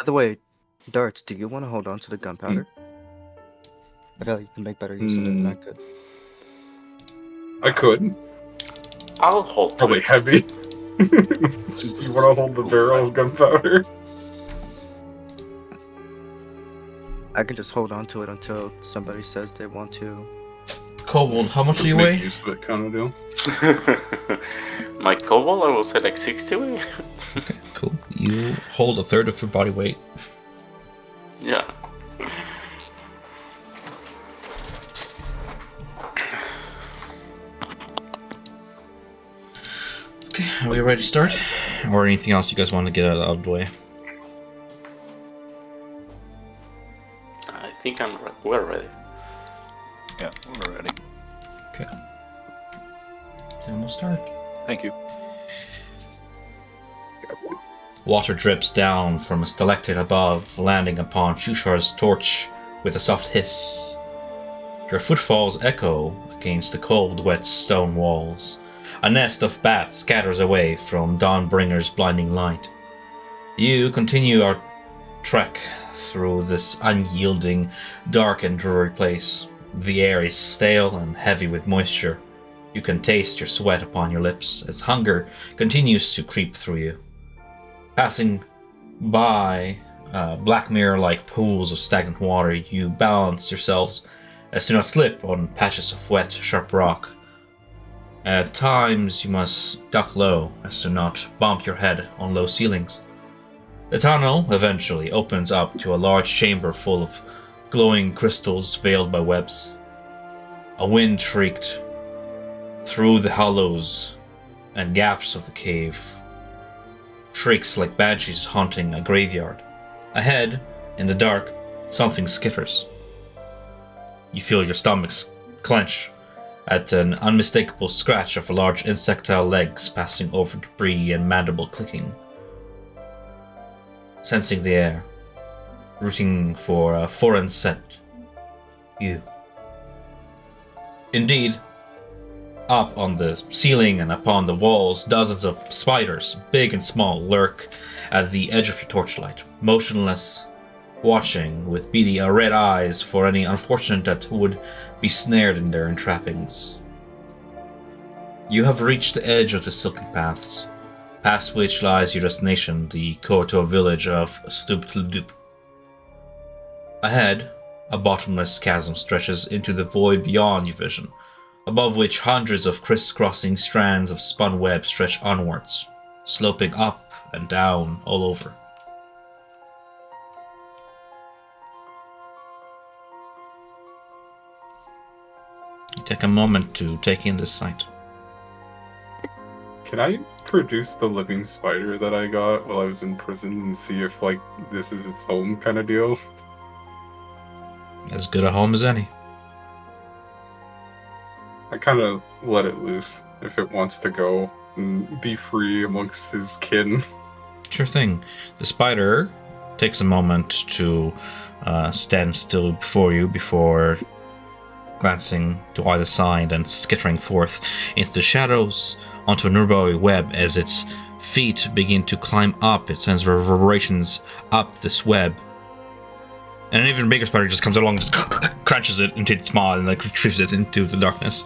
the way, Darts, do you want to hold on to the gunpowder? I feel like you can make better use of it than I could. I could. I'll hold Probably it. heavy. Do you want to hold the barrel of gunpowder? I can just hold on to it until somebody says they want to. Kobold, how much do you Make weigh? use of it kind of deal. My cobalt, I will say like 60 weight. Okay, cool. You hold a third of your body weight. Yeah. Okay, are we ready to start? Or anything else you guys want to get out of the way? I think we're ready. Yeah, we're ready. Okay. Then we'll start. Thank you. Water drips down from a stalactite above, landing upon Shushar's torch with a soft hiss. Your footfalls echo against the cold, wet stone walls. A nest of bats scatters away from Dawnbringer's blinding light. You continue your trek through this unyielding, dark and dreary place. The air is stale and heavy with moisture. You can taste your sweat upon your lips as hunger continues to creep through you. Passing by black mirror-like pools of stagnant water, you balance yourselves as to not slip on patches of wet, sharp rock. At times, you must duck low as to not bump your head on low ceilings. The tunnel eventually opens up to a large chamber full of glowing crystals veiled by webs. A wind shrieked through the hollows and gaps of the cave. Shrieks like banshees haunting a graveyard. Ahead, in the dark, something skitters. You feel your stomachs clench at an unmistakable scratch of a large insectile legs passing over debris and mandible clicking. Sensing the air, rooting for a foreign scent. You. Indeed, up on the ceiling and upon the walls, dozens of spiders, big and small, lurk at the edge of your torchlight, motionless, watching with beady red eyes for any unfortunate that would be snared in their entrappings. You have reached the edge of the silken paths, past which lies your destination, the Kotor village of Stubtludup. Ahead, a bottomless chasm stretches into the void beyond your vision, above which hundreds of crisscrossing strands of spun web stretch onwards, sloping up and down all over. You take a moment to take in this sight. Can I produce the living spider that I got while I was in prison and see if, like, this is its home kind of deal? As good a home as any. I kind of let it loose if it wants to go and be free amongst his kin. Sure thing. The spider takes a moment to stand still before you before glancing to either side and skittering forth into the shadows onto a nearby web. As its feet begin to climb up, it sends reverberations up this web. And an even bigger spider just comes along and just crunches it into its maw and like retrieves it into the darkness.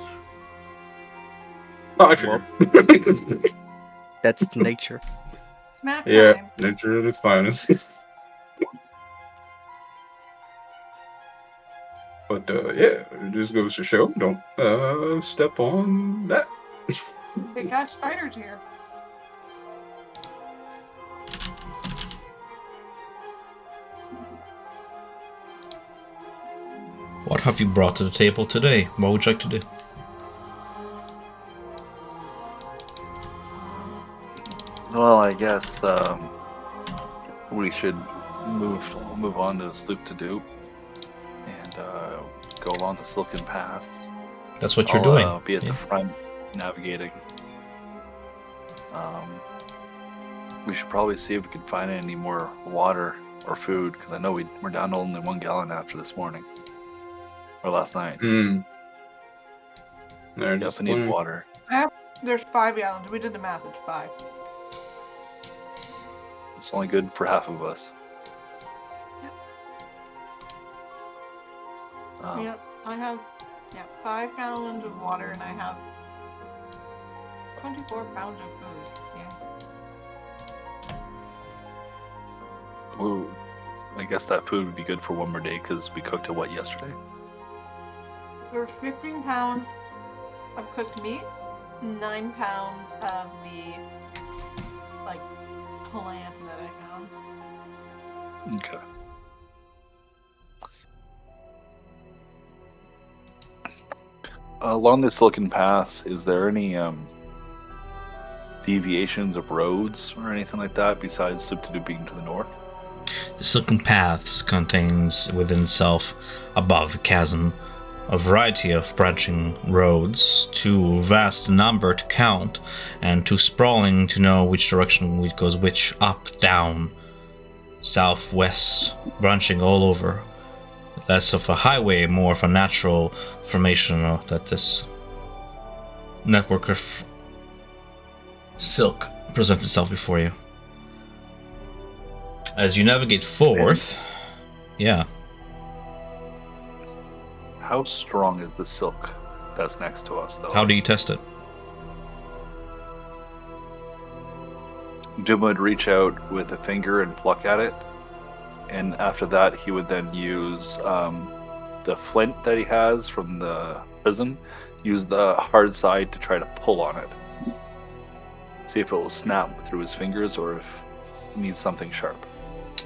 Oh, I figured. That's nature. Snack Yeah, time. nature at its finest. But yeah, it just goes to show, don't step on that. They got spiders here. What have you brought to the table today? What would you like to do? Well, I guess we should move on to the sloop to do and go along the Silken Paths. That's what you're I'll, doing. Be at Yeah. the front, navigating. We should probably see if we can find any more water or food, because I know we're down to only 1 gallon after this morning or last night. Definitely need water. There's 5 gallons. We did the math. It's 5. It's only good for half of us. Yep, I have 5 gallons of water and I have 24 pounds of food. Yeah. Ooh. I guess that food would be good for one more day because we cooked it, yesterday? There's 15 pounds of cooked meat, 9 pounds of the, plant that I found. Okay. Along the Silken Path, is there any deviations of roads or anything like that besides Subtadu being to the north? The Silken Paths contains within itself, above the chasm, a variety of branching roads, too vast a number to count, and too sprawling to know which direction goes which, up, down, south, west, branching all over. Less of a highway, more of a natural formation that this network of silk presents itself before you. As you navigate forth, yeah. How strong is the silk that's next to us, though? How do you test it? Jim would reach out with a finger and pluck at it, and after that he would then use the flint that he has from the prison, use the hard side to try to pull on it. See if it will snap through his fingers or if he needs something sharp.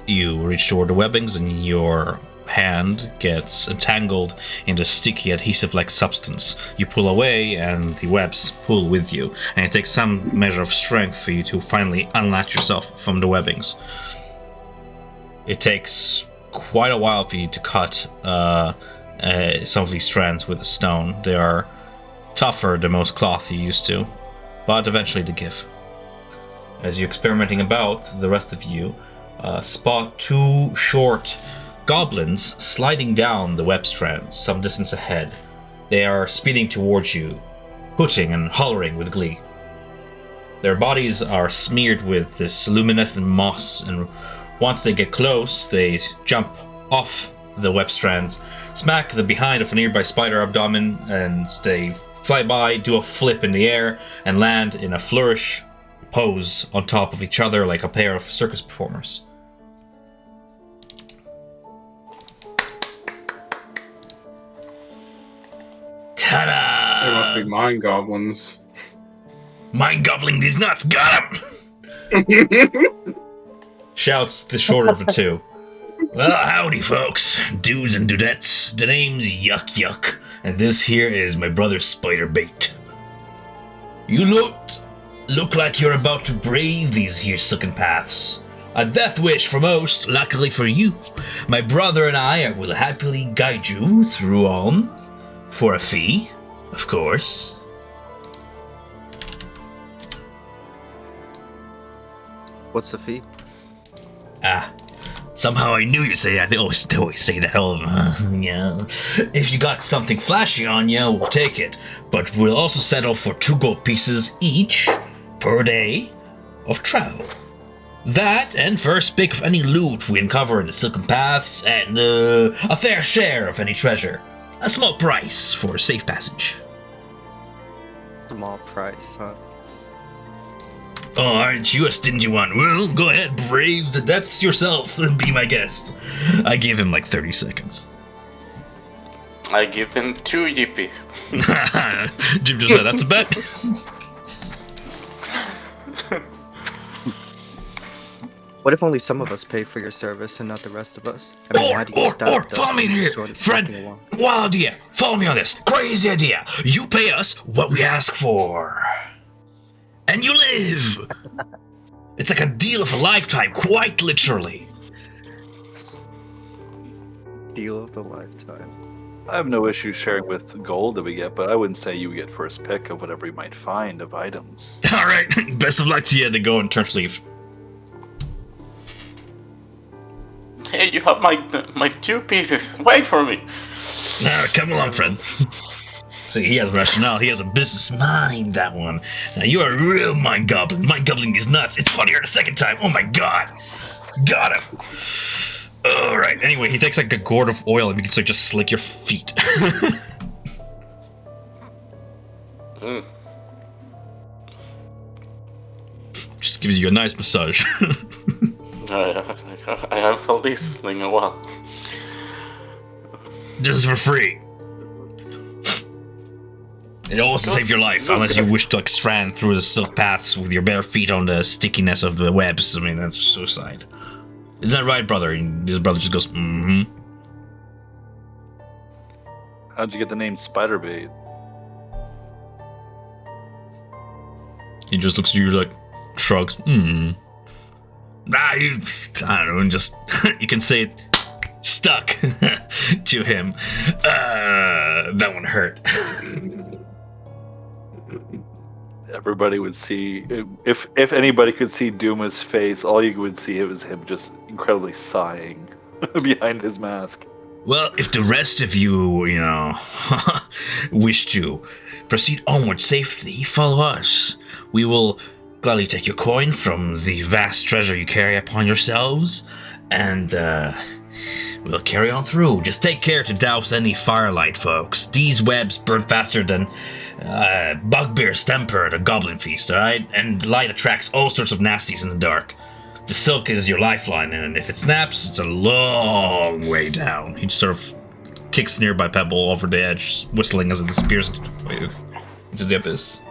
You reach toward the webbings and your hand gets entangled in the sticky adhesive-like substance. You pull away and the webs pull with you, and it takes some measure of strength for you to finally unlatch yourself from the webbings. It takes quite a while for you to cut some of these strands with a stone. They are tougher than most cloth you're used to, but eventually they give. As you're experimenting about, the rest of you spot 2 short goblins sliding down the web strands some distance ahead. They are speeding towards you, hooting and hollering with glee. Their bodies are smeared with this luminescent moss, and once they get close, they jump off the web strands, smack the behind of a nearby spider abdomen, and they fly by, do a flip in the air, and land in a flourish pose on top of each other like a pair of circus performers. Ta-da! They must be mind goblins. Mind gobbling these nuts, got him! Shouts the shorter of the two. Well, howdy, folks. Dudes and dudettes. The name's Yuck Yuck, and this here is my brother Spider Bait. You look like you're about to brave these here silken paths. A death wish for most, luckily for you. My brother and I will happily guide you through on, for a fee, of course. What's the fee? Somehow I knew you'd say that. They always say that, all of them, huh? Yeah. If you got something flashy on you, we'll take it. But we'll also settle for 2 gold pieces each per day of travel. That, and first pick of any loot we uncover in the Silken Paths, and a fair share of any treasure. A small price for safe passage. Small price, huh? Oh, aren't you a stingy one? Well, go ahead, brave the depths yourself and be my guest. I give him like 30 seconds. I give them 2 yippies. Jim just said that's a bet. What if only some of us pay for your service and not the rest of us? I mean, why do you stop us follow me when here, you're sort of walking friend. along? Wild idea. Follow me on this. Crazy idea. You pay us what we ask for. And you live. It's like a deal of a lifetime, quite literally. Deal of the lifetime. I have no issue sharing with the gold that we get, but I wouldn't say you would get first pick of whatever you might find of items. All right. Best of luck to you. To go and turn to leave. Hey, you have my 2 pieces. Wait for me. Now, come along, friend. See, he has rationale. He has a business mind, that one. Now, you are a real mind goblin. Mind gobbling is nuts. It's funnier the second time. Oh, my God. Got him. Alright, anyway, he takes like a gourd of oil and begins to just slick your feet. Mm. Just gives you a nice massage. I haven't felt this in a while. This is for free. It also saves your life, unless you wish to like strand through the silk paths with your bare feet on the stickiness of the webs. I mean, that's suicide. Isn't that right, brother? And his brother just goes, mm-hmm. How'd you get the name Spiderbait? He just looks at you like, shrugs, I don't know, and just, you can say it stuck to him. That one hurt. Everybody would see, if anybody could see Duma's face, all you would see was him just incredibly sighing behind his mask. Well, if the rest of you, wish to proceed onward safely, follow us. We will gladly take your coin from the vast treasure you carry upon yourselves, and we'll carry on through. Just take care to douse any firelight, folks. These webs burn faster than bugbear's temper at a goblin feast, alright? And light attracts all sorts of nasties in the dark. The silk is your lifeline, and if it snaps, it's a long way down. He just sort of kicks a nearby pebble over the edge, whistling as it disappears into the abyss.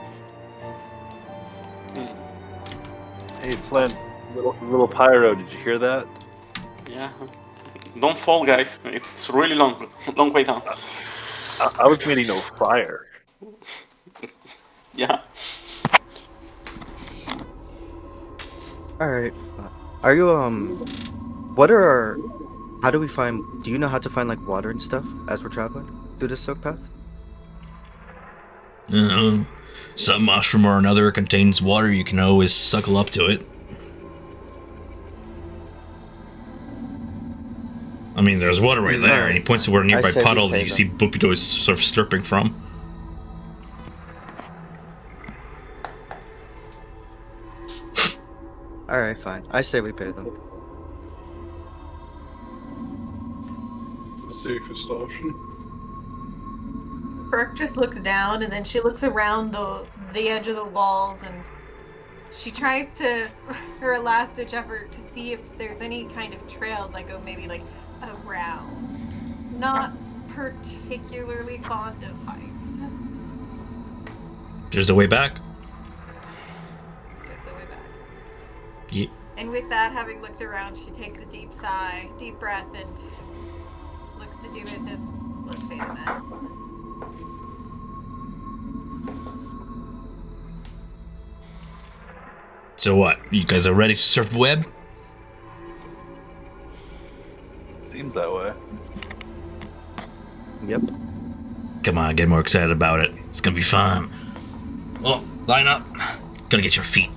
Hey, Flint, little pyro, did you hear that? Yeah. Don't fall, guys. It's really long way down. I was meaning no fire. Yeah. Alright. Are you, do you know how to find, like, water and stuff as we're traveling through the silk path? Some mushroom or another contains water, you can always suckle up to it. I mean, there's water right there, and he points to where a nearby puddle that you see Bupito is sort of slurping from. Alright, fine. I say we pay them. It's the safest option. Brooke just looks down and then she looks around the edge of the walls and she tries to her last ditch effort to see if there's any kind of trails that go maybe like around. Not particularly fond of hikes. There's the way back. Just the way back. Yeah. And with that, having looked around, she takes a deep sigh, deep breath, and looks to do it as let's face it. So what? You guys are ready to surf the web? Seems that way. Yep. Come on, get more excited about it. It's gonna be fun. Well, line up. Gonna get your feet.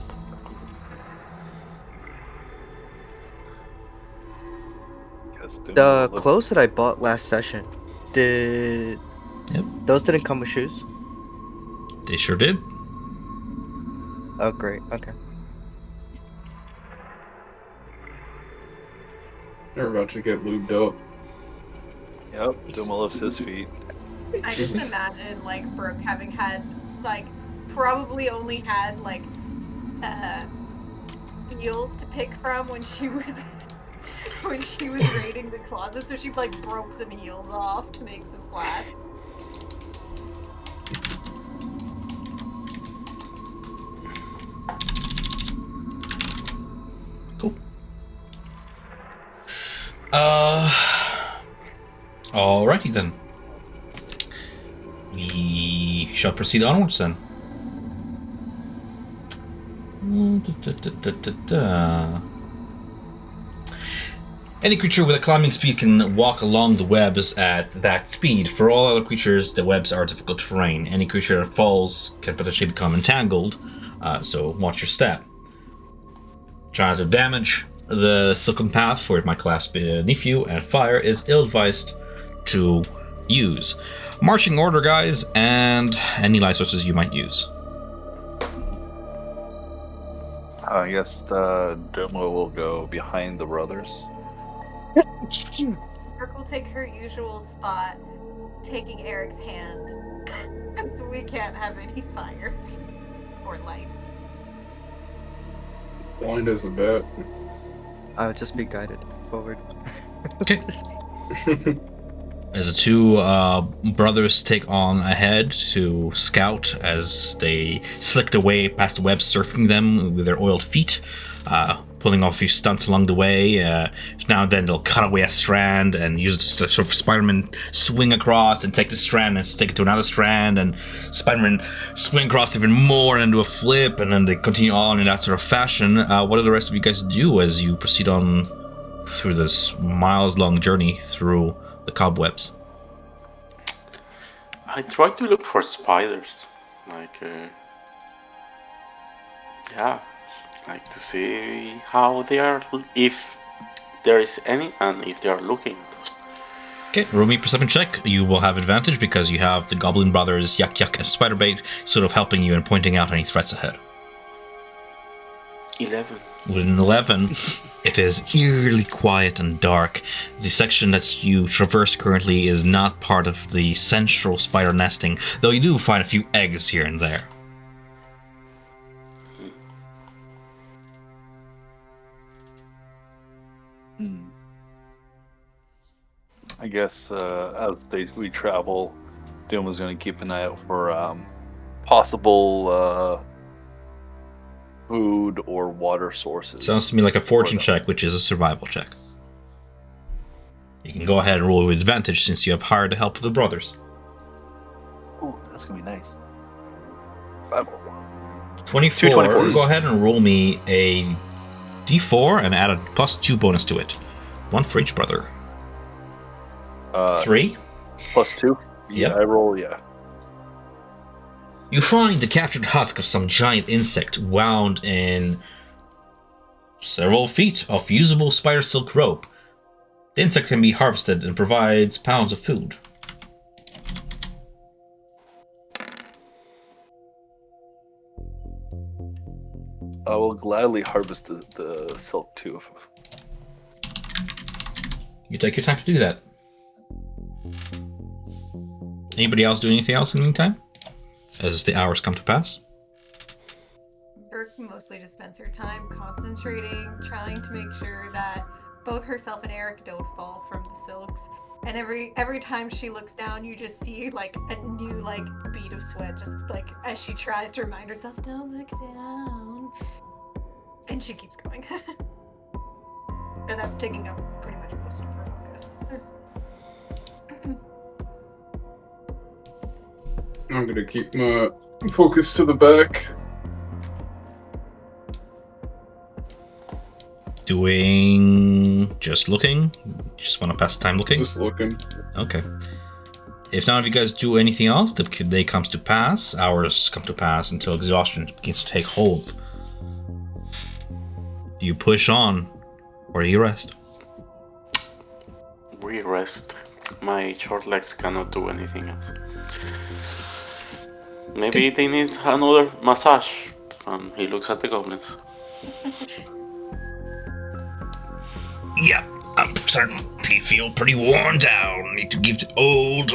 The clothes that I bought last session, those didn't come with shoes? They sure did. Oh, great. Okay. They're about to get lubed up. Yep, Duma lifts his feet. I just imagine, like, Brooke having had, like, probably only had, like, heels to pick from when she was raiding the closet, so she, like, broke some heels off to make some flats. Cool. Alrighty then. We shall proceed onwards then. Any creature with a climbing speed can walk along the webs at that speed. For all other creatures, the webs are difficult terrain. Any creature that falls can potentially become entangled, so watch your step. Try to damage the silken path, for it might collapse beneath you, and fire is ill-advised to use. Marching order, guys, and any light sources you might use. I guess Duma will go behind the brothers. Brooke will take her usual spot, taking Eric's hand, so we can't have any fire or light. Blind as a bat. I would just be guided forward. Okay. As the two brothers take on ahead to scout as they slicked away past the web, surfing them with their oiled feet, pulling off a few stunts along the way. Now and then they'll cut away a strand and use it to sort of Spider-Man swing across and take the strand and stick it to another strand, and Spider-Man swing across even more and do a flip, and then they continue on in that sort of fashion. What do the rest of you guys do as you proceed on through this miles-long journey through the cobwebs? I try to look for spiders. Like to see how they are, if there is any, and if they are looking at us. Okay, roll me a perception check. You will have advantage because you have the Goblin Brothers, Yuck Yuck, and Spiderbait sort of helping you and pointing out any threats ahead. 11. With an 11, it is eerily quiet and dark. The section that you traverse currently is not part of the central spider nesting, though you do find a few eggs here and there. I guess as we travel, Doom is going to keep an eye out for possible food or water sources. Sounds to me like a fortune check, which is a survival check. You can go ahead and roll with advantage since you have hired the help of the brothers. Ooh, that's going to be nice. 24. 224s. Go ahead and roll me a d4 and add a +2 bonus to it. One for each brother. 3. +2? Yeah, Yep. I roll, yeah. You find the captured husk of some giant insect wound in several feet of usable spider silk rope. The insect can be harvested and provides pounds of food. I will gladly harvest the silk too. You take your time to do that. Anybody else do anything else in the meantime? As the hours come to pass? Brooke mostly just spends her time concentrating, trying to make sure that both herself and Eric don't fall from the silks. And every time she looks down, you just see like a new like bead of sweat, just like as she tries to remind herself, "Don't look down," and she keeps going. And that's taking up pretty much most of her focus. I'm gonna keep my focus to the back. Doing just looking? You just want to pass time looking? Just looking. Okay. If none of you guys do anything else, the day comes to pass, hours come to pass until exhaustion begins to take hold. Do you push on, or do you rest? We rest. My short legs cannot do anything else. Maybe they need another massage. He looks at the goblins. Yep, I'm starting to feel pretty worn down. Need to give the old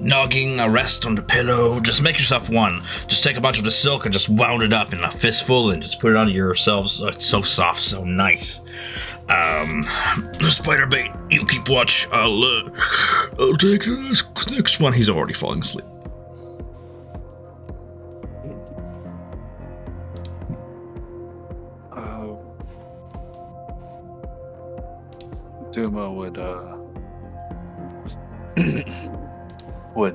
nogging a rest on the pillow. Just make yourself one. Just take a bunch of the silk and just wound it up in a fistful and just put it on yourselves. Oh, it's so soft, so nice. Spiderbait, you keep watch. I'll take the next one. He's already falling asleep. Duma would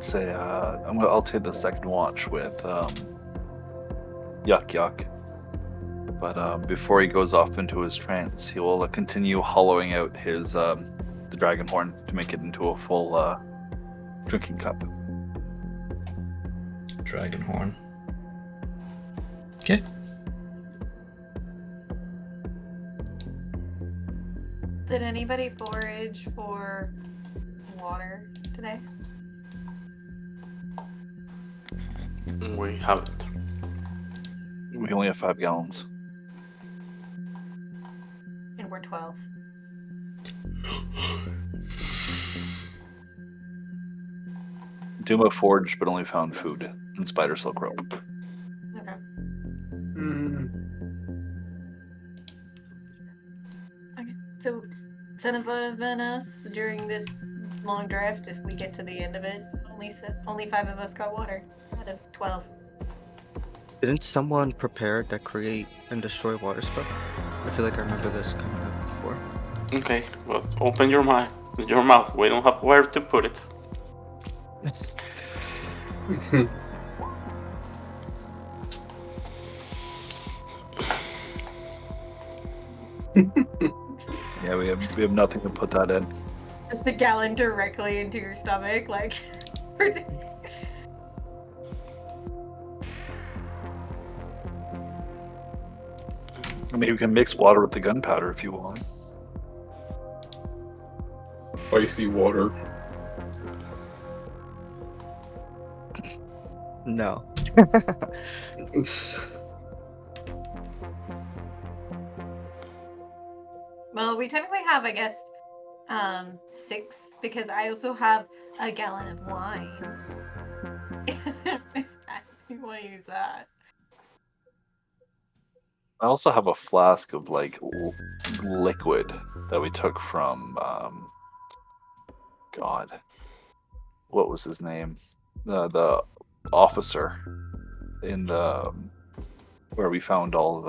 say, I'll take the second watch with Yuck Yuck. But before he goes off into his trance, he will continue hollowing out his the dragon horn to make it into a full drinking cup. Dragon horn. Okay. Did anybody forage for water today? We haven't. We only have 5 gallons. And we're 12. Duma forged, but only found food and spider silk rope. Okay. So, son of us during this long drift, if we get to the end of it, only 5 of us got water out of 12. Didn't someone prepare, decorate, and destroy water spell? I feel like I remember this coming up before. Okay, well, open your mouth. Your mouth. We don't have where to put it. Yeah, we have nothing to put that in. Just a gallon directly into your stomach, like. Maybe we can mix water with the gunpowder if you want. Spicy water. No. Well, we technically have, I guess, 6, because I also have a gallon of wine. If you want to use that. I also have a flask of like liquid that we took from God, what was his name? The officer in the where we found all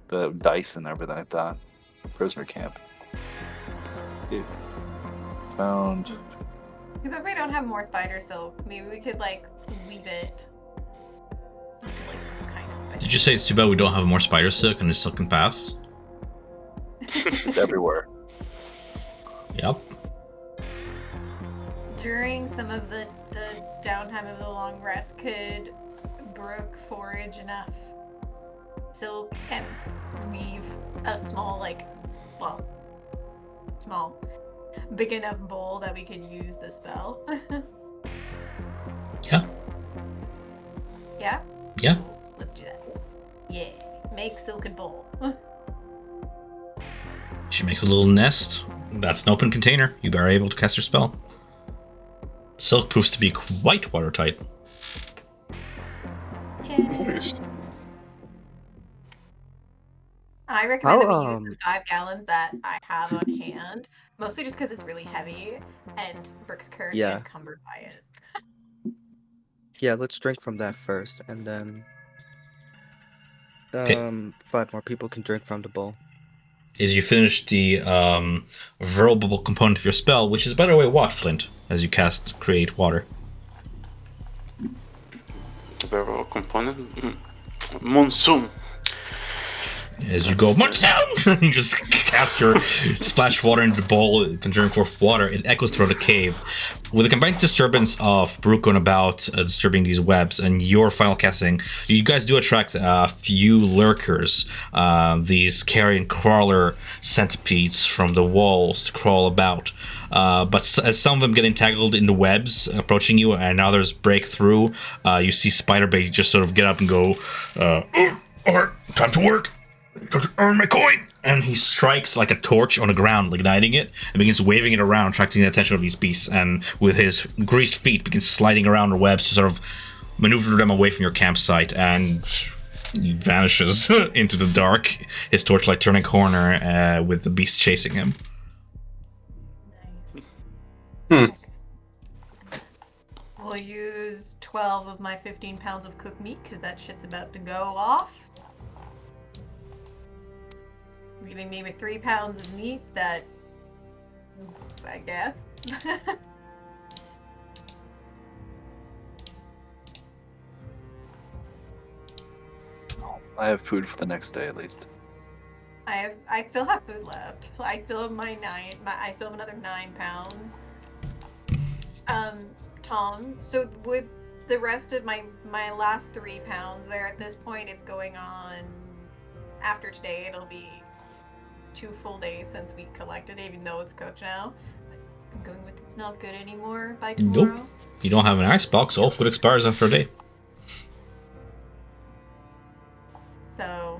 the dice and everything like that. Prisoner camp. It found. Too bad we don't have more spider silk. Maybe we could like weave it into like some kind of. Did you say it's too bad we don't have more spider silk and the silken paths? It's everywhere. Yep. During some of the downtime of the long rest, could Brooke forage enough silk and weave a small, like, well, small, big enough bowl that we could use the spell? Yeah. Yeah? Yeah. Let's do that. Yeah. Make silken bowl. She makes a little nest. That's an open container. You are able to cast your spell. Silk proves to be quite watertight. Yeah. Nice. I recommend that we use How, the 5 gallons that I have on hand, mostly just because it's really heavy and Brooke's currently Yeah. encumbered by it. Yeah, let's drink from that first, and then 'Kay. 5 more people can drink from the bowl. Is you finish the verbal component of your spell, which is, by the way, what, Flint, as you cast Create Water? Verbal component. Monsoon. As you go, Monsoon! You just cast your splash water into the bowl, conjuring forth water. It echoes through the cave. With the combined disturbance of Brooke going about disturbing these webs and your final casting, you guys do attract a few lurkers, these carrion crawler centipedes from the walls to crawl about. But as some of them get entangled in the webs approaching you and others break through, you see Spiderbait just sort of get up and go, alright, time to work. Earn my coin! And he strikes like a torch on the ground, igniting it, and begins waving it around, attracting the attention of these beasts, and with his greased feet begins sliding around the webs to sort of maneuver them away from your campsite, and he vanishes into the dark, his torchlight turning a corner with the beast chasing him. We'll use 12 of my 15 pounds of cooked meat, because that shit's about to go off. Leaving me with 3 pounds of meat that, I guess. I have food for the next day at least. I still have food left. I still have I still have another 9 pounds. Tom, so with the rest of my last 3 pounds there at this point, it's going on, after today, it'll be 2 full days since we collected, even though it's cooked now. I'm going with it's not good anymore by tomorrow. Nope. You don't have an icebox, all food expires after a day. So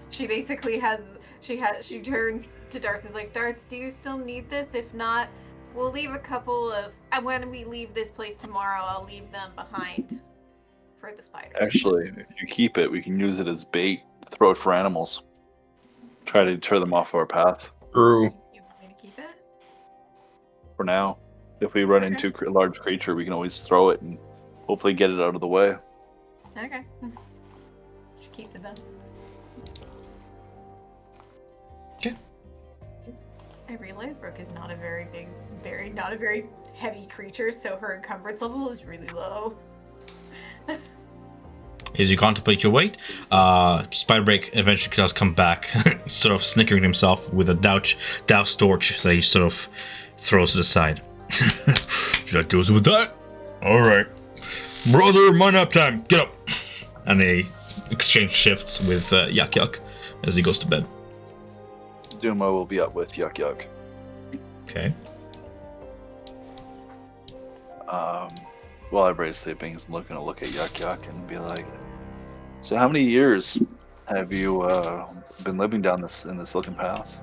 she basically she turns to Darts and is like, Darts, do you still need this? If not, We'll leave a couple of. When we leave this place tomorrow, I'll leave them behind for the spiders. Actually, if you keep it, we can use it as bait. Throw it for animals. Try to deter them off our path. True. You want me to keep it? For now, if we run Okay. into a large creature, we can always throw it and hopefully get it out of the way. Okay. Should keep it then. Okay. I realize Brooke is not a very not a very heavy creature, so her encumbrance level is really low. As you contemplate your weight, Spiderbreak eventually does come back, sort of snickering himself with a doused torch that he sort of throws to the side. Should I deal with that? Alright. Brother, my nap time, get up! And they exchange shifts with Yuck Yuck as he goes to bed. Duma will be up with Yuck Yuck. Okay. While everybody's sleeping, he's looking to look at Yuck Yuck and be like, "So how many years have you been living down in the Silken Pass?"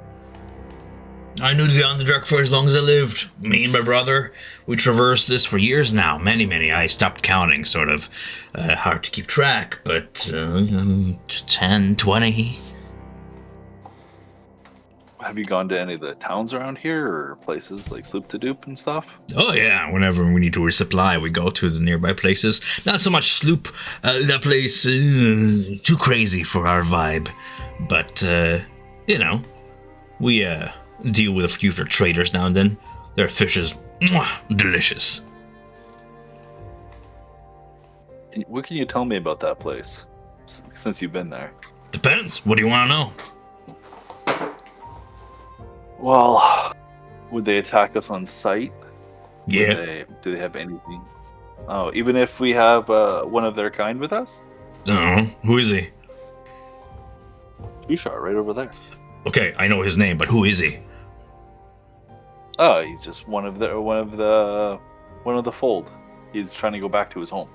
I knew the Underdark for as long as I lived. Me and my brother, we traversed this for years now. Many. I stopped counting, sort of. Hard to keep track, but 10, 20. Have you gone to any of the towns around here or places like Sloop to Dupe and stuff? Oh yeah, whenever we need to resupply, we go to the nearby places. Not so much Sloop, that place, too crazy for our vibe. But, you know, we deal with a few of their traders now and then. Their fish is delicious. What can you tell me about that place since you've been there? Depends. What do you want to know? Well, would they attack us on sight? Yeah. Do they have anything? Oh, even if we have one of their kind with us? Who is he? Tushar, right over there. Okay, I know his name, but who is he? Oh, he's just one of the fold. He's trying to go back to his home.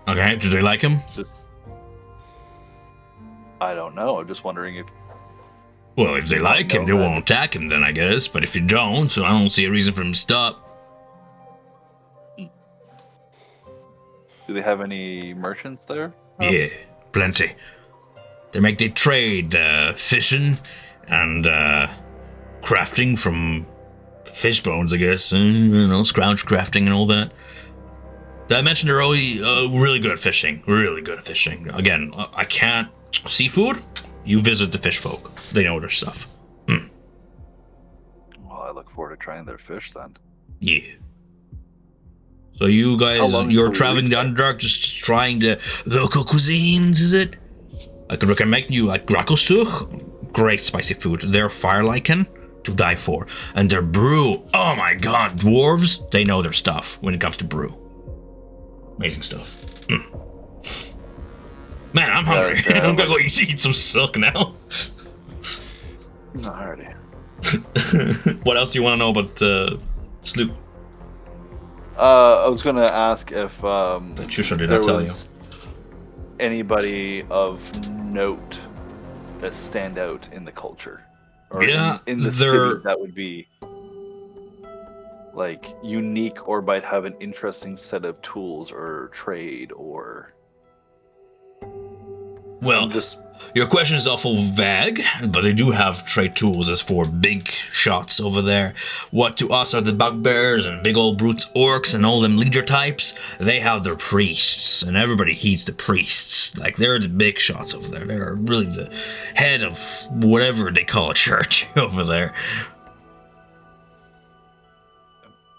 Okay, do they like him? I don't know. I'm just wondering if. Well, if they like him, they won't attack him then, I guess. But if you don't, so I don't see a reason for him to stop. Do they have any merchants there? Yeah, plenty. They trade fishing and crafting from fish bones, I guess. Scrounge crafting and all that. Did I mention they're really, really good at fishing? Really good at fishing. Again, I can't. Seafood? You visit the fish folk. They know their stuff. Well, I look forward to trying their fish then. Yeah. So you guys, you're until we traveling reach the Underdark, just trying the local cuisines, is it? I could recommend you like Grakostuch. Great spicy food. Their fire lichen to die for. And their brew. Oh my god, dwarves, they know their stuff when it comes to brew. Amazing stuff. Man, I'm hungry. I'm gonna go eat some silk now. Alrighty. What else do you want to know about Sloop? I was gonna ask if That Shusha did there not tell you. was anybody of note that stand out in the culture, or Yeah, in the there- city that would be like unique or might have an interesting set of tools or trade or. Well, Just your question is awful vague, but they do have trade tools as for big shots over there. What to us are the bugbears and big old brutes orcs and all them leader types. They have their priests, and everybody heeds the priests. Like, they're the big shots over there. They're really the head of whatever they call a church over there.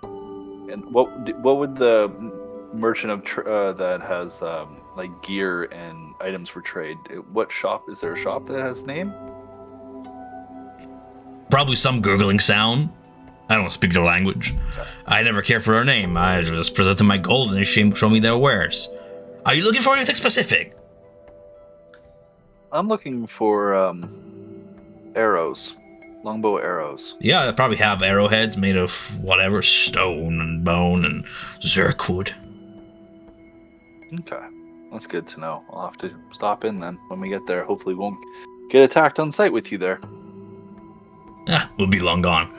and what would the merchant of that has like gear and items for trade? What shop is there? A shop that has name? Probably some gurgling sound. I don't speak their language. I never care for their name. I just present them my gold and they show me their wares. Are you looking for anything specific? I'm looking for arrows, longbow arrows. Yeah, they probably have arrowheads made of whatever, stone and bone and zirkwood. Okay, that's good to know. I'll have to stop in then when we get there. Hopefully, we won't get attacked on sight with you there. We'll be long gone.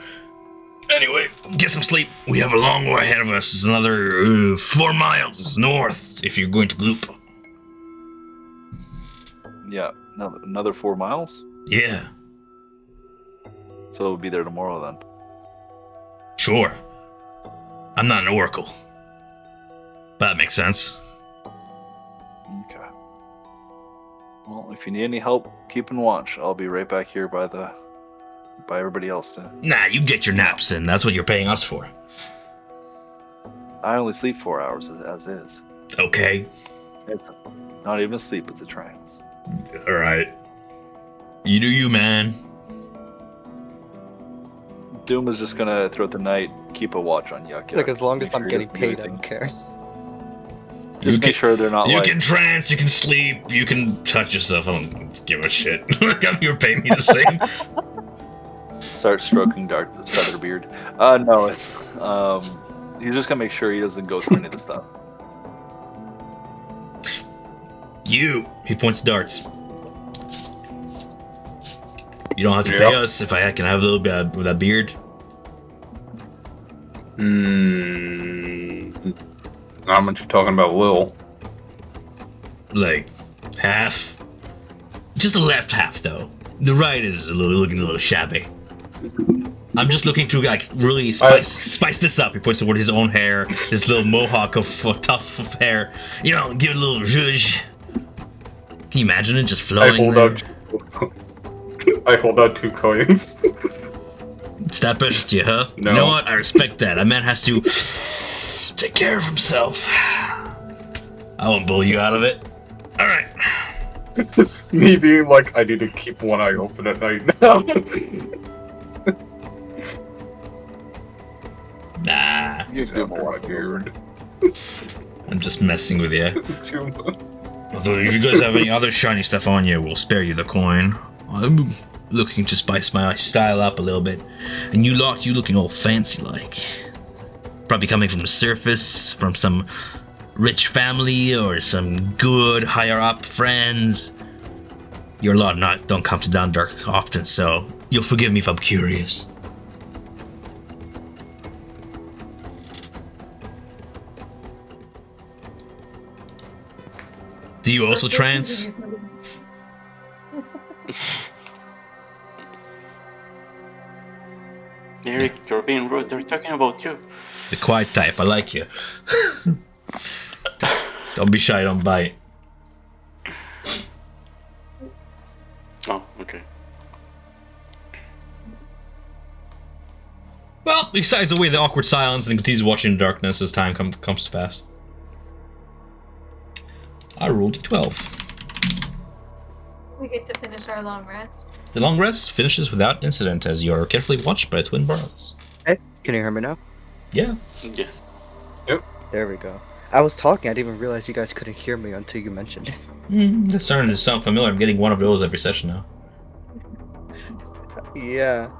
Anyway, get some sleep. We have a long way ahead of us. It's another 4 miles north if you're going to Gloop. Yeah, another 4 miles. Yeah, So we'll be there tomorrow then. sure. I'm not an oracle. That makes sense. Okay. Well, if you need any help keeping watch, I'll be right back here by everybody else. Nah, you get your naps in. That's what you're paying us for. I only sleep 4 hours as is. Okay. It's not even a sleep; it's a trance. Alright. You do you, man. Doom is just gonna throughout the night keep a watch on Yuck. Like as long as Make I'm sure he getting doesn't do paid, I don't anything. care. Just make sure they're not You like can trance, you can sleep, you can touch yourself. I don't give a shit. You're paying me the same. start stroking Dark's feather beard. No, it's he's just gonna make sure he doesn't go through any of the stuff. He points to darts. You don't have to Yeah. pay us if I can have a little bit of that beard. How much you talking about, Lil? Like, half. Just the left half, though. The right is looking a little shabby. I'm just looking to, like, really spice this up. He points toward his own hair, his little mohawk of tuft of hair. You know, give it a little zhuzh. Can you imagine it just flowing there? I hold out 2 coins. It's that precious to you, huh? No. You know what? I respect that. A man has to take care of himself. I won't bully you out of it. Alright. Me being like, I need to keep one eye open at night now. Nah. You can do Except for more. my beard. I'm just messing with you. Too much. Although if you guys have any other shiny stuff on you, we'll spare you the coin. I'm looking to spice my style up a little bit. And you looking all fancy like. Probably coming from the surface, from some rich family or some good higher up friends. Your lot don't come to Downdark often, so you'll forgive me if I'm curious. Do you also trance? Eric, you're being rude. They're talking about you. The quiet type, I like you. Don't be shy, don't bite. Oh, okay. Well, he sighs away the awkward silence and continues watching the darkness as time comes to pass. I rolled a 12. We get to finish our long rest. The long rest finishes without incident as you are carefully watched by twin bards. Hey, can you hear me now? Yeah. Yes. There we go. I was talking, I didn't even realize you guys couldn't hear me until you mentioned it. That's starting to sound familiar. I'm getting one of those every session now. Yeah.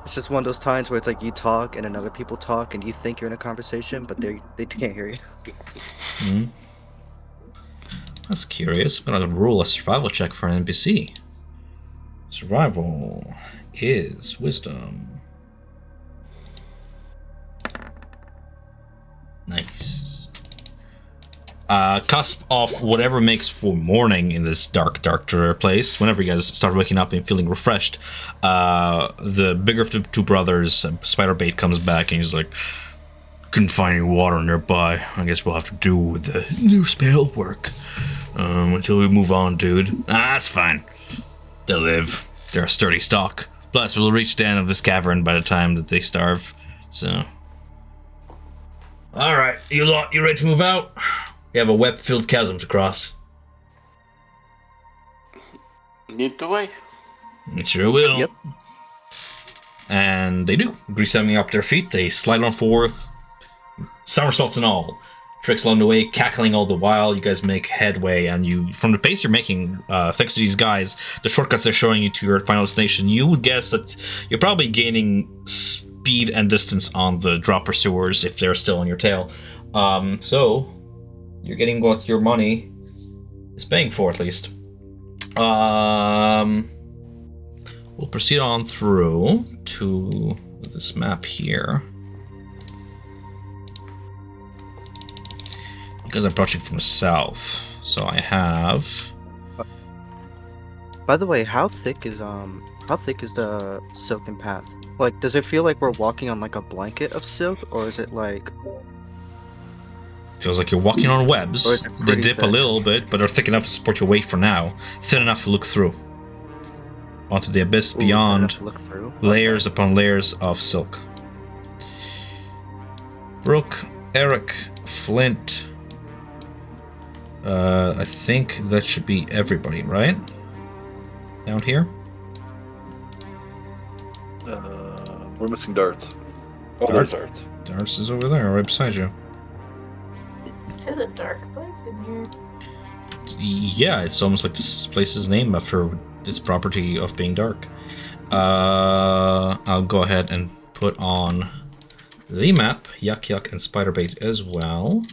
It's just one of those times where it's like you talk and then other people talk and you think you're in a conversation, but they can't hear you. Hmm. That's curious. I'm gonna roll a survival check for an NPC. Survival is wisdom. Nice. Cusp of whatever makes for morning in this dark place. Whenever you guys start waking up and feeling refreshed, the bigger of the two brothers, Spiderbait, comes back and he's like, couldn't find any water nearby. I guess we'll have to do with the new spell work. Until we move on, dude. That's fine. They'll live. They're a sturdy stock. Plus, we'll reach the end of this cavern by the time that they starve. So. Alright, you ready to move out? We have a web-filled chasm to cross. Need to wait. It sure will. Yep. And they do. Greasing up their feet, they slide on forth. Somersaults and all. Tricks along the way, cackling all the while. You guys make headway, and you, from the pace you're making, thanks to these guys, the shortcuts they're showing you to your final destination, you would guess that you're probably gaining speed and distance on the drop pursuers if they're still on your tail. So you're getting what your money is paying for, at least. We'll proceed on through to this map here. Because I'm approaching from the south, so I have. By the way, how thick is the silken path? Like, does it feel like we're walking on like a blanket of silk, or is it like? Feels like you're walking on Or webs. is it They pretty dip a thick? little bit, but are thick enough to support your weight for now. Thin enough to look through. Onto the abyss Ooh, thin enough beyond, to look through. layers Okay. upon layers of silk. Brooke, Eric, Flint. I think that should be everybody, right? Down here? We're missing darts. Oh, there's darts. Darts is over there, right beside you. To the dark place in here. Yeah, it's almost like this place is named after its property of being dark. I'll go ahead and put on the map, Yuck Yuck and Spiderbait as well.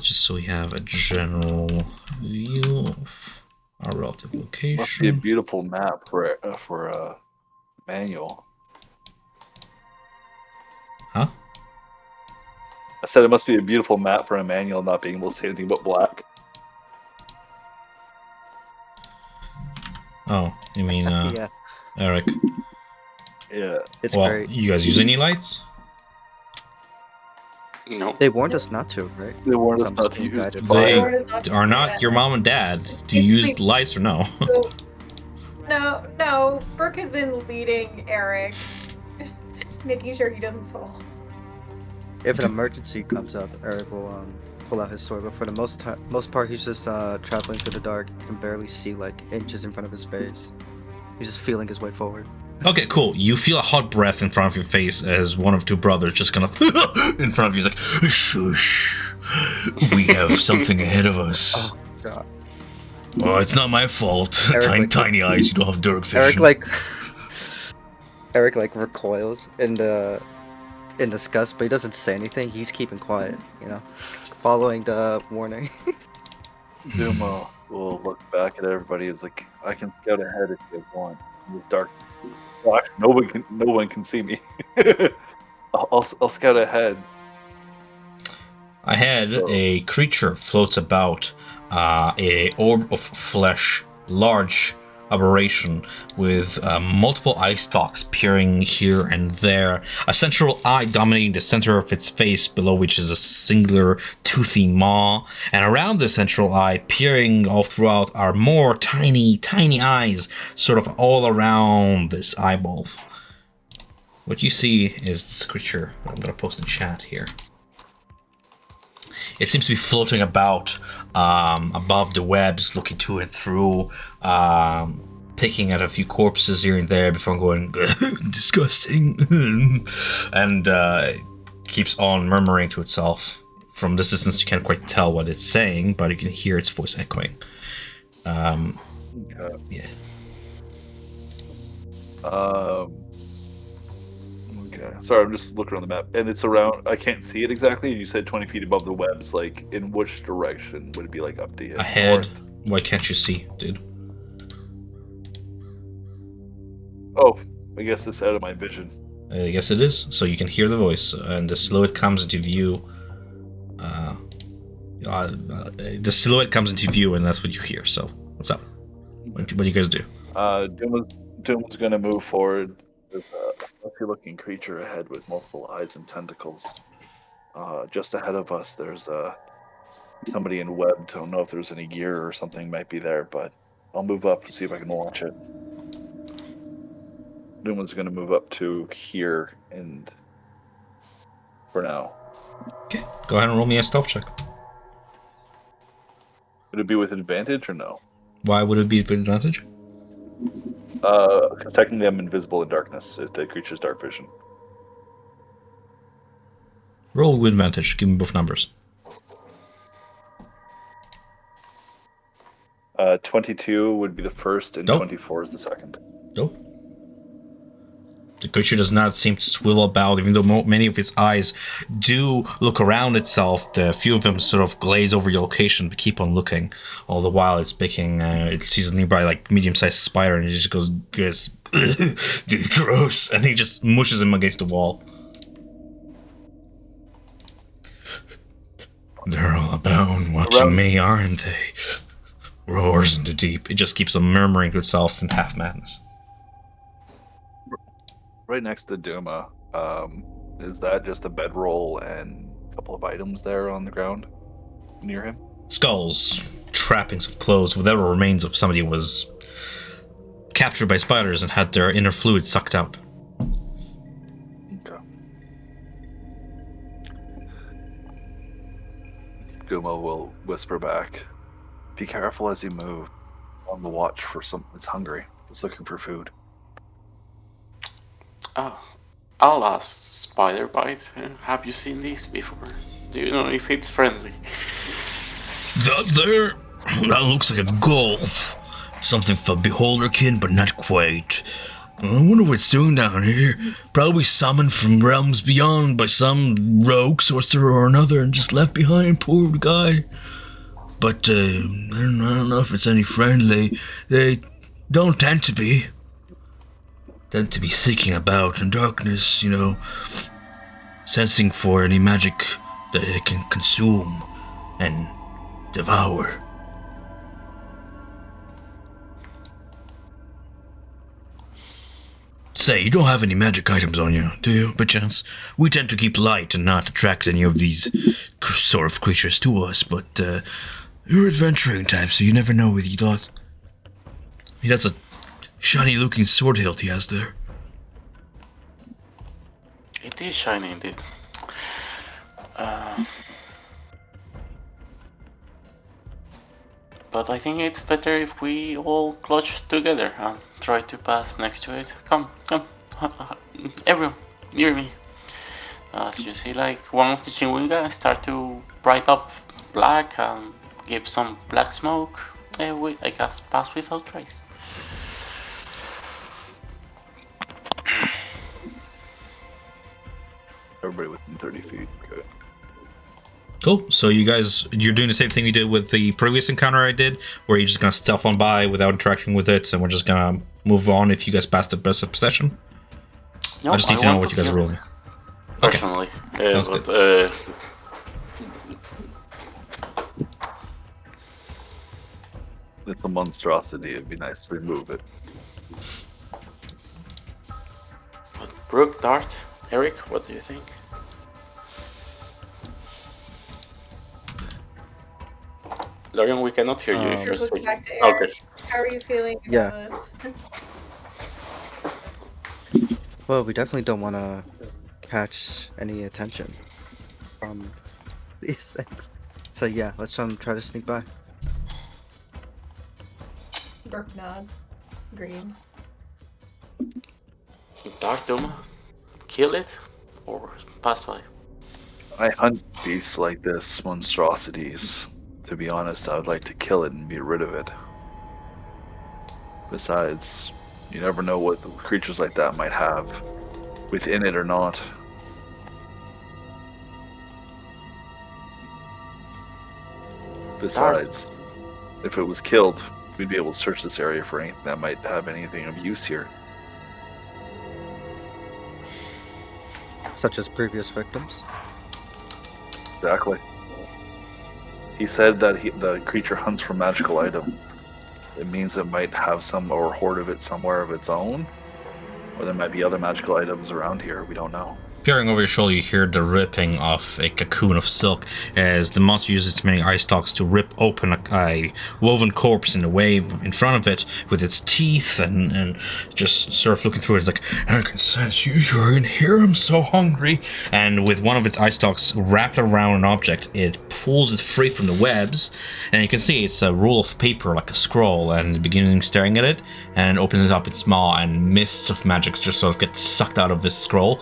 Just so we have a general view of our relative location. Must be a beautiful map for manual. Huh? I said it must be a beautiful map for a manual not being able to see anything but black. Oh, you mean Yeah, Eric? Yeah. it's Well, great. you guys use any lights? No. They warned us not to, right? They warned So us I'm not just to being use guided fire. They are not your mom and dad. Do you use lights or no? No. Brooke has been leading Eric, making sure he doesn't fall. If an emergency comes up, Eric will pull out his sword. But for the most part, he's just traveling through the dark. You can barely see like inches in front of his face. He's just feeling his way forward. Okay, cool. You feel a hot breath in front of your face as one of two brothers just kind of in front of you is like, shush, we have something ahead of us. Oh God. Oh, it's not my fault. Eric, Tiny, like- tiny eyes, you don't have dark vision. Eric recoils in disgust, but he doesn't say anything. He's keeping quiet, following the warning. Doom will look back at everybody. It's like, I can scout ahead if you guys want. In this dark. Well, actually, no one can see me. I'll scout ahead. Ahead, a creature floats about, a orb of flesh, large aberration with multiple eye stalks peering here and there, a central eye dominating the center of its face, below which is a singular toothy maw, and around the central eye, peering all throughout, are more tiny eyes, sort of all around this eyeball. What you see is this creature. I'm going to post in chat here. It seems to be floating about above the webs, looking to and through, picking at a few corpses here and there before going, disgusting, and keeps on murmuring to itself. From this distance, you can't quite tell what it's saying, but you can hear its voice echoing. Yeah. Okay. Sorry, I'm just looking on the map, and it's around. I can't see it exactly. You said 20 feet above the webs. Like, in which direction would it be? Like up to here? Ahead. North? Why can't you see, dude? Oh, I guess it's out of my vision. I guess it is. So you can hear the voice, and the silhouette comes into view. The silhouette comes into view, and that's what you hear. So, what's up? What do you guys do? Doom's gonna move forward. There's a funky-looking creature ahead with multiple eyes and tentacles. Just ahead of us, there's somebody in web. Don't know if there's any gear or something might be there, but I'll move up to see if I can launch it. Doom's gonna move up to here, and for now, Okay, go ahead and roll me a stealth check. would it be with advantage or no? Why would it be an advantage? Because technically I'm invisible in darkness if the creature's dark vision. Roll with advantage. Give me both numbers. 22 would be the first, and Nope. 24 is the second. Nope. The creature does not seem to swivel about, even though many of its eyes do look around itself. The few of them sort of glaze over your location, but keep on looking. All the while, it's picking. It sees a nearby, like, medium-sized spider, and it just goes, dude, gross, and he just mushes him against the wall. They're all about watching me, aren't they? Roars in the deep. It just keeps on murmuring to itself in half madness. Right next to Duma, is that just a bedroll and a couple of items there on the ground near him? Skulls, trappings of clothes, whatever remains of somebody was captured by spiders and had their inner fluid sucked out. Okay. Duma will whisper back, "Be careful as you move. On the watch for something that's hungry. It's looking for food." Oh, I'll ask Spiderbite. Have you seen these before? Do you know if it's friendly? That there? That looks like a gulf. Something for beholderkin, but not quite. I wonder what it's doing down here. Probably summoned from realms beyond by some rogue sorcerer or another and just left behind, poor guy. But I don't know if it's any friendly. They don't tend to be. Tend to be seeking about in darkness, you know, sensing for any magic that it can consume and devour. Say, you don't have any magic items on you, do you, by chance? We tend to keep light and not attract any of these sort of creatures to us, but you're adventuring type, so you never know with your thoughts. He has a shiny-looking sword hilt he has there. It is shiny indeed. But I think it's better if we all clutch together and try to pass next to it. Come. Everyone, near me. As you see, like, one of the Chinwinga start to bright up black and give some black smoke. I guess pass without trace. Everybody within 30 feet. Okay. Cool. So you're doing the same thing we did with the previous encounter I did, where you're just gonna stealth on by without interacting with it, and we're just gonna move on if you guys pass the best of possession. No, I just need to know what you guys are heal rolling. personally. Sounds But It's a monstrosity. It'd be nice to remove it. Brooke, Dart, Eric, what do you think? Lorian, we cannot hear you if you're Look speaking. back to Eric. Okay. How are you feeling Yeah. about this? Well, we definitely don't want to catch any attention from these things. So yeah, let's try to sneak by. Burke nods. Agreed. Dart, Duma, kill it or pass by? I hunt beasts like this, monstrosities. To be honest, I would like to kill it and be rid of it. Besides, you never know what the creatures like that might have within it or not. Besides, if it was killed, we'd be able to search this area for anything that might have anything of use here. Such as previous victims. Exactly. He said that the creature hunts for magical items. It means it might have some or hoard of it somewhere of its own, or there might be other magical items around here. We don't know. Peering over your shoulder, you hear the ripping of a cocoon of silk as the monster uses its many eye stalks to rip open a woven corpse in the way in front of it with its teeth and just sort of looking through it. It's like, I can sense you're in here, I'm so hungry. And with one of its eye stalks wrapped around an object, it pulls it free from the webs, and you can see it's a roll of paper like a scroll, and it begins staring at it and opens up its maw, and mists of magic just sort of get sucked out of this scroll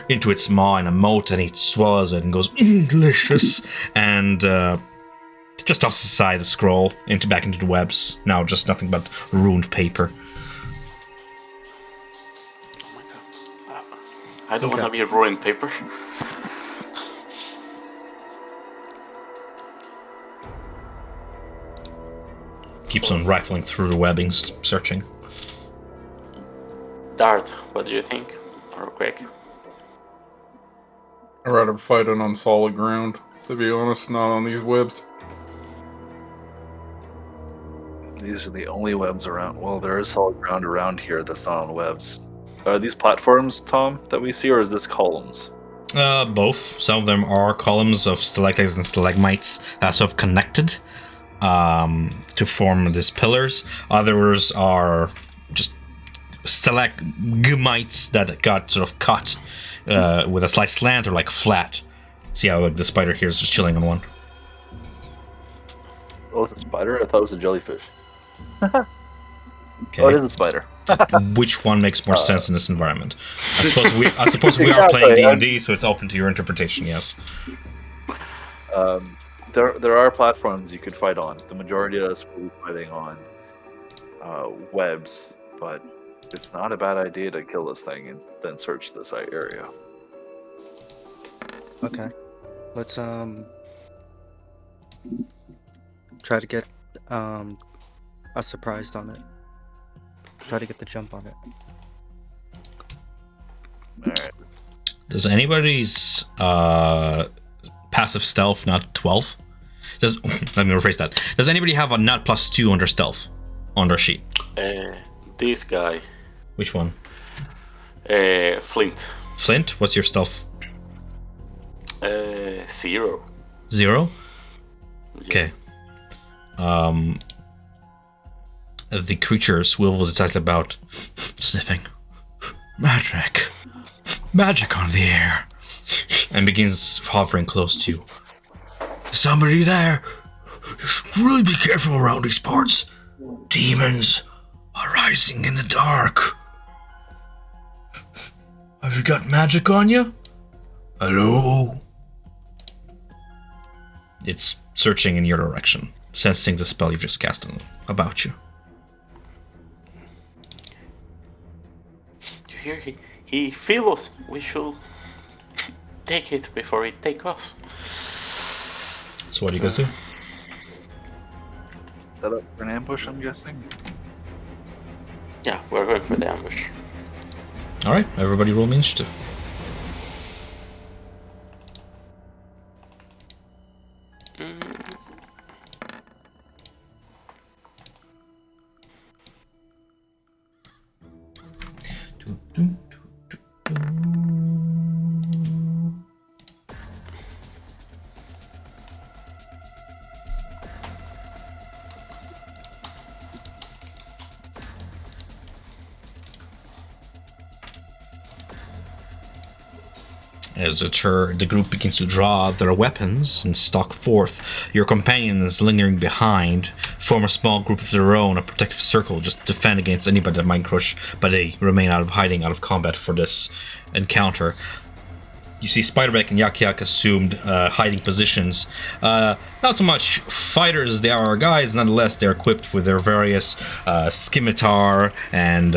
into its maw in a moat, and it swallows it and goes, delicious, and just tosses aside the scroll back into the webs. Now just nothing but ruined paper. Oh my god. I don't want to Okay. be rolling paper. Keeps on rifling through the webbings, searching. Dart, what do you think? Or Greg? I'd rather fight it on solid ground, to be honest, not on these webs. These are the only webs around. Well, there is solid ground around here that's not on webs. Are these platforms, Tom, that we see, or is this columns? Both. Some of them are columns of stalactites and stalagmites that are sort of connected to form these pillars. Others are just stalagmites that got sort of cut with a slight slant or like flat. See how the spider here is just chilling on one. Oh, it's a spider? I thought it was a jellyfish. Okay. Oh, it is a spider. Which one makes more sense in this environment? I suppose we are Exactly, playing D&D, so it's open to your interpretation. Yes. There are platforms you could fight on. The majority of us will be fighting on webs, but it's not a bad idea to kill this thing and then search this area. Okay. Let's try to get us surprised on it. Try to get the jump on it. Alright. Does anybody's passive stealth not 12? Let me rephrase that. Does anybody have a nut +2 on their stealth on their sheet? This guy. Which one? Flint. Flint, what's your stealth? 0. 0? Yes. Okay. The creature swivels its eyes about, sniffing. Magic. Magic on the air. And begins hovering close to you. Somebody there. You should really be careful around these parts. Demons are rising in the dark. Have you got magic on you? Hello? It's searching in your direction, sensing the spell you've just cast on about you. You hear? He feels us. We should take it before it takes us. So what do you guys do? Set up for an ambush, I'm guessing? Yeah, we're going for the ambush. Alright, everybody roll me initiative. As the group begins to draw their weapons and stalk forth, your companions lingering behind form a small group of their own, a protective circle, just to defend against anybody that might encroach, but they remain out of hiding, out of combat for this encounter. You see Spiderback and Yak Yak assumed hiding positions. Not so much fighters as they are guys, nonetheless they're equipped with their various scimitar, and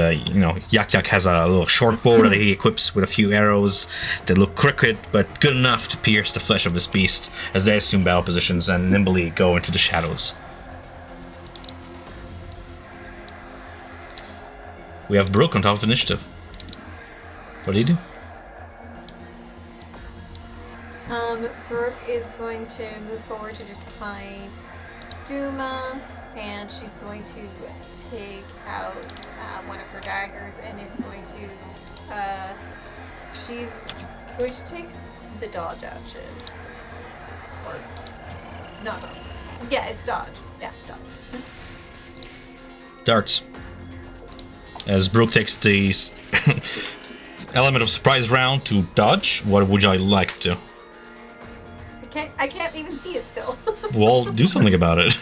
Yak Yak has a little short bow that he equips with a few arrows that look crooked but good enough to pierce the flesh of this beast as they assume battle positions and nimbly go into the shadows. We have Brooke on top of initiative. What do you do? Brooke is going to move forward to just behind Duma, and she's going to take out one of her daggers, and is going to, she's going to take the dodge action. Or, not dodge. Yeah, it's dodge. Yeah, dodge. Darts. As Brooke takes the element of surprise round to dodge, what would you like to do? I can't even see it still. Well, do something about it.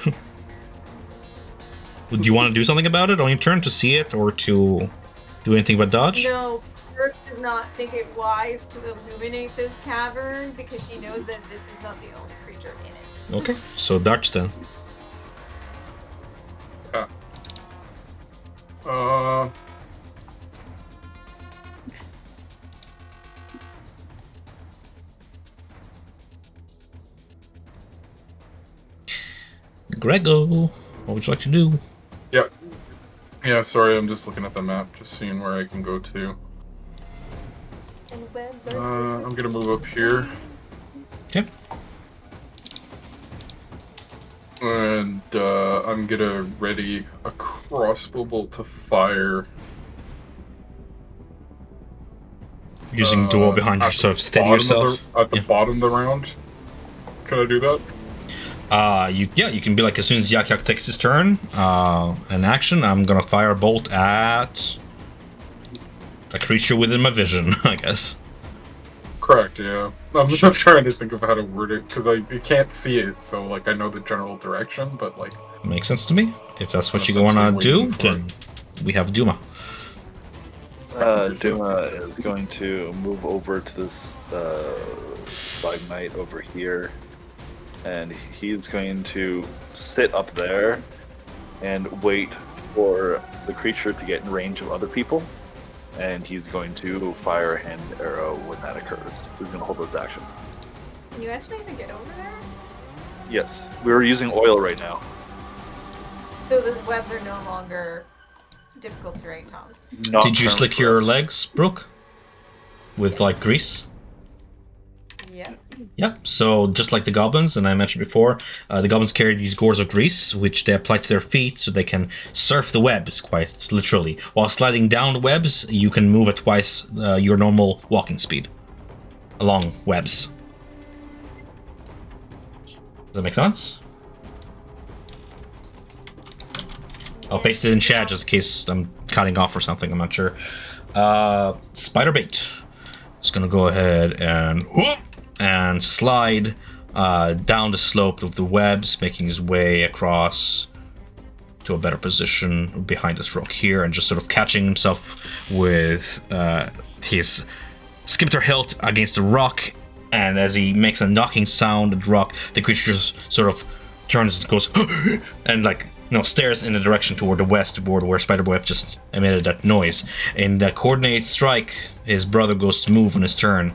Do you want to do something about it on your turn to see it or to do anything but dodge? No, Brooke does not think it wise to illuminate this cavern because she knows that this is not the only creature in it. Okay, so dodge then. Grego, what would you like to do? Yeah, sorry, I'm just looking at the map, just seeing where I can go to. I'm gonna move up here. Okay. And I'm gonna ready a crossbow bolt to fire. Using the wall behind you, at sort of the steady bottom yourself. At the bottom of the round. Can I do that? You can be like, as soon as Yak Yak takes his turn, an action, I'm gonna fire a bolt at a creature within my vision, I guess. Correct, yeah. I'm just trying to think of how to word it, because I can't see it, so like I know the general direction, but like... Makes sense to me. If that's what I'm you wanna essentially do, waiting for then we have Duma. Duma is going to move over to this stalagmite over here, and he's going to sit up there and wait for the creature to get in range of other people, and he's going to fire a hand arrow when that occurs. He's going to hold his action. Can you actually even get over there? Yes, we're using oil right now. So those webs are no longer difficult to right, Tom. Not Did you term slick for your us. legs, Brooke? With like grease? Yeah. Yeah, so just like the goblins, and I mentioned before, the goblins carry these gores of grease, which they apply to their feet so they can surf the webs, quite literally. While sliding down the webs, you can move at twice your normal walking speed along webs. Does that make sense? I'll paste it in chat just in case I'm cutting off or something, I'm not sure. Spider bait. Just gonna go ahead and whoop, and slide down the slope of the webs, making his way across to a better position behind this rock here, and just sort of catching himself with his scimitar hilt against the rock. And as he makes a knocking sound at the rock, the creature just sort of turns and goes and stares in the direction toward the west, toward where Spiderweb just emitted that noise. In the coordinated strike, his brother goes to move on his turn,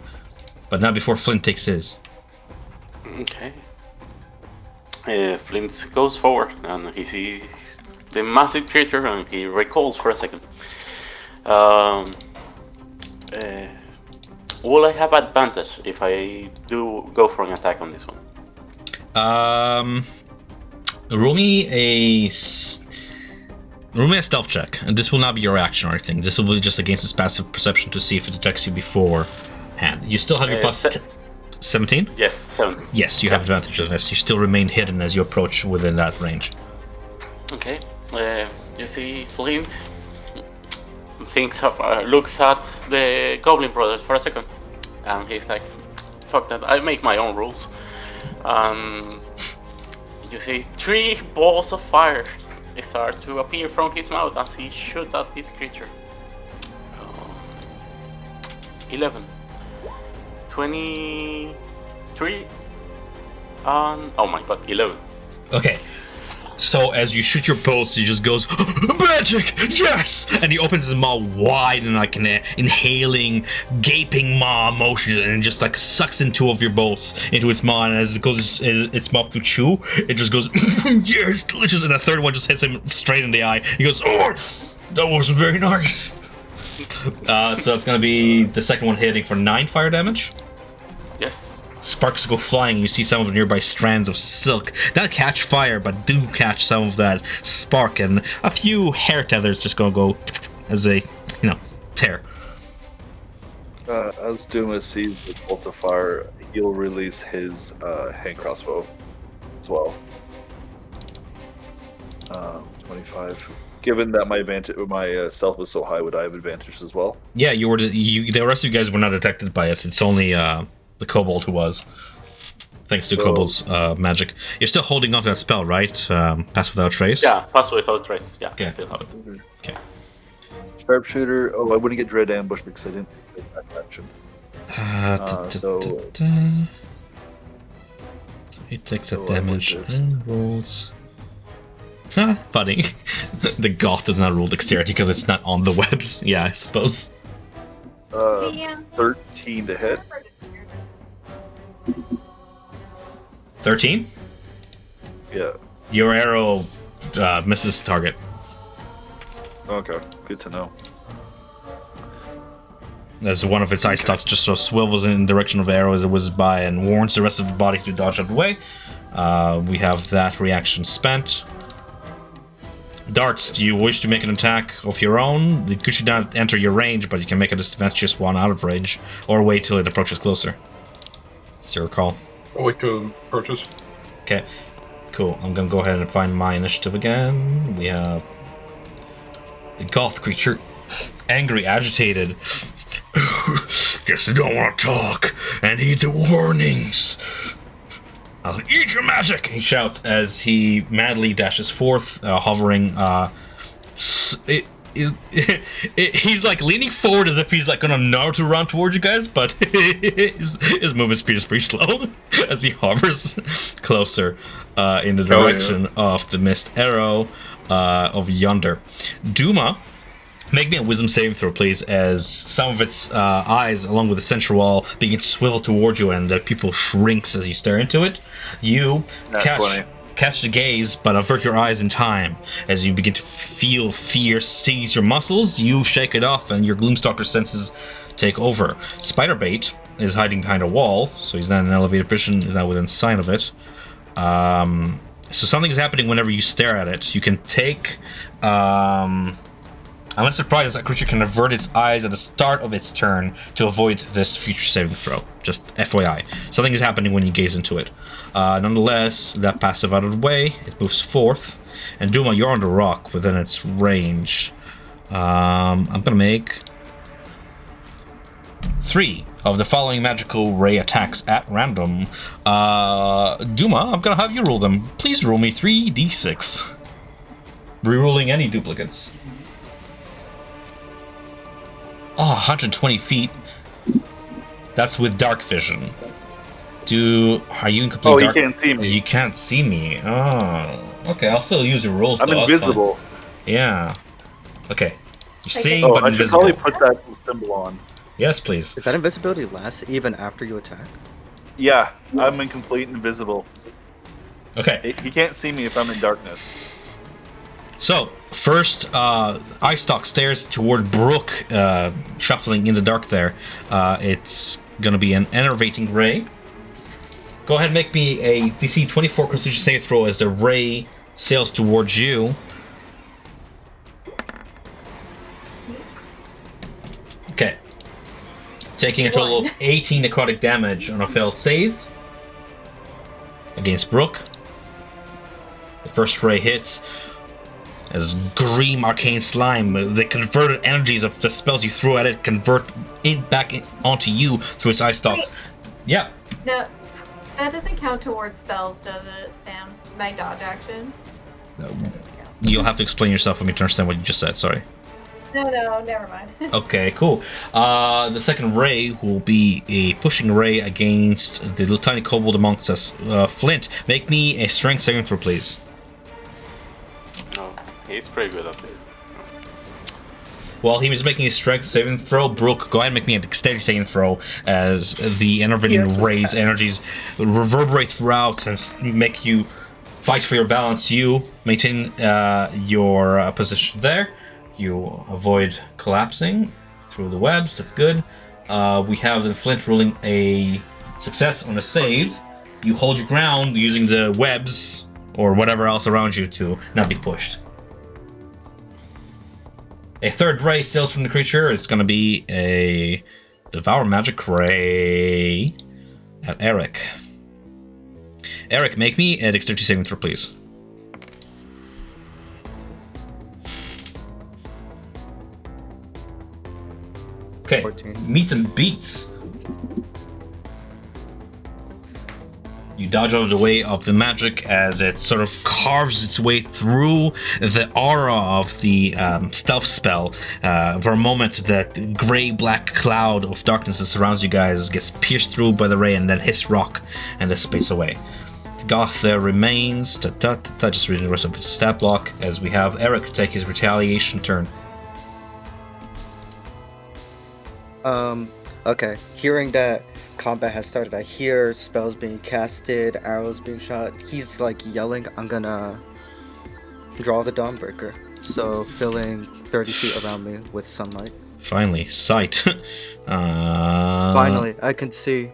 but not before Flint takes his. Okay. Flint goes forward and he sees the massive creature and he recalls for a second. Will I have advantage if I do go for an attack on this one? Roll me a stealth check, and this will not be your action or anything. This will be just against its passive perception to see if it detects you beforehand. You still have your plus 17? Yes, 17. Yes, you have advantage on this. You still remain hidden as you approach within that range. Okay. You see Flint looks at the Goblin Brothers for a second, and he's like, "Fuck that! I make my own rules." You see 3 balls of fire start to appear from his mouth as he shoots at this creature. 11, 23, and oh my god, 11. Okay. So as you shoot your bolts, he just goes, "Magic! Yes!" And he opens his mouth wide and like an inhaling, gaping maw motion, and just like sucks in 2 of your bolts into its maw. And as it goes its mouth to chew, it just goes, "Yes, delicious!" And the third one just hits him straight in the eye. He goes, "Oh, that was very nice." So that's gonna be the second one hitting for 9 fire damage. Yes. Sparks go flying, and you see some of the nearby strands of silk not catch fire, but do catch some of that spark, and a few hair tethers just gonna go as they, tear. As Duma sees the bolt of fire, he'll release his hand crossbow as well. 25. Given that my stealth was so high, would I have advantage as well? Yeah, the rest of you guys were not detected by it. It's only the kobold who was, thanks to kobold's magic. You're still holding on to that spell, right? Pass without trace. Yeah, pass without trace. Yeah, Okay. I still have it. Okay. Sharpshooter. Oh, I wouldn't get dread ambush because I didn't take that action. So he takes that so I damage would just- and rolls. Funny. The goth does not roll dexterity because it's not on the webs. Yeah, I suppose. 13 to hit. 13? Yeah. Your arrow misses target. Okay, good to know. As one of its eye stalks just sort of swivels in the direction of the arrow as it whizzes by and warns the rest of the body to dodge out of the way. We have that reaction spent. Darts, do you wish to make an attack of your own? It could not enter your range, but you can make a disadvantageous one out of range, or wait till it approaches closer. It's your call. I'll wait till it approaches. Okay, cool. I'm gonna go ahead and find my initiative again. We have the goth creature, angry, agitated. Guess you don't want to talk and heed the warnings. I'll eat your magic! He shouts as he madly dashes forth, hovering. He's like leaning forward as if he's like gonna Naruto run towards you guys, but his movement speed is pretty slow as he hovers closer in the direction of the missed arrow of yonder. Duma, make me a wisdom saving throw, please, as some of its eyes, along with the central wall, begin to swivel towards you, and the pupil shrinks as you stare into it. You catch the gaze, but avert your eyes in time. As you begin to feel fear seize your muscles, you shake it off, and your Gloomstalker senses take over. Spiderbait is hiding behind a wall, so he's not in elevated position, not within sight of it. So something's happening whenever you stare at it. You can take... I'm not surprised that creature can avert its eyes at the start of its turn to avoid this future saving throw. Just FYI. Something is happening when you gaze into it. Nonetheless, that passive out of the way, it moves forth. And Duma, you're on the rock within its range. I'm going to make 3 of the following magical ray attacks at random. Duma, I'm going to have you roll them. Please roll me 3d6. Rerolling any duplicates. Oh, 120 feet. That's with dark vision. Are you in complete dark? Oh, you can't see me. You can't see me. Oh, okay. I'll still use your rolls. I'm though. invisible. Yeah. Okay. You're seeing, Oh, but I should invisible. probably put that symbol on. Yes, please. Is that invisibility last even after you attack? Yeah, I'm in complete invisible. Okay. He can't see me if I'm in darkness. So, first, Eye Stalk stares toward Brooke, shuffling in the dark there. It's gonna be an enervating ray. Go ahead and make me a DC 24 Constitution save throw as the ray sails towards you. Okay. Taking a total of 18 necrotic damage on a failed save against Brooke. The first ray hits. As green arcane slime, the converted energies of the spells you threw at it convert onto you through its eye stalks. Yeah. No, that doesn't count towards spells, does it, Sam? My dodge action? You'll have to explain yourself for me to understand what you just said, sorry. No, never mind. Okay, cool. The second ray will be a pushing ray against the little tiny kobold amongst us. Flint, make me a strength saving throw, please. He's pretty good at this. While he was making his strength saving throw, Brooke, go ahead and make me a dexterity saving throw as the enervating rays energies reverberate throughout and make you fight for your balance. You maintain your position there. You avoid collapsing through the webs. That's good. We have the Flint rolling a success on a save. You hold your ground using the webs or whatever else around you to not be pushed. A third ray sails from the creature. It's going to be a Devour Magic Ray at Eric. Eric, make me a dexterity saving throw, please. Okay, 14. meets and beats. You dodge out of the way of the magic as it sort of carves its way through the aura of the stealth spell. For a moment, that gray-black cloud of darkness that surrounds you guys gets pierced through by the ray and then hits rock and dissipates away. The goth there remains. Just reading the rest of its stat block as we have Eric take his retaliation turn. Okay. Hearing that combat has started. I hear spells being casted, arrows being shot. He's like yelling, I'm gonna draw the Dawnbreaker. So filling 30 feet around me with sunlight. Finally, sight. Finally, I can see.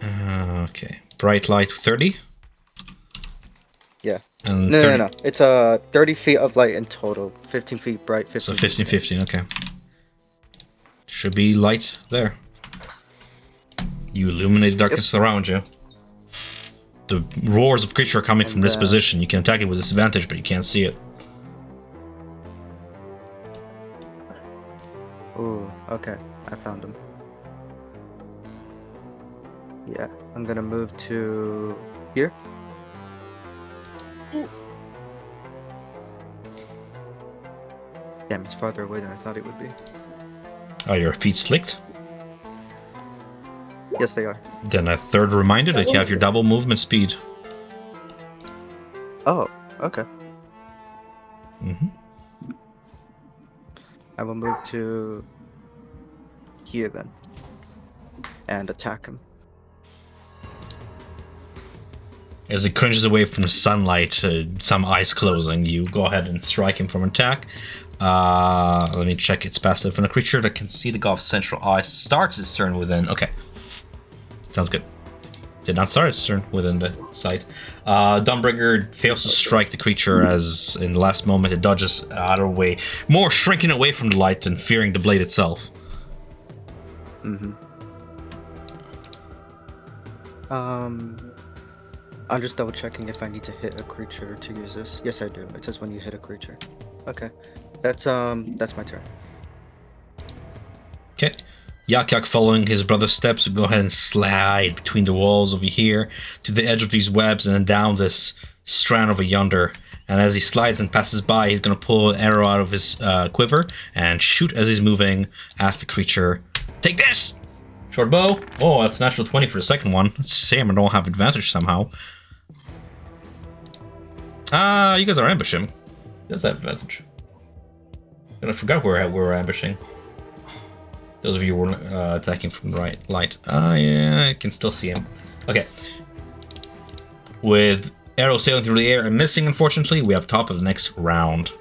Okay. Bright light 30? Yeah. And No, 30... no, no. It's 30 feet of light in total. 15 feet bright, 15 So feet 15, okay. Should be light there. You illuminate the darkness around you. The roars of creature are coming from this position. You can attack it with disadvantage, but you can't see it. Ooh, okay. I found him. Yeah, I'm gonna move to here. Damn, it's farther away than I thought it would be. Are your feet slicked? Yes, they are. Then a third reminder that you have your double movement speed. Oh, okay. Mm-hmm. I will move to here then. And attack him. As it cringes away from the sunlight, some eyes closing, you go ahead and strike him from attack. Let me check its passive. When a creature that can see the god's central eyes starts its turn within... Okay. Sounds good. Did not start its turn within the sight. Dawnbreaker fails to strike the creature as in the last moment it dodges out of the way, more shrinking away from the light than fearing the blade itself. Mm-hmm. I'm just double checking if I need to hit a creature to use this. Yes, I do. It says when you hit a creature. Okay. That's my turn. Okay. Yak, following his brother's steps, will go ahead and slide between the walls over here to the edge of these webs and then down this strand over yonder. And as he slides and passes by, he's going to pull an arrow out of his quiver and shoot as he's moving at the creature. Take this! Short bow. Oh, that's natural 20 for the second one. It's a shame I don't have advantage somehow. You guys are ambushing. He does have advantage. And I forgot where we're ambushing. Those of you who were attacking from the right light. Yeah, I can still see him. Okay. With arrow sailing through the air and missing, unfortunately, we have top of the next round.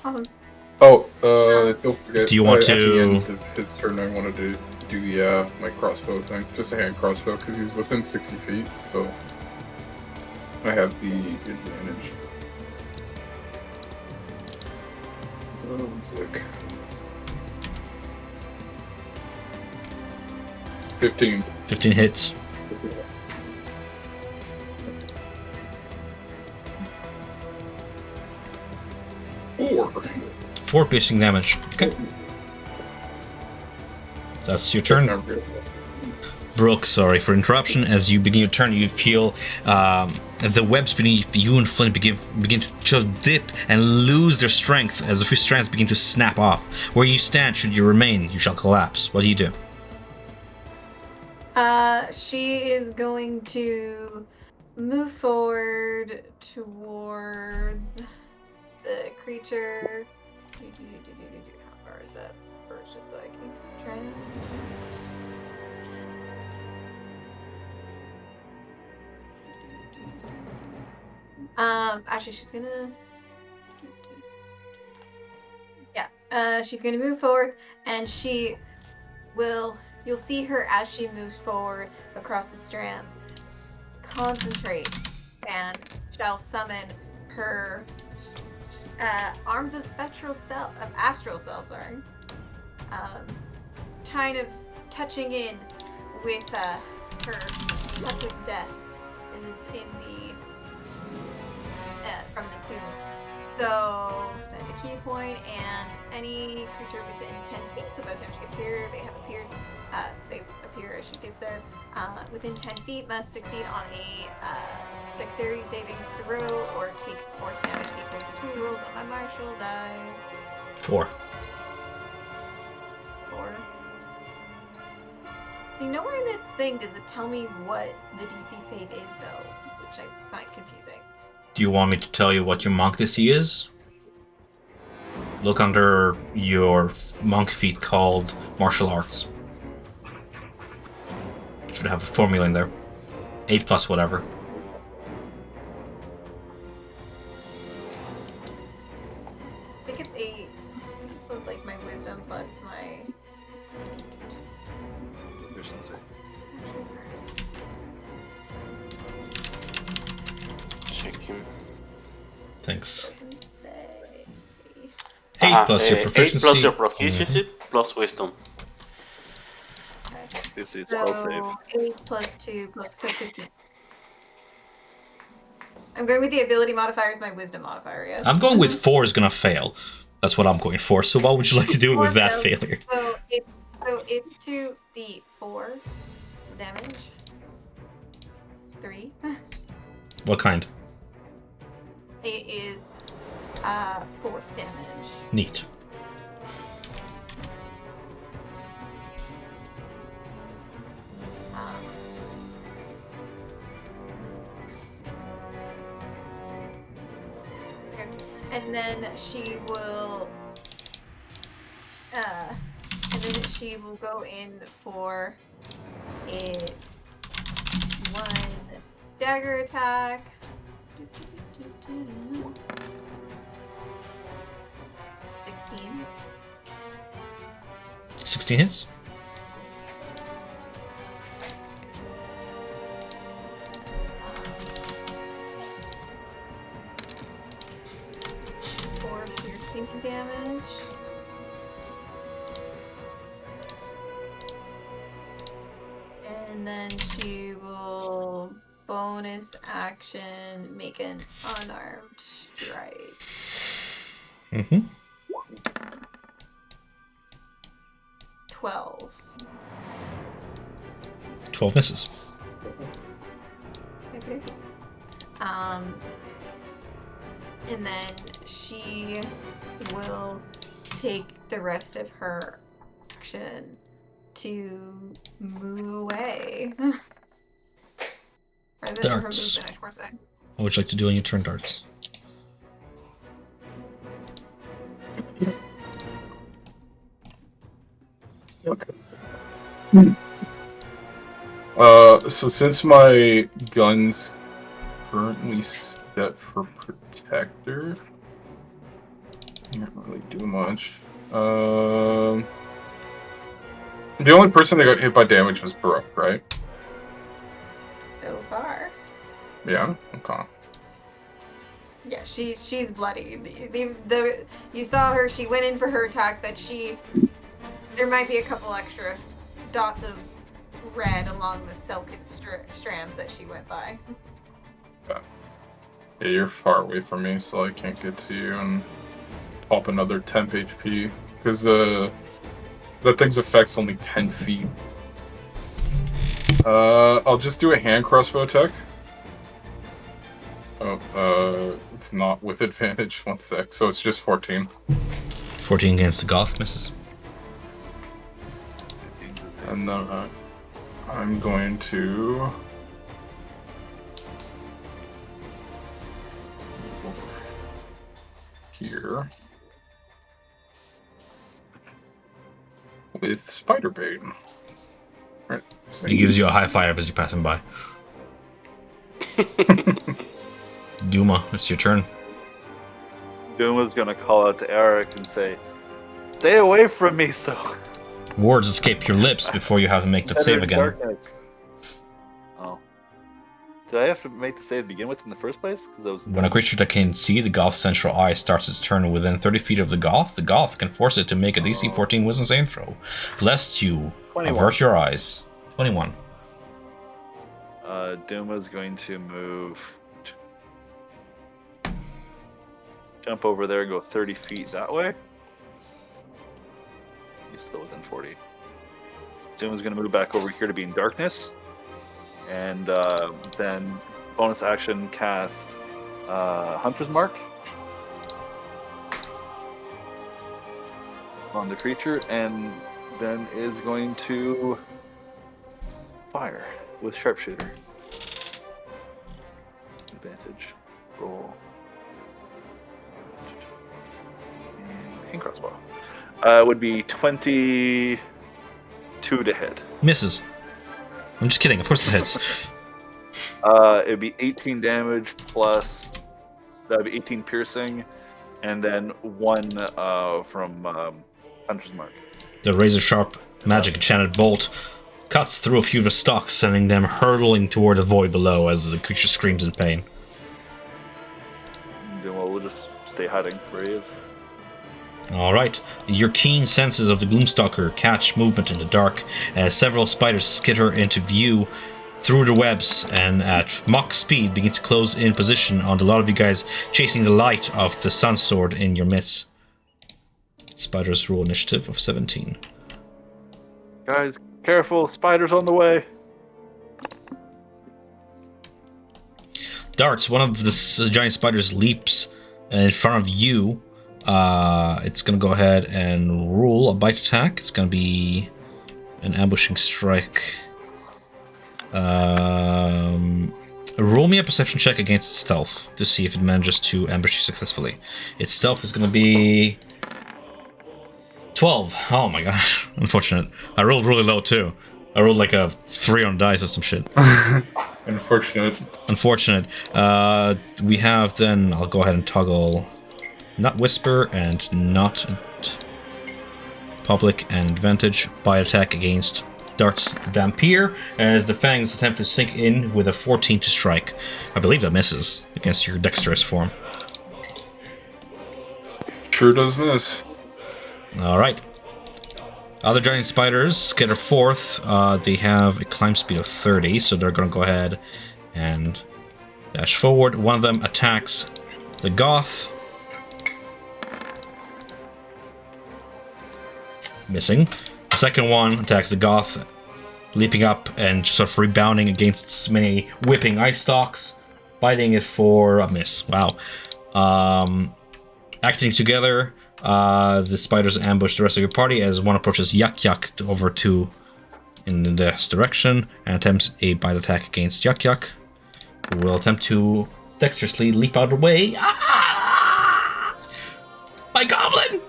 Awesome. Oh, don't forget. Do you want At the to- end of his turn, I wanted to do my crossbow thing. Just a hand crossbow, because he's within 60 feet, so I have the advantage. Oh, one sec. 15. 15 hits. Four. 4 piercing damage. Okay. That's your turn. Brooke, sorry for interruption. As you begin your turn, you feel the webs beneath you and Flint begin to just dip and lose their strength as the few strands begin to snap off. Where you stand, should you remain, you shall collapse. What do you do? She is going to move forward towards the creature. How far is that? First, just so I can try. Actually, she's gonna. Yeah. She's gonna move forward, and she will. You'll see her as she moves forward across the strands. Concentrate, and shall summon her arms of astral self. Sorry. Kind of touching in with her touch of death in the from the tomb. So spend a key point, and any creature within 10 feet. So by the time she gets here, they appear as she gets there. Within 10 feet must succeed on a dexterity saving throw or take force damage equal to 2 rolls on my martial die. 4. 4. So nowhere in this thing does it tell me what the DC save is, though, which I find confusing. Do you want me to tell you what your monk DC is? Look under your monk feat called martial arts. Should have a formula in there. 8 plus whatever. I think it's 8. So it's like my wisdom plus my. Efficiency. Check him. Thanks. Doesn't say. 8 plus your 8 proficiency. plus your proficiency plus wisdom. Okay. You see, it's all save. So 8 plus 2 plus so 15. I'm going with the ability modifier as my wisdom modifier, yes? I'm going with 4 is gonna fail. That's what I'm going for. So what would you like to do with that failure? So it's 2d4 damage. 3. What kind? It is force damage. Neat. Okay. And then she will go in for a 1 dagger attack. 16. 16 hits?4 piercing damage. And then she will bonus action make an unarmed strike. Mm-hmm. 12. 12 misses. Okay. And then she will take the rest of her action to move away. Rather than her Darts. movement, of course. What would you like to do on your turn, Darts? Okay. So since my gun's currently set for protector, can't really do much. The only person that got hit by damage was Brooke, right? So far. Yeah. Okay. Yeah, she's bloody. You saw her. She went in for her attack, but there might be a couple extra dots of red along the silken strands that she went by. Yeah, you're far away from me, so I can't get to you and pop another temp HP because that thing's effect's only 10 feet. I'll just do a hand crossbow attack. Oh, it's not with advantage. 1 sec. So it's just 14. 14 against the Goth misses. And then I'm going to here with spider bait. Right. He gives you a high five as you're passing by. Duma, it's your turn. Duma's gonna call out to Eric and say, "Stay away from me, so." Words escape your lips before you have to make that save again. Darkness. Oh. Did I have to make the save to begin with in the first place? 'Cause that was When a creature that can see the Goth's central eye starts its turn within 30 feet of the Goth can force it to make a DC 14 wisdom saving throw, lest you 21. avert your eyes. 21. Duma's going to move. Jump over there, go 30 feet that way. He's still within 40. Duma's going to move back over here to be in darkness. And then bonus action cast Hunter's Mark on the creature, and then is going to fire with Sharpshooter. Advantage. Roll. And crossbow. Would be 22 to hit. Misses. I'm just kidding. Of course it hits. It'd be 18 damage plus. That'd be 18 piercing, and then 1 from Hunter's Mark. The razor-sharp magic enchanted bolt cuts through a few of the stalks, sending them hurtling toward the void below as the creature screams in pain. Then we'll just stay hiding where he is. Alright, your keen senses of the Gloomstalker catch movement in the dark as several spiders skitter into view through the webs and at Mach speed begin to close in position on a lot of you guys chasing the light of the sun sword in your midst. Spiders roll initiative of 17. Guys, careful! Spiders on the way! Darts, one of the giant spiders leaps in front of you. It's going to go ahead and roll a bite attack. It's going to be an ambushing strike. Roll me a perception check against its stealth to see if it manages to ambush you successfully. Its stealth is going to be 12. Oh my gosh, unfortunate. I rolled really low too. I rolled like a 3 on dice or some shit. Unfortunate. We have then, I'll go ahead and toggle not whisper and not public and advantage by attack against darts the Dampier as the fangs attempt to sink in with a 14 to strike. I believe that misses against your dexterous form. Sure does miss. Alright. Other giant spiders scatter forth. They have a climb speed of 30, so they're going to go ahead and dash forward. One of them attacks the Goth. Missing. The second one attacks the Goth, leaping up and sort of rebounding against its many whipping ice stalks, biting it for a miss. Wow. Acting together, the spiders ambush the rest of your party as one approaches Yak Yak over to in this direction and attempts a bite attack against Yak Yak, who will attempt to dexterously leap out of the way. Ah! My goblin!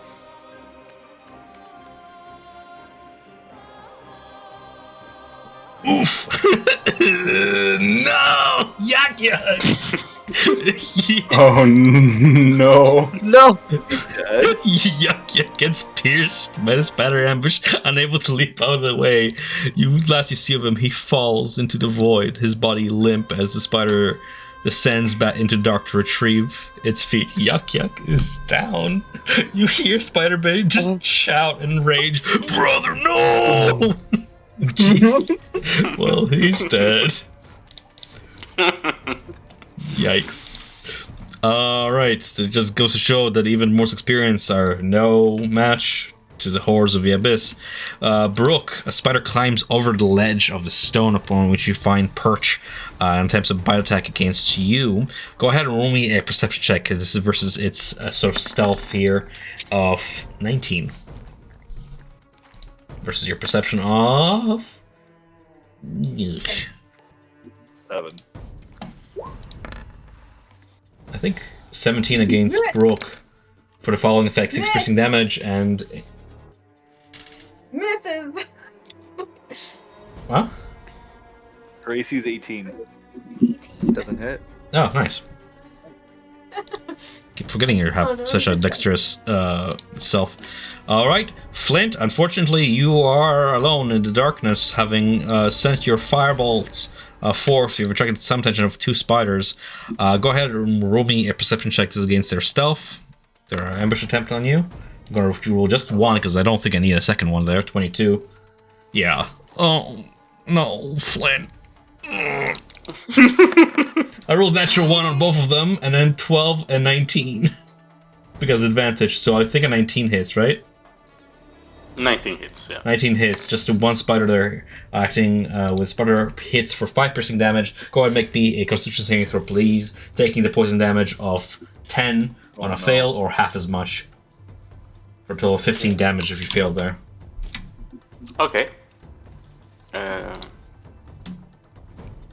Oof! No! Yak Yak! Oh no. No! Yak Yak gets pierced by the spider ambush, unable to leap out of the way. Last you see of him, he falls into the void, his body limp as the spider descends back into dark to retrieve its feet. Yak Yak is down. You hear Spider Babe just shout in rage, "Brother, no!" Jeez. Well, he's dead. Yikes. Alright, it just goes to show that even most experienced are no match to the horrors of the abyss. Brooke, a spider climbs over the ledge of the stone upon which you find perch and attempts a bite attack against you. Go ahead and roll me a perception check. This is versus its sort of stealth here of 19. Versus your perception of 7. I think 17 against Brooke for the following effect: 6 piercing damage and Misses. what? Gracie's 18. Doesn't hit. Oh, nice. Keep forgetting you have Oh, no, such a okay. dexterous self. Alright, Flint, unfortunately you are alone in the darkness, having sent your firebolts forth. You've attracted some attention of 2 spiders. Go ahead and roll me a perception check. This is against their stealth. Their ambush attempt on you. I'm going to roll just 1 because I don't think I need a second one there. 22. Yeah. Oh, no, Flint. I rolled natural 1 on both of them, and then 12 and 19. Because advantage, so I think a 19 hits, right? 19 hits, yeah. 19 hits, just to 1 spider there, acting with spider hits for 5 piercing damage. Go ahead and make me a constitution saving throw, please. Taking the poison damage of 10 on a fail, or half as much. For a total of 15 damage if you fail there. Okay.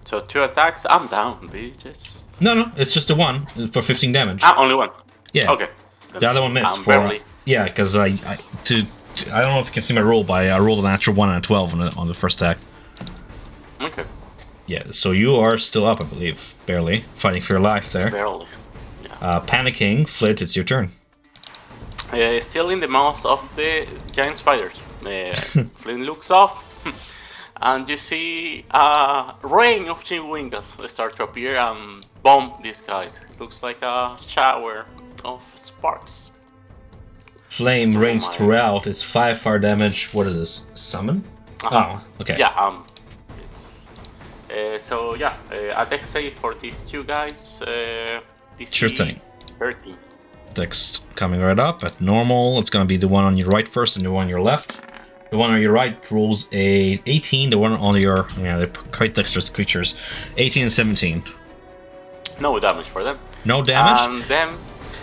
So 2 attacks, I'm down, bitches. No, it's just a 1 for 15 damage. Ah, only 1. Yeah. Okay. The other one missed I'm for barely. yeah, because I don't know if you can see my roll, but I rolled a natural 1 and a 12 on the first attack. Okay. Yeah, so you are still up, I believe. Barely. Fighting for your life there. Barely. Yeah. Panicking. Flit, it's your turn. Still in the mouth of the giant spiders. Flynn looks up, and you see a rain of chingwingas start to appear and bomb these guys. It looks like a shower of sparks. Flame So rains my- throughout. It's 5 fire damage. What is this? Summon? Uh-huh. Oh, okay. Yeah. So yeah, a dex save for these two guys. DC Sure thing. 13. Dex coming right up at normal. It's gonna be the one on your right first and the one on your left. The one on your right rolls a 18. The one on your they're quite dexterous creatures. 18 and 17. No damage for them. No damage. And then,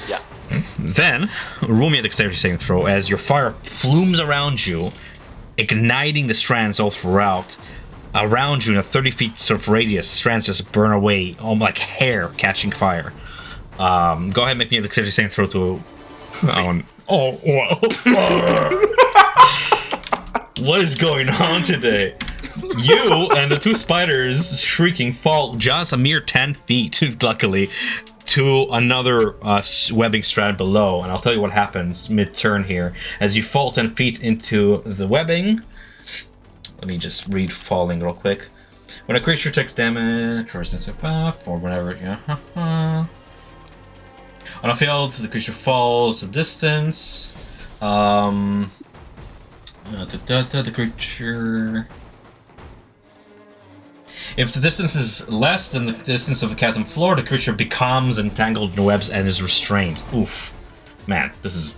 yeah. Then roll me a dexterity saving throw as your fire flumes around you, igniting the strands all throughout. Around you in a 30 feet sort of radius, strands just burn away, almost like hair catching fire. Go ahead and make me a dexterity saving throw to... What is going on today? You and the two spiders shrieking fall just a mere 10 feet, luckily, to another webbing strand below. And I'll tell you what happens mid-turn here. As you fall 10 feet into the webbing... Let me just read falling real quick. When a creature takes damage, or whatever, yeah. On a field, the creature falls a distance. The creature. If the distance is less than the distance of the chasm floor, the creature becomes entangled in webs and is restrained. Oof, man, this is.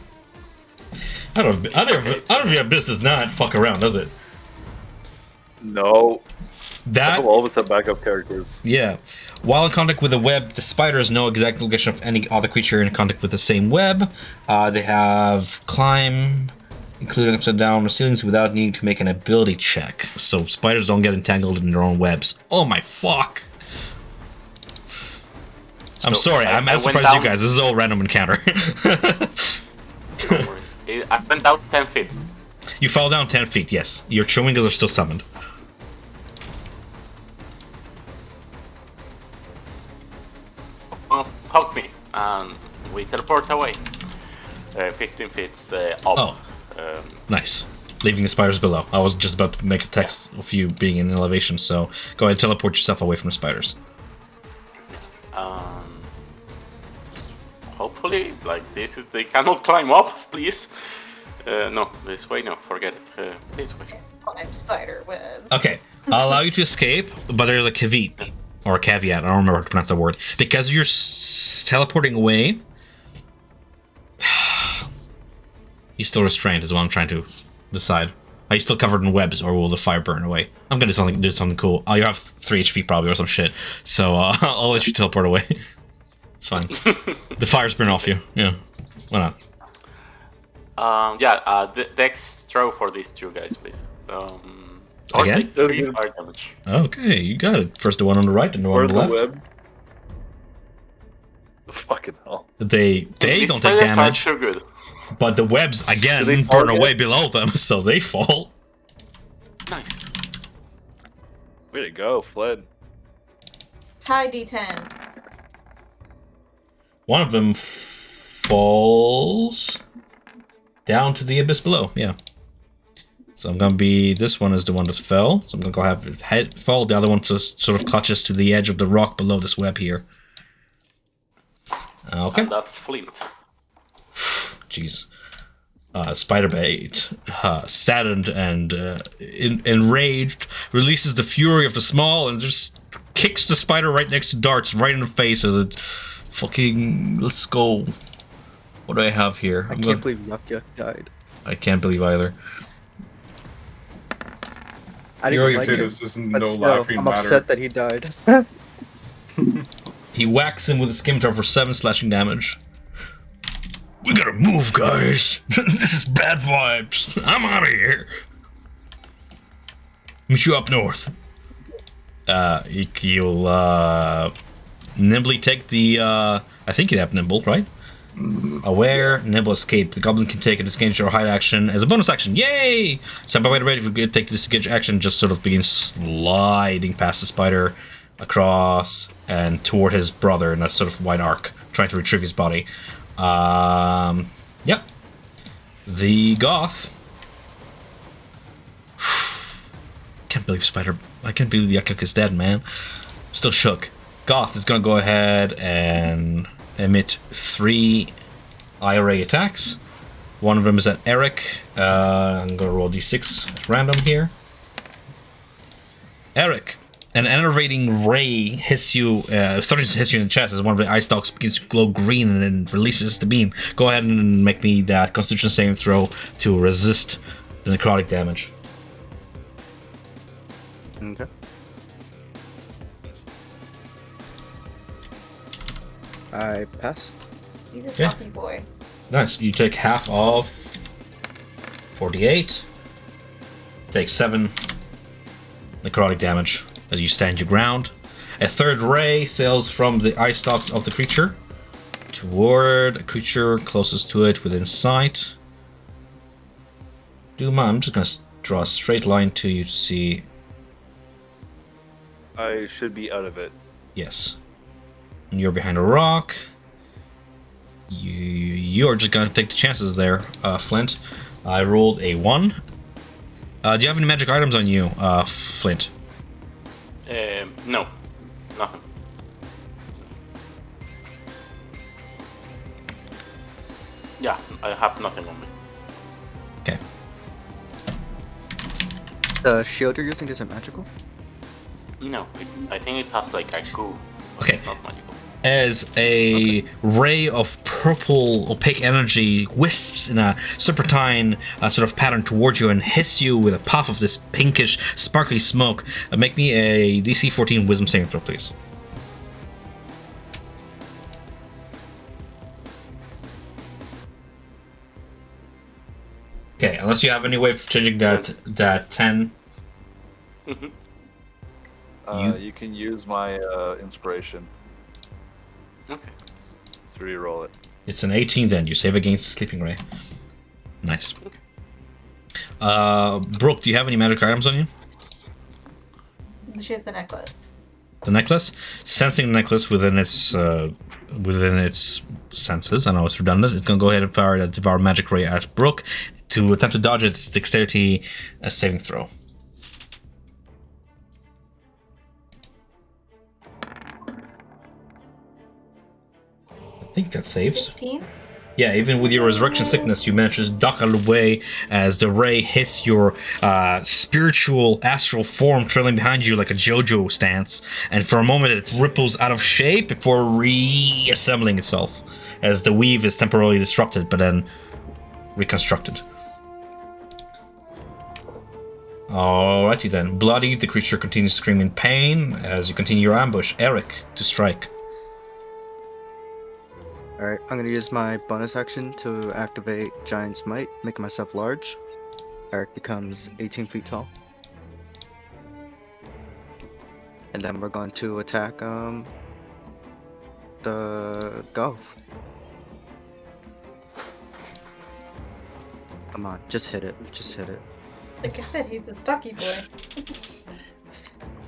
I don't your business not fuck around, does it? No. That All of us have backup characters. Yeah. While in contact with the web, the spiders know exact location of any other creature in contact with the same web. They have climb, including upside down on the ceilings, without needing to make an ability check. So spiders don't get entangled in their own webs. Oh my fuck! I'm So sorry, I'm I as went surprised as you down- guys. This is all random encounter. No worries. I went out 10 feet. You fall down 10 feet, yes. Your chewingas are still summoned. Hug me, and we teleport away. 15 feet up. Oh. Nice. Leaving the spiders below. I was just about to make a text of you being in elevation, so go ahead and teleport yourself away from the spiders. Hopefully, like this, they cannot climb up, please. No, this way, no, forget it. This way. Climb spider webs. Okay, I'll allow you to escape, but there's a caveat, or a caveat, I don't remember how to pronounce the word. Because you're teleporting away, you're still restrained is what I'm trying to decide. Are you still covered in webs, or will the fire burn away? I'm gonna do something cool. Oh, you have 3 HP probably, or some shit, so I'll let you teleport away. It's fine. The fires burn off you, yeah. Why not? Dex throw for these two guys, please. Or Again? take 3 fire damage. Okay, you got it. First the one on the right and the one Where's on the the left. web? Fucking hell. They These don't take spiders aren't damage, so good. but the webs Do they again fall burn again? away below them, so they fall. Nice. Way to go, Fled. High D10. One of them falls down to the abyss below. Yeah. So I'm gonna be. This one is the one that fell. So I'm gonna go have his head fall. The other one just sort of clutches to the edge of the rock below this web here. Okay. And that's Flint. Jeez. Spiderbait, saddened and enraged, releases the fury of the small and just kicks the spider right next to Darts, right in the face as it fucking... Let's go. What do I have here? I can't believe Yucca died. I can't believe either. I You're- didn't like Say it, this is but no still, laughing I'm matter. upset that he died. He whacks him with a scimitar for 7 slashing damage. We gotta move, guys. This is bad vibes. I'm out of here. Meet you up north. You'll nimbly take the. I think you have nimble, right? Aware, nimble escape. The goblin can take a disengage or hide action as a bonus action. Yay! Step by the rate, if you could take the disengage action, just sort of begins sliding past the spider across and toward his brother in a sort of wide arc, trying to retrieve his body. Yep. The goth. Can't believe spider. I can't believe Yakuk is dead, man. Still shook. Goth is gonna go ahead and emit 3 IRA attacks. One of them is at Eric. I'm gonna roll d6 at random here. Eric, an enervating ray hits you, starting to hit you in the chest as one of the eye stalks begins to glow green and then releases the beam. Go ahead and make me that Constitution saving throw to resist the necrotic damage. Okay. I pass. He's a Yeah. stocky boy. Nice. You take half of 48. Take 7 necrotic damage as you stand your ground. A third ray sails from the eye stalks of the creature toward a creature closest to it within sight. Duma, I'm just gonna draw a straight line to you to see. I should be out of it. Yes. And you're behind a rock. You're just gonna take the chances there, Flint. I rolled a 1. Do you have any magic items on you, Flint? No, nothing. Yeah, I have nothing on me. Okay. The shield you're using isn't magical? No, I think it has like a goo. But Okay. It's not magical. As a ray of purple opaque energy wisps in a serpentine sort of pattern towards you and hits you with a puff of this pinkish, sparkly smoke, make me a DC 14 Wisdom saving throw, please. Okay, unless you have any way of changing that 10. You can use my inspiration Okay. to reroll it. It's an 18 then. You save against the sleeping ray. Nice. Brooke, do you have any magic items on you? She has the necklace. The necklace? Sensing the necklace within its senses, I know it's redundant, it's gonna go ahead and fire a Devour Magic Ray at Brooke to attempt to dodge its dexterity saving throw. I think that saves. 15? Yeah, even with your resurrection sickness, you manage to duck out of the way as the ray hits your spiritual astral form trailing behind you like a JoJo stance, and for a moment it ripples out of shape before reassembling itself as the weave is temporarily disrupted but then reconstructed. Alrighty then. Bloody, the creature continues to scream in pain as you continue your ambush. Eric, to strike. Alright, I'm gonna use my bonus action to activate Giant's Might, making myself large. Eric becomes 18 feet tall. And then we're going to attack the Goth. Come on, just hit it. Just hit it. Like I said, he's a stocky boy.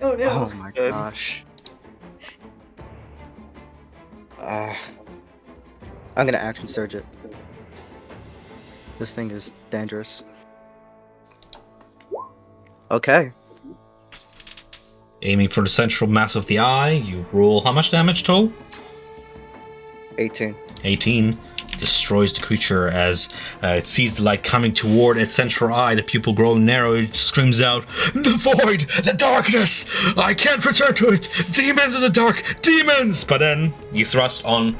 Oh no. Oh my gosh. I'm gonna action surge it. This thing is dangerous. Okay. Aiming for the central mass of the eye, you roll how much damage total? 18. 18. Destroys the creature as it sees the light coming toward its central eye, the pupil growing narrow. It screams out, "The void! The darkness! I can't return to it! Demons in the dark! Demons!" But then you thrust on.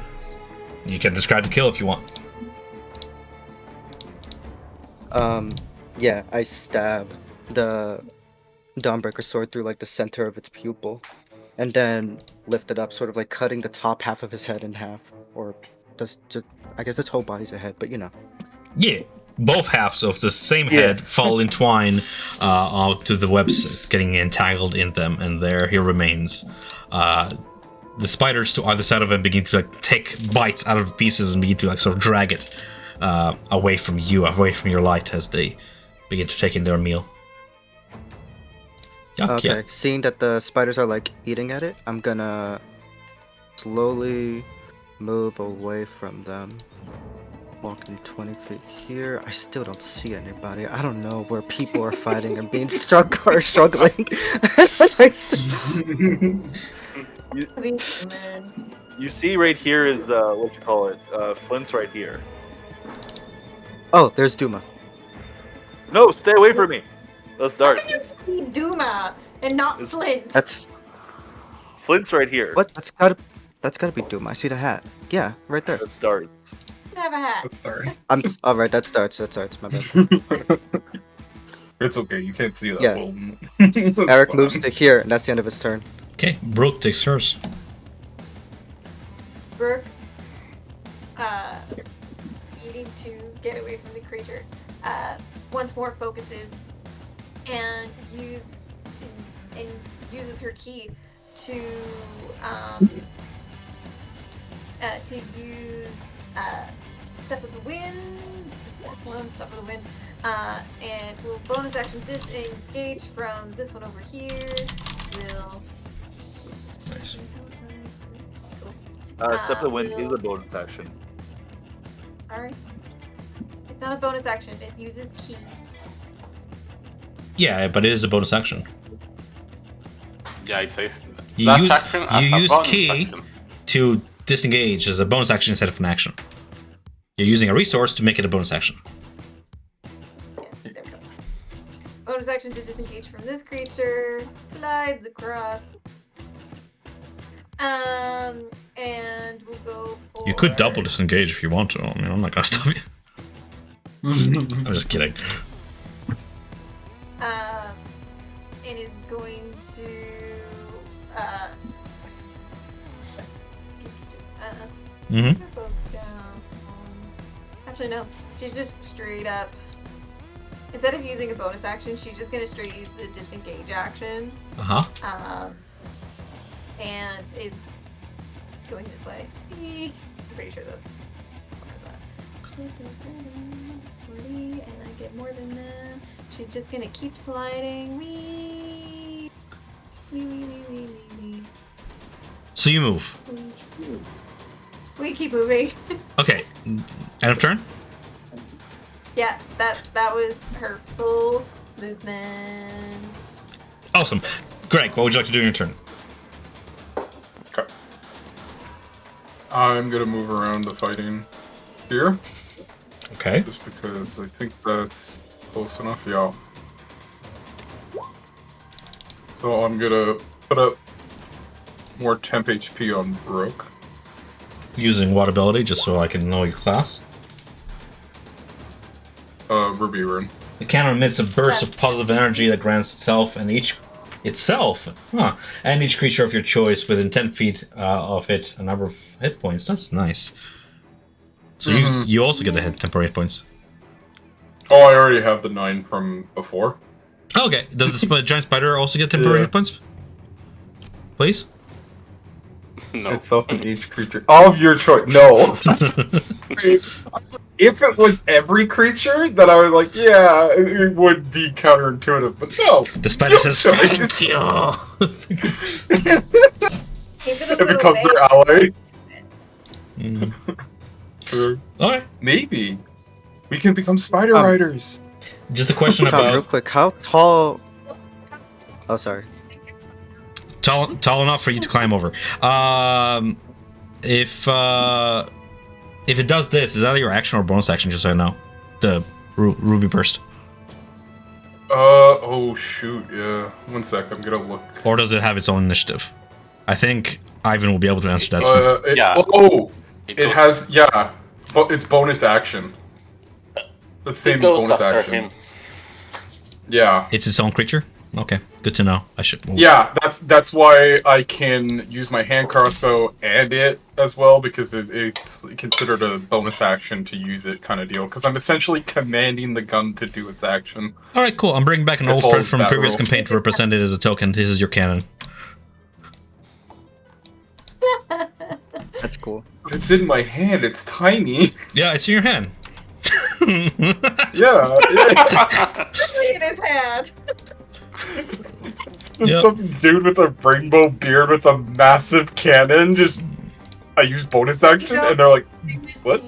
You can describe the kill if you want. Yeah, I stab the Dawnbreaker sword through like the center of its pupil, and then lift it up, sort of like cutting the top half of his head in half, or just I guess its whole body's a head, but you know. Yeah, both halves of the same head fall entwine out to the webs, getting entangled in them, and there he remains. the spiders to either side of him begin to like take bites out of pieces and begin to like sort of drag it away from you, away from your light as they begin to take in their meal. Yuck, Okay, yeah. seeing that the spiders are like eating at it, I'm gonna slowly move away from them. Walking 20 feet here. I still don't see anybody. I don't know where people are fighting and being struggling. You see right here is what you call it? Flint's right here. Oh, there's Duma. No, stay away from me. That's How darts. can you see Duma and not It's- Flint? That's Flint's right here. what? That's gotta be Duma. I see the hat. Yeah, right there. That's darts. I have a hat. Let's start. All right. That starts. My bad. It's okay. You can't see that. Yeah. Well, Eric moves to here, and that's the end of his turn. Okay, Brooke takes hers. Brooke, needing to get away from the creature, once more focuses and uses her key to use Step of the Wind. That's one Step of the Wind. And will bonus action disengage from this one over here. Will. Nice. Step of the Wind will- is a bonus action. Alright. It's not a bonus action, it uses key. Yeah, but it is a bonus action. Yeah, it says You dash use- action as you a use bonus key. action. To disengage as a bonus action instead of an action. You're using a resource to make it a bonus action. Yeah, there we go. Bonus action to disengage from this creature. Slides across. And we'll go for... You could double disengage if you want to. I mean, I'm not gonna stop you. I'm just kidding. And is going to Mm-hmm. folks down. Actually, no. She's just straight up. Instead of using a bonus action, she's just gonna straight use the disengage action. Uh-huh. And is going this way. I'm pretty sure that's. Where is that? 40, and I get more than that. She's just gonna keep sliding. Wee. Wee. So you move. We keep moving. Okay. End of turn? Yeah, that was her full movement. Awesome. Greg, what would you like to do in your turn? Okay. I'm gonna move around the fighting here, Okay. just because I think that's close enough. Yeah. So I'm gonna put up more temp HP on Brooke. Using what ability, just so I can know your class? Ruby Rune. The cannon emits a burst of positive energy that grants itself and each creature of your choice within 10 feet of it a number of hit points. That's nice. So you also get the temporary hit points. Oh, I already have the 9 from before. Okay. Does the giant spider also get temporary Yeah. hit points? Please? No. Itself and each creature of your choice. No. If it was every creature, then I was like, yeah, it would be counterintuitive. But no. The spider Your says, choice. "Thank you." It becomes their ally. Alright. Maybe we can become spider riders. Just a question Tom, real about quick, how tall? Oh, sorry. tall enough for you to climb over. If it does this, is that your action or bonus action? Just so I know, the ruby burst, Oh shoot, yeah. 1 sec, I'm gonna look. or does it have its own initiative? I think Ivan will be able to answer that. Yeah. It goes- has, yeah. But it's bonus action. The same it goes bonus after action. him. Yeah. It's its own creature. Okay, good to know. I should. Yeah, that's why I can use my hand crossbow and it as well, because it's considered a bonus action to use it, kind of deal. Because I'm essentially commanding the gun to do its action. All right, cool. I'm bringing back an It old friend follows from a that previous rule. campaign to represent it as a token. This is your cannon. That's cool. It's in my hand. It's tiny. Yeah, it's in your hand. Yeah. In his hand. There's Yep. some dude with a rainbow beard with a massive cannon. Just I use bonus action, and they're like, "What?"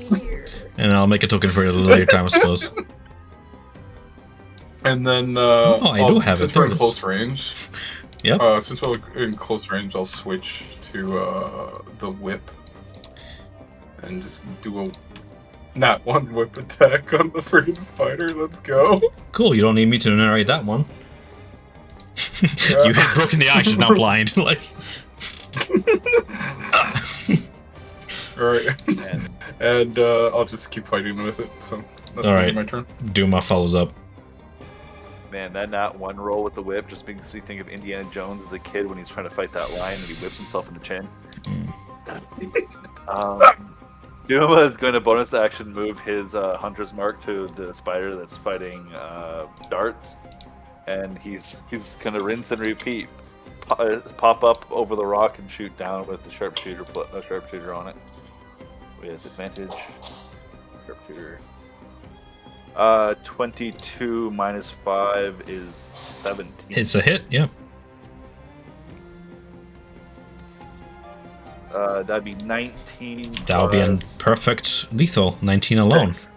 And I'll make a token for you at a later time, I suppose. And then I do have since it. we're There in it is. close range. Yep. Since we're in close range, I'll switch to the whip and just do a nat 1 whip attack on the friggin' spider. Let's go. Cool, you don't need me to narrate that one. Yeah. You had broken the eye, she's now blind. Like, Alright. And And I'll just keep fighting with it. So that's Alright. my turn. Duma follows up. man, that nat 1 roll with the whip just makes me think of Indiana Jones as a kid when he's trying to fight that lion and he whips himself in the chin. Duma is going to bonus action move his hunter's mark to the spider that's fighting darts, and he's going to rinse and repeat. Pop up over the rock and shoot down with the sharpshooter on it with advantage. Sharpshooter. 22 minus 5 is 17. It's a hit, yeah. That'd be 19. That would be a plus perfect lethal. 19 alone. 6.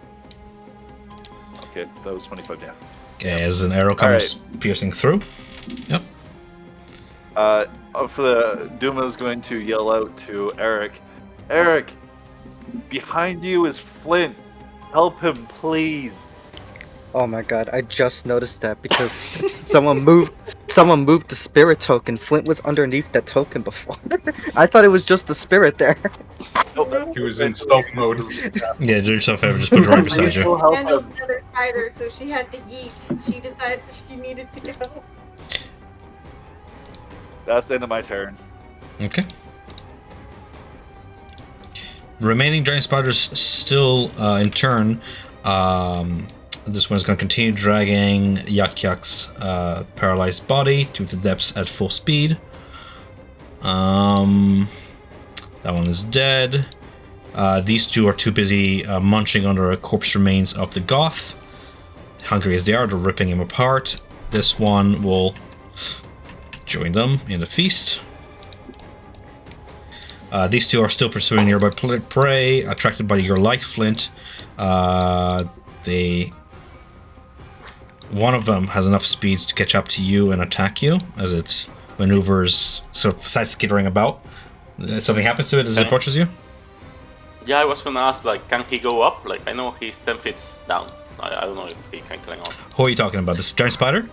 Okay, that was 25 damage. Okay, as an arrow comes piercing through. Yep. For the Duma's going to yell out to Eric. Eric, behind you is Flint. Help him, please. Oh my god, I just noticed that because someone moved the spirit token. Flint was underneath that token before. I thought it was just the spirit there. He was in stealth mode. Yeah, do yourself a favor, just put it right beside you. Help And him. another spider, so she had to yeet. She decided she needed to go. That's the end of my turn. Okay. Remaining giant spiders still in turn. This one's going to continue dragging Yak-Yak's paralyzed body to the depths at full speed. That one is dead. These two are too busy munching under a corpse remains of the Goth. Hungry as they are, they're ripping him apart. This one will join them in the feast. These two are still pursuing nearby prey, attracted by your light, Flint. One of them has enough speed to catch up to you and attack you as it maneuvers, sort of side skittering about. Something happens to it as it approaches you? Yeah, I was gonna ask, like, can he go up? Like, I know he's 10 feet down. I don't know if he can climb up. Who are you talking about? This giant spider?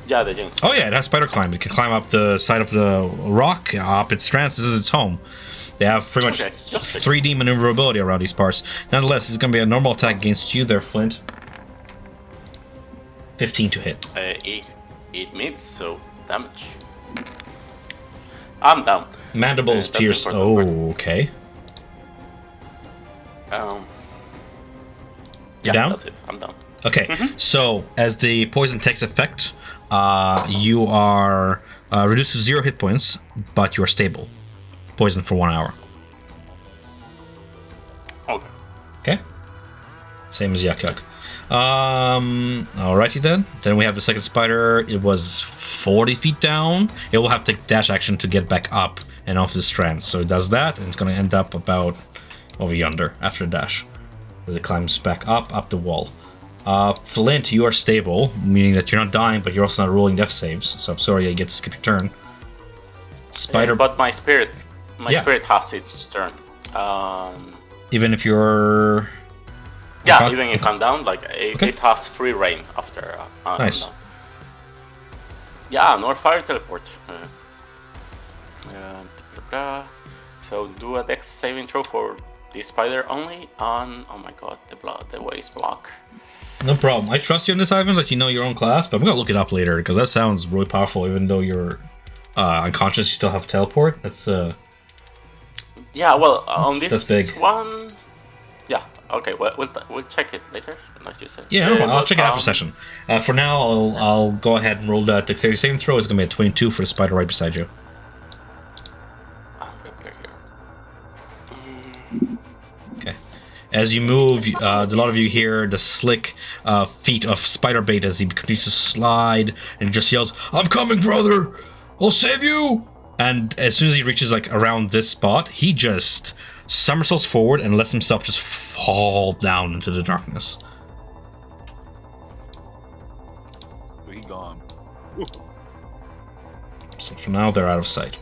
Yeah, the giant. Oh yeah, it has spider climb. It can climb up the side of the rock, up its strands. This is its home. They have pretty much 3D maneuverability around these parts. Nonetheless, it's going to be a normal attack against you there, Flint. 15 to hit. It meets, so damage. I'm down. Mandibles That's pierced. important Oh, okay. Yeah, down? that's it. I'm down. Okay, so as the poison takes effect, you are reduced to 0 hit points, but you are stable. Poison for 1 hour. Okay. Okay. Same as Yak-Yak. Alrighty then. Then we have the second spider. It was 40 feet down. It will have to take dash action to get back up and off the strands. So it does that, and it's going to end up about over yonder after the dash. As it climbs back up the wall. Flint, you are stable, meaning that you're not dying, but you're also not rolling death saves. So I'm sorry, you get to skip your turn. Spider, But my spirit Yeah. spirit has its turn. even if you're Yeah, Okay. even if I'm down, like Okay. it has free reign after. I'm Nice. down. Yeah, North Fire teleport. So do a Dex saving throw for this spider only on. Oh my god, the waste block. No problem. I trust you on this, Ivan, that you know your own class, but I'm gonna look it up later because that sounds really powerful. Even though you're unconscious, you still have teleport. That's Yeah, well, on this that's big. one. Yeah. Okay. We'll check it later, like you said. yeah. No problem. I'll but, check it after session. For now, I'll go ahead and roll that dexterity saving throw. It's gonna be a 22 for the spider right beside you. I'm prepared here. Okay. As you move, a lot of you hear the slick feet of Spider-Bait as he continues to slide and just yells, "I'm coming, brother! I'll save you!" And as soon as he reaches like around this spot, he just somersaults forward and lets himself just fall down into the darkness. He gone. So for now, they're out of sight.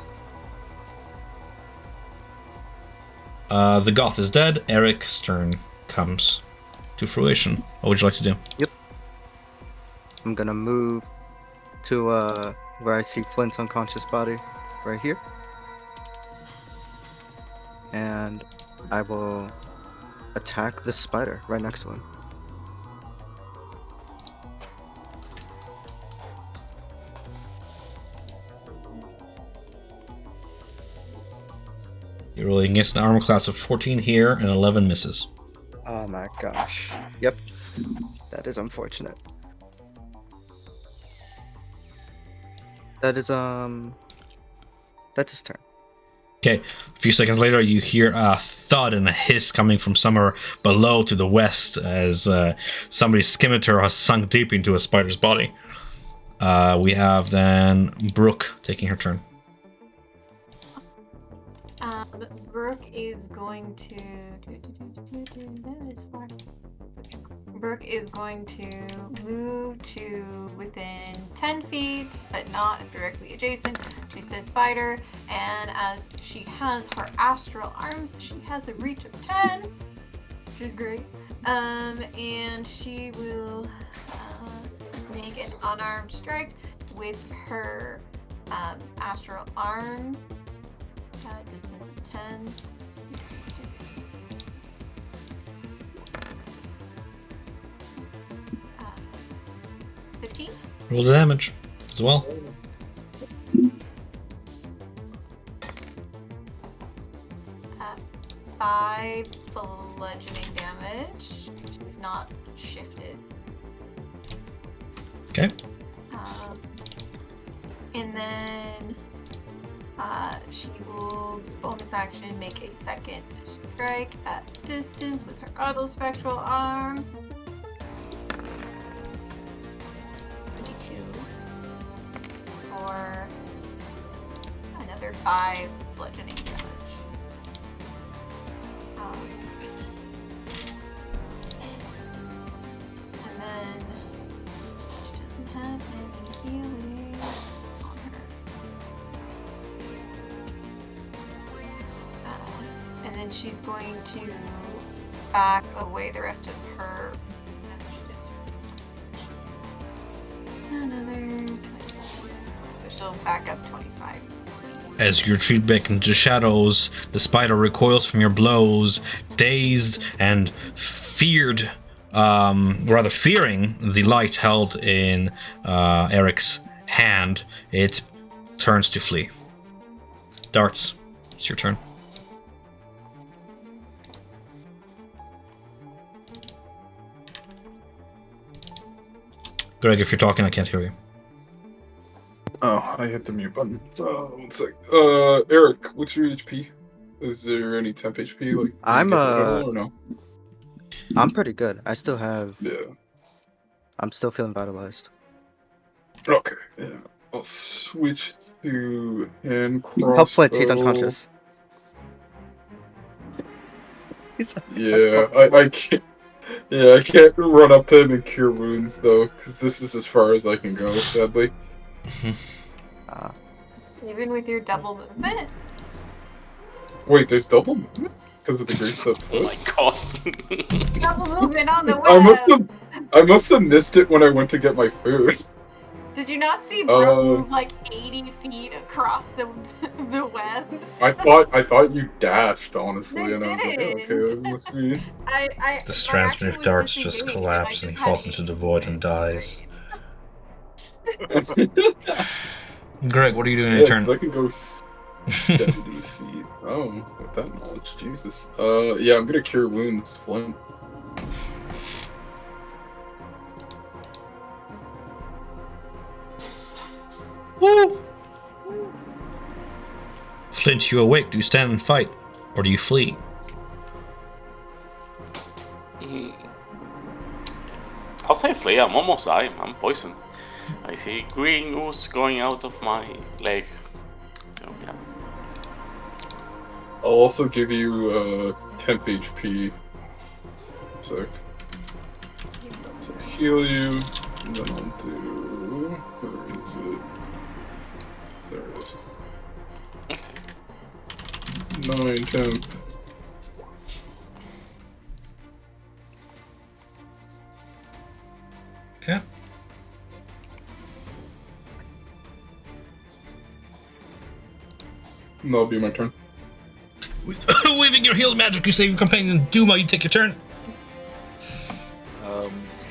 The Goth is dead. Eric's turn comes to fruition. What would you like to do? I'm gonna move to where I see Flint's unconscious body, right here. And I will attack the spider right next to him. You're rolling against an armor class of 14 here, and 11 misses. Oh my gosh. Yep. That is unfortunate. That is that's his turn. Okay, a few seconds later, you hear a thud and a hiss coming from somewhere below to the west as somebody's scimitar has sunk deep into a spider's body. We have then Brooke taking her turn. Brooke is going to. That is far. Brooke is going to move to within 10 feet, but not directly adjacent to said spider. And as she has her astral arms, she has a reach of 10, which is great. And she will make an unarmed strike with her astral arm. Distance of 10. 15. Roll the damage as well. 5 bludgeoning damage. She's not shifted. Okay. And then she will bonus action make a second strike at distance with her auto spectral arm. 22 for another 5 bludgeoning damage. And then she doesn't have any healing on her. And then she's going to back away the rest of her another 20. So she'll back up 25. As you retreat back into shadows, the spider recoils from your blows, dazed and fearing the light held in Eric's hand. It turns to flee. Darts, it's your turn. Greg, if you're talking, I can't hear you. Oh, I hit the mute button. One sec. Eric, what's your HP? Is there any temp HP? Like, I'm or no? I'm pretty good. I still have. Yeah. I'm still feeling vitalized. Okay. Yeah. I'll switch to hand crossbow. Help Flint. He's unconscious. Yeah, I can't. Yeah, I can't run up to him and cure wounds though, because this is as far as I can go, sadly. Even with your double movement? Wait, there's double movement because of the grease up Oh foot. my god. Double movement on the web! I must have missed it when I went to get my food. Did you not see Brooke move like 80 feet across the web? I thought you dashed, honestly, I and I was like, oh, didn't. okay, that must be. The strands beneath darts just collapse and he falls into the void and dies. Greg, what are you doing in your turn? 'Cause I can go 70 feet. Oh, with that knowledge, Jesus. Yeah, I'm gonna cure wounds, Flint. Woo! Flint, you awake. Do you stand and fight? Or do you flee? I'll say flee. I'm almost dying. I'm poisoned. I see green ooze going out of my leg. So, yeah. I'll also give you temp HP. Sec. To heal you, and then I'll do. Where is it? There it is. 9 temp. Okay. And that'll be my turn. Waving your healed magic, you save your companion. Duma, you take your turn.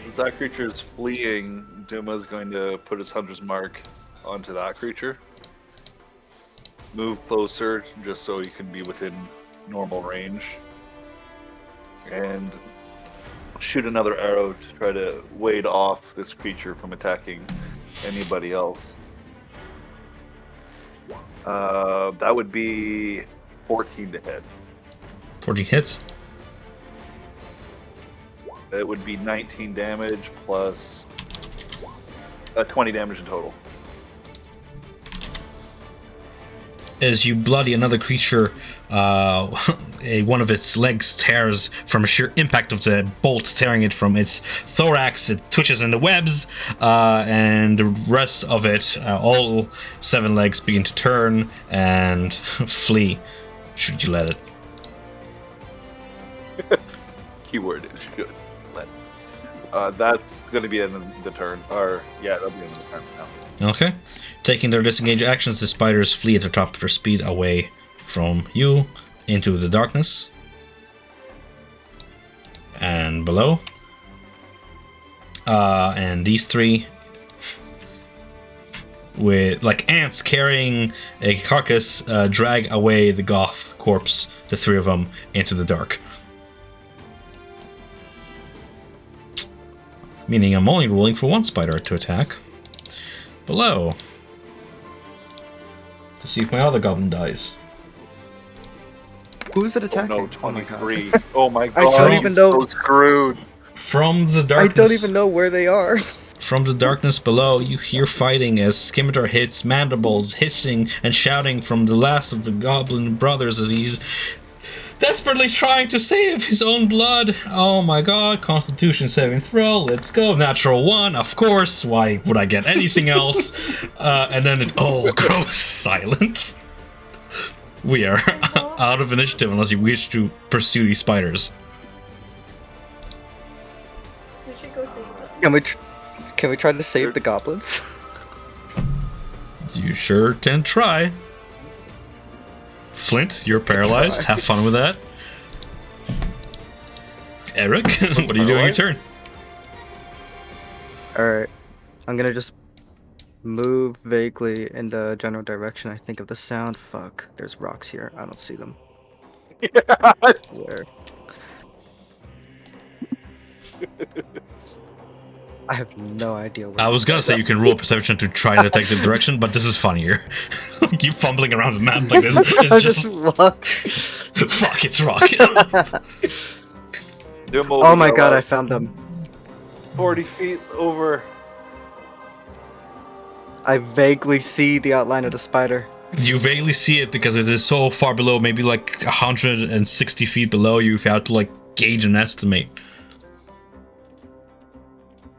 Since that creature is fleeing, Duma's going to put his hunter's mark onto that creature. Move closer, just so he can be within normal range. And shoot another arrow to try to ward off this creature from attacking anybody else. That would be 14 to hit. 14 hits. It would be 19 damage plus 20 damage in total. As you bloody another creature, one of its legs tears from a sheer impact of the bolt tearing it from its thorax. It twitches in the webs, and the rest of it, all 7 legs begin to turn and flee. Should you let it? Keyword is should let. That's going to be in the turn. Or, yeah, that'll be in the turn now. Okay. Taking their disengage actions, the spiders flee at the top of their speed away from you into the darkness. And below. And these 3, with like ants carrying a carcass, drag away the goth corpse, the 3 of them, into the dark. Meaning I'm only rolling for 1 spider to attack. Below. To see if my other goblin dies. Who is it Oh attacking? no, Oh my god. 23. Oh my god, don't even he's know- so screwed. From the I darkness. don't even know where they are. From the darkness below, you hear fighting as Scimitar hits mandibles, hissing and shouting from the last of the goblin brothers as he's desperately trying to save his own blood. Oh my god, Constitution saving throw, let's go. Natural 1, of course. Why would I get anything else? And then it all goes silent. We are out of initiative unless you wish to pursue these spiders. We should go save them. Can we try to save the goblins? You sure can try. Flint, you're paralyzed. Have fun with that. Eric, what are you doing your turn? Alright. I'm gonna just move vaguely in the general direction I think of the sound. Fuck. There's rocks here. I don't see them. Where? I have no idea where. I was gonna say you can roll perception to try to detect the direction, but this is funnier. Keep fumbling around the map like this. It's I just walk. fuck. It's rock. Oh my god, I found them. 40 feet over. I vaguely see the outline of the spider. You vaguely see it because it is so far below, maybe like 160 feet below you. If you have to like gauge and estimate.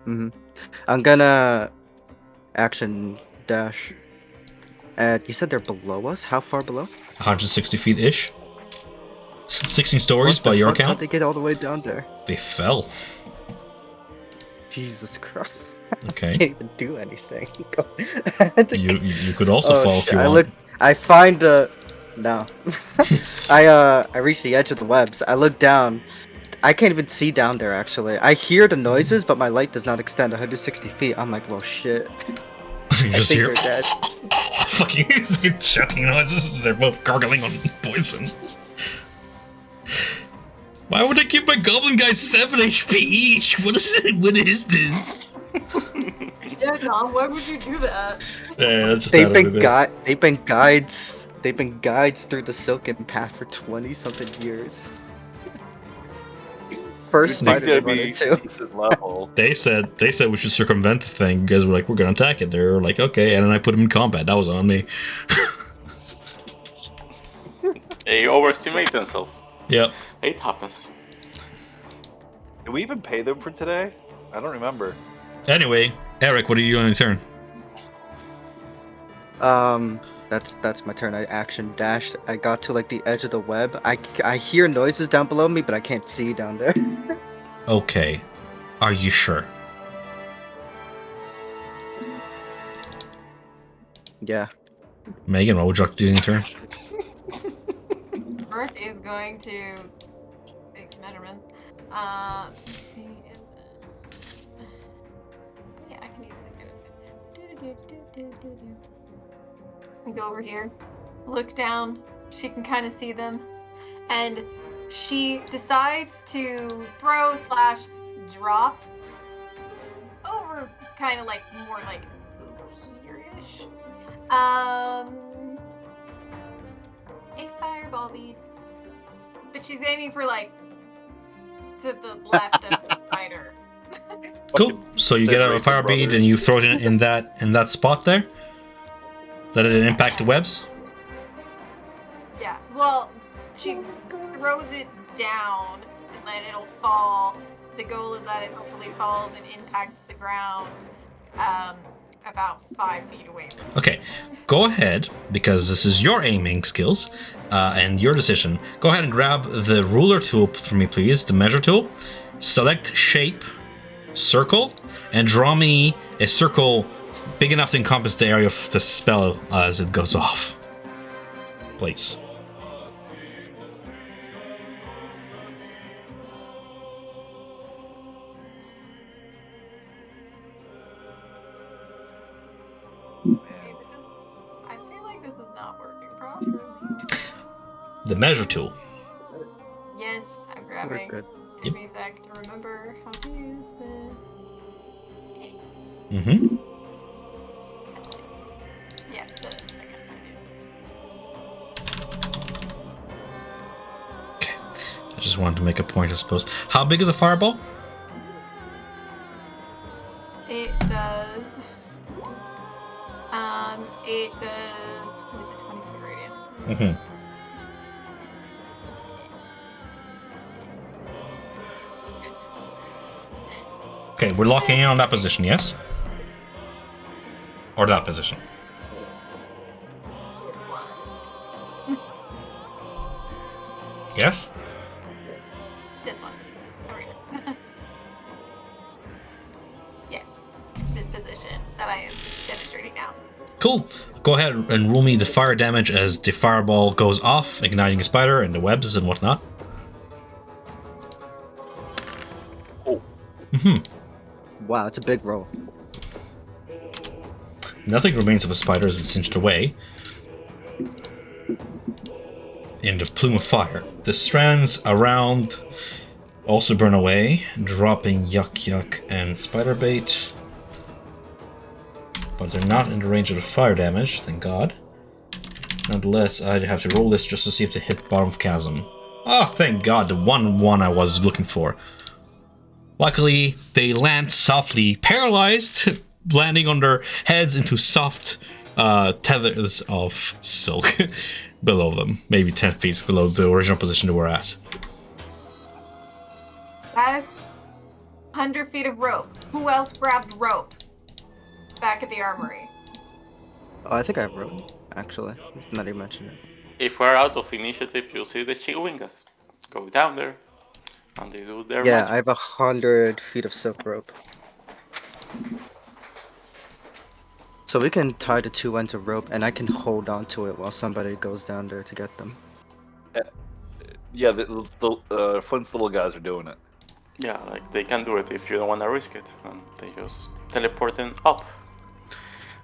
I'm gonna action dash. And you said they're below us? How far below? 160 feet ish. 16 stories What the by your fuck? How'd count. they get all the way down there? They fell. Jesus Christ. I Okay. can't even do anything. You could also fall if shit. you I want. I find no. I reach the edge of the webs. I look down. I can't even see down there actually. I hear the noises, but my light does not extend 160 feet. I'm like, well shit. You I just think hear they're dead. fucking choking noises as they're both gargling on poison. Why would I give my goblin guys 7 HP each? What is it? What is this? Yeah, Dom, why would you do that? Yeah, that's just out of the abyss. They've been guides They've been guides through the Silken path for 20-something years. First You'd think spider they they'd run be into. decent level. They said we should circumvent the thing. You guys were like, we're gonna attack it. They were like, okay, and then I put them in combat. That was on me. They overestimate themselves. Yep. It happens. Did we even pay them for today? I don't remember. Anyway, Eric, what are you doing on your turn? That's my turn. I action dashed. I got to like the edge of the web. I hear noises down below me, but I can't see down there. Okay. Are you sure? Yeah. Megan, what would you like to do in your turn? Bert is going to take some measurements. Yeah, I can easily do it. And go over here, look down. She can kind of see them, and she decides to throw/drop over, kind of like more like here-ish. A fireball bead, but she's aiming for like to the left of the spider. Cool. So you get out a fire bead and you throw it in that spot there. Let it impact the webs. Yeah. Well, she throws it down and then it'll fall. The goal is that it hopefully falls and impacts the ground about 5 feet away from you. Okay, go ahead, because this is your aiming skills and your decision. Go ahead and grab the ruler tool for me, please, the measure tool. Select shape, circle, and draw me a circle big enough to encompass the area of the spell as it goes off. Please. I feel like this is not working properly. The measure tool. Yes, I'm grabbing. Good. Give me a sec to remember how to use it. Mm-hmm. Yeah, I can find it. Okay. I just wanted to make a point, I suppose. How big is a fireball? It does. It does. What is it? 20-foot radius. Mm-hmm. Okay, we're locking in on that position, yes? Or that position. This one. Yes? This one. Over here. Yes. This position that I am demonstrating now. Cool. Go ahead and roll me the fire damage as the fireball goes off, igniting a spider and the webs and whatnot. Oh. Mm-hmm. Wow, it's a big roll. Nothing remains of a spider as it's cinched away. In the plume of fire. The strands around also burn away, dropping yuck and spider bait. But they're not in the range of the fire damage, thank God. Nonetheless, I'd have to roll this just to see if they hit bottom of chasm. Oh, thank God, the one I was looking for. Luckily, they land softly, paralyzed, landing on their heads into soft tethers of silk below them. Maybe 10 feet below the original position they were at. That is 100 feet of rope. Who else grabbed rope? Back at the armory. Oh, I think I have rope, actually. Now that you mention it. If we're out of initiative, you'll see the Chihuingas go down there and they do their Yeah, magic. I have 100 feet of silk rope. So we can tie the two ends of rope, and I can hold on to it while somebody goes down there to get them. Yeah, the Flint's little guys are doing it. Yeah, like they can do it if you don't want to risk it. And they just teleport them up.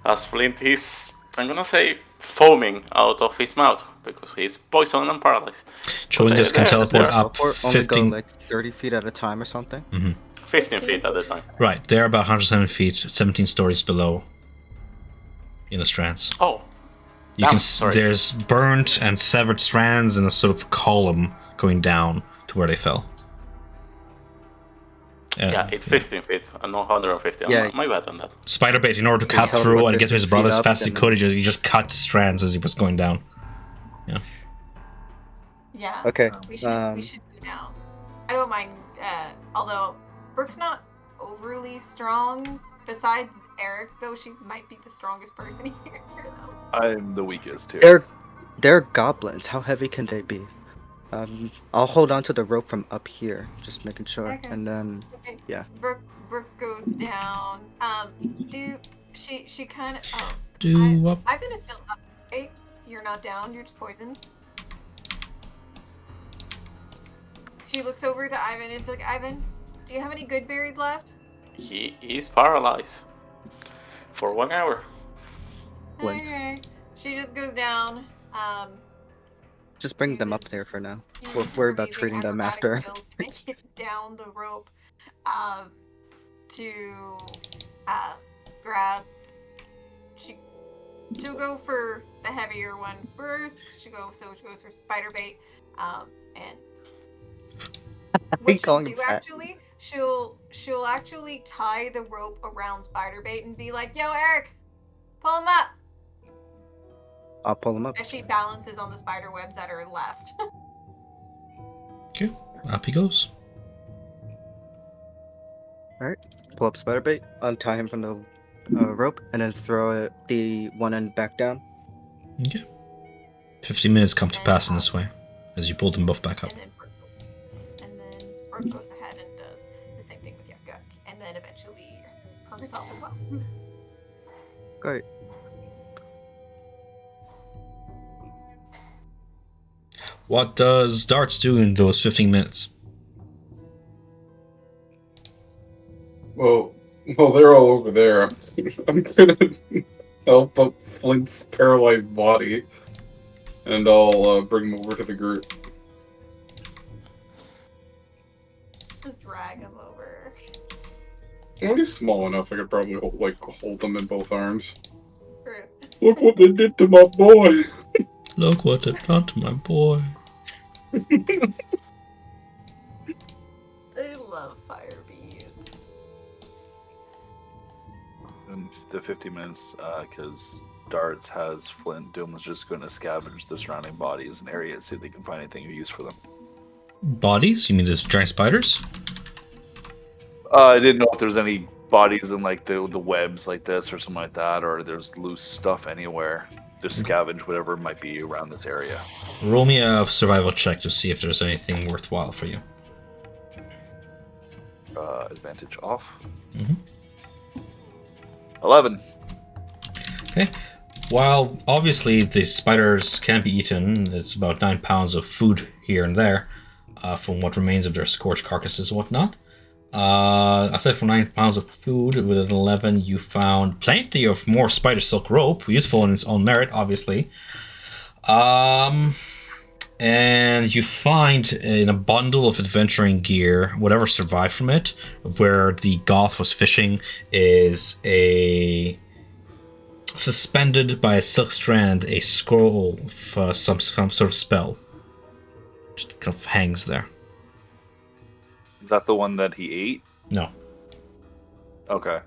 As Flint is, I'm gonna say, foaming out of his mouth because he's poisoned and paralyzed. Chewingus can teleport they're up Teleport only go 15. like 30 feet at a time or something. 15 feet at a time. Right, they're about 107 feet, 17 stories below in the strands. Oh, You Damn, can sorry. there's burnt and severed strands in a sort of column going down to where they fell. Yeah, it's 15 feet, and 150. Yeah. My bad on that. Spiderbait, in order to He cut held through and get to his 150 brother as feet up, fast as he and could, he just cut strands as he was going down. Yeah. Okay. We should go down. I don't mind. Although Brooke's not overly strong. Besides Eric, though, she might be the strongest person here. Though. I'm the weakest here. They're goblins. How heavy can they be? I'll hold on to the rope from up here, just making sure, Okay. and then Okay. yeah. Brooke goes down. She kind of. Oh. Do up. I'm gonna still up. Hey, you're not down. You're just poisoned. She looks over to Ivan and it's like, Ivan, do you have any good berries left? He's paralyzed for 1 hour. Flint. Okay. She just goes down. Just bring them up there for now. We'll worry about treating them after. Make it down the rope. To grab. She'll go for the heavier one first. She goes for spider bait. And what she'll calling do him fat? actually, she'll actually tie the rope around spider bait and be like, "Yo, Eric, pull him up." I'll pull them up. As she balances on the spider webs that are left. Okay, up he goes. Pull up Spiderbait, untie him from the rope, and then throw the one end back down. Okay. 15 minutes come to pass in this way, as you pull them both back up. And then Brooke goes ahead and does the same thing with Yakuk, and then eventually herself as well. Great. What does Darts do in those 15 minutes? Well, they're all over there. I'm gonna help up Flint's paralyzed body, and I'll bring him over to the group. Just drag him over. Well, he's small enough. I could probably hold them in both arms. True. Look what they did to my boy. Look what it done to my boy. I love fire beads. In the 50 minutes, because Darts has Flint, Doom was just going to scavenge the surrounding bodies and areas, see if they can find anything of use for them. Bodies? You mean there's giant spiders? I didn't know if there was any bodies in like the webs like this or something like that, or there's loose stuff anywhere. Just scavenge whatever might be around this area. Roll me a survival check to see if there's anything worthwhile for you. Advantage off. Mhm. 11. Okay. While obviously the spiders can be eaten, it's about 9 pounds of food here and there from what remains of their scorched carcasses and whatnot. Aside from 9 pounds of food, with an 11, you found plenty of more spider silk rope, useful in its own merit, obviously. And you find in a bundle of adventuring gear, whatever survived from it, where the Goth was fishing, is a suspended by a silk strand, a scroll of some sort of spell. Just kind of hangs there. Is that the one that he ate? No. Okay.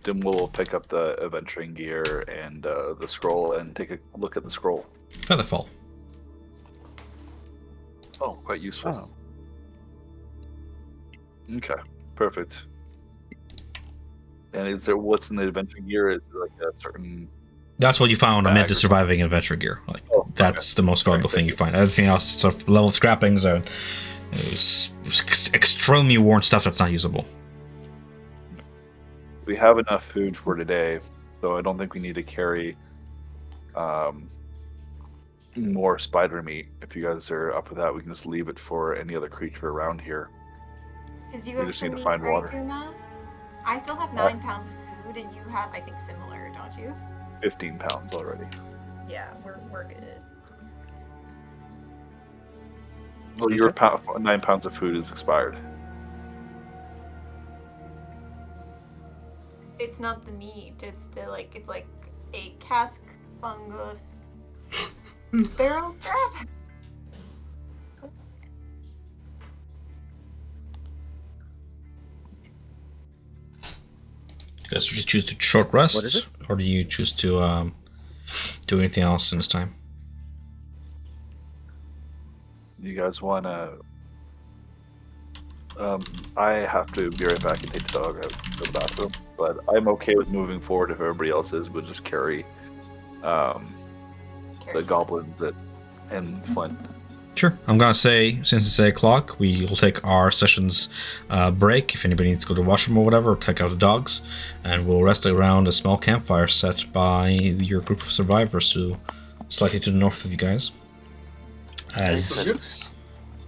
Dim will pick up the adventuring gear and the scroll and take a look at the scroll. Featherfall. Oh, quite useful. Oh. Okay, perfect. And is there what's in the adventure gear? Is there like a certain? That's what you found amid Bag the or surviving adventure gear. Like that's the most valuable Okay, thing thank you find. Everything else, sort of level scrappings, or extremely worn stuff that's not usable. We have enough food for today, so I don't think we need to carry more spider meat. If you guys are up with that, we can just leave it for any other creature around here. Because you We have just some need to meat, find right, water. Duma? I still have 9 pounds of food, and you have, I think, similar, don't you? 15 pounds already. Yeah, we're good. Well, your 9 pounds of food is expired. It's not the meat. It's the it's like a cask fungus. Barrel trap. You guys just choose to short rest, What is it? or do you choose to do anything else in this time? You guys want to? I have to be right back and take the dog out to the bathroom, but I'm okay with moving forward if everybody else is. We'll just carry the goblins and Flint. Sure. I'm gonna say, since it's 8 o'clock, we will take our session's break. If anybody needs to go to the washroom or whatever, or take out the dogs, and we'll rest around a small campfire set by your group of survivors to slightly to the north of you guys.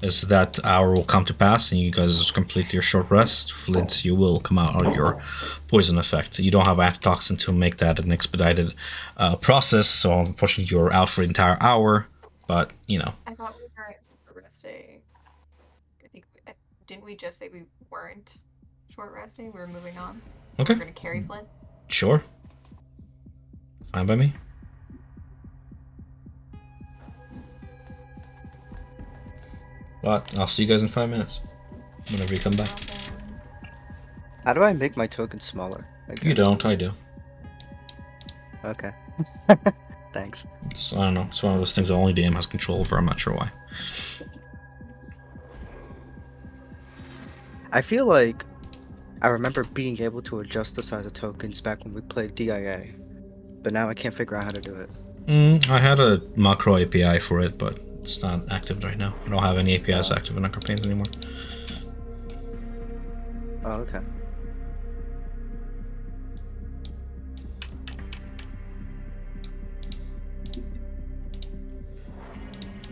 As that hour will come to pass and you guys complete your short rest, Flint, you will come out of your poison effect. You don't have antitoxin to make that an expedited process, so unfortunately you're out for the entire hour, but, you know. I thought we weren't resting. I think didn't we just say we weren't short resting? We were moving on. Okay. We're gonna carry Flint. Sure. Fine by me. But I'll see you guys in 5 minutes. Whenever you come back. How do I make my token smaller? You don't, I do. Okay. Thanks. I don't know. It's one of those things that only DM has control over. I'm not sure why. I feel like I remember being able to adjust the size of tokens back when we played DIA, but now I can't figure out how to do it. I had a macro API for it, but it's not active right now. I don't have any APIs active in our campaigns anymore. Oh, okay.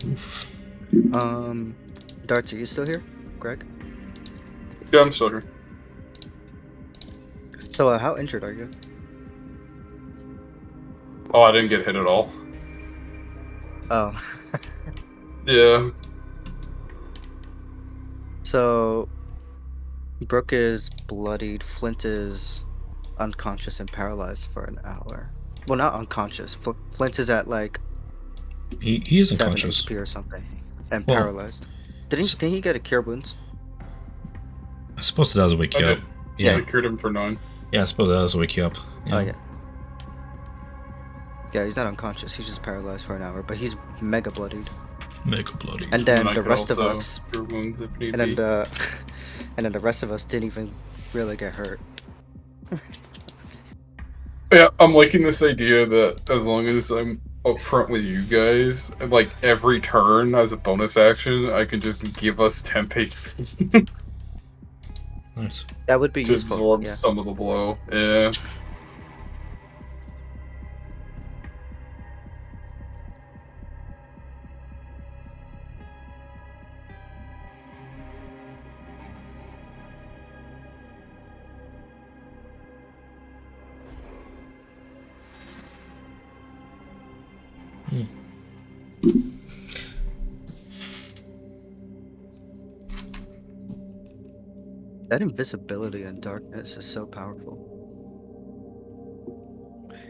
Oof. Darts, are you still here, Greg? Yeah, I'm still here. So, how injured are you? Oh, I didn't get hit at all. Oh. Yeah. So, Brooke is bloodied, Flint is unconscious and paralyzed for an hour. Well, not unconscious. Flint is at like He is 7 unconscious. HP or something, and Well, paralyzed. Didn't he get a cure wounds? I suppose it does wake you I up. did. Yeah. I cured him for 9. Yeah, I suppose it does wake you up. Oh yeah. Yeah, he's not unconscious. He's just paralyzed for an hour, but he's mega bloodied. Mega bloody. And then I the could rest of also us, cure wounds if need and then be. the, and then the rest of us didn't even really get hurt. Yeah, I'm liking this idea that as long as I'm upfront with you guys, like every turn as a bonus action, I can just give us temp HP Nice. That would be to useful. absorb Yeah. some of the blow. Yeah. That invisibility and darkness is so powerful.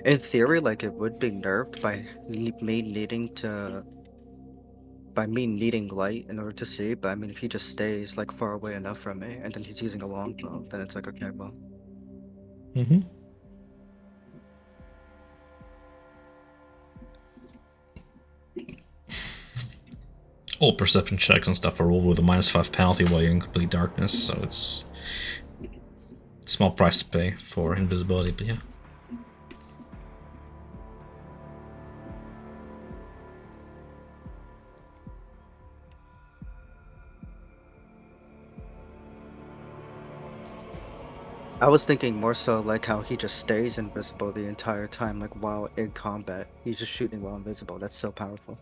In theory, like it would be nerfed by me needing light in order to see. But I mean, if he just stays like far away enough from me, and then he's using a longbow, then it's like okay, well. Mm-hmm. All perception checks and stuff are rolled with a -5 penalty while you're in complete darkness, so it's a small price to pay for invisibility, but yeah. I was thinking more so like how he just stays invisible the entire time, like while in combat. He's just shooting while invisible. That's so powerful.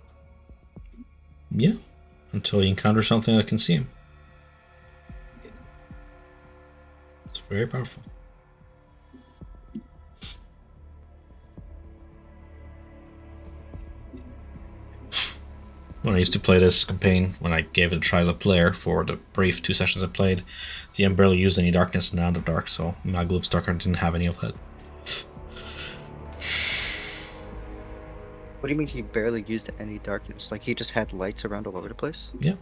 Yeah, until you encounter something that can see him. It's very powerful. When I used to play this campaign, when I gave it a try as a player for the brief 2 sessions I played, the DM barely used any darkness in Underdark, so my Gloomstalker didn't have any of that. What do you mean he barely used any darkness? Like he just had lights around all over the place? Yeah.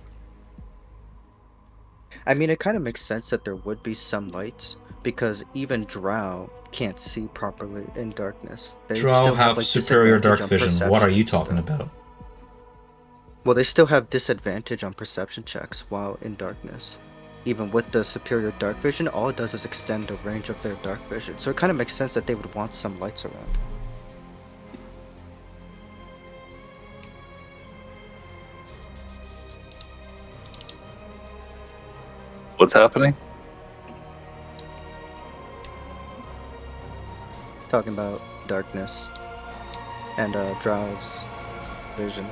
I mean, it kind of makes sense that there would be some lights because even Drow can't see properly in darkness. They Drow still have like superior disadvantage dark on vision. What are perception you and talking stuff. about? Well, they still have disadvantage on perception checks while in darkness. Even with the superior dark vision, all it does is extend the range of their dark vision. So it kind of makes sense that they would want some lights around. What's happening? Talking about darkness and Drow's vision.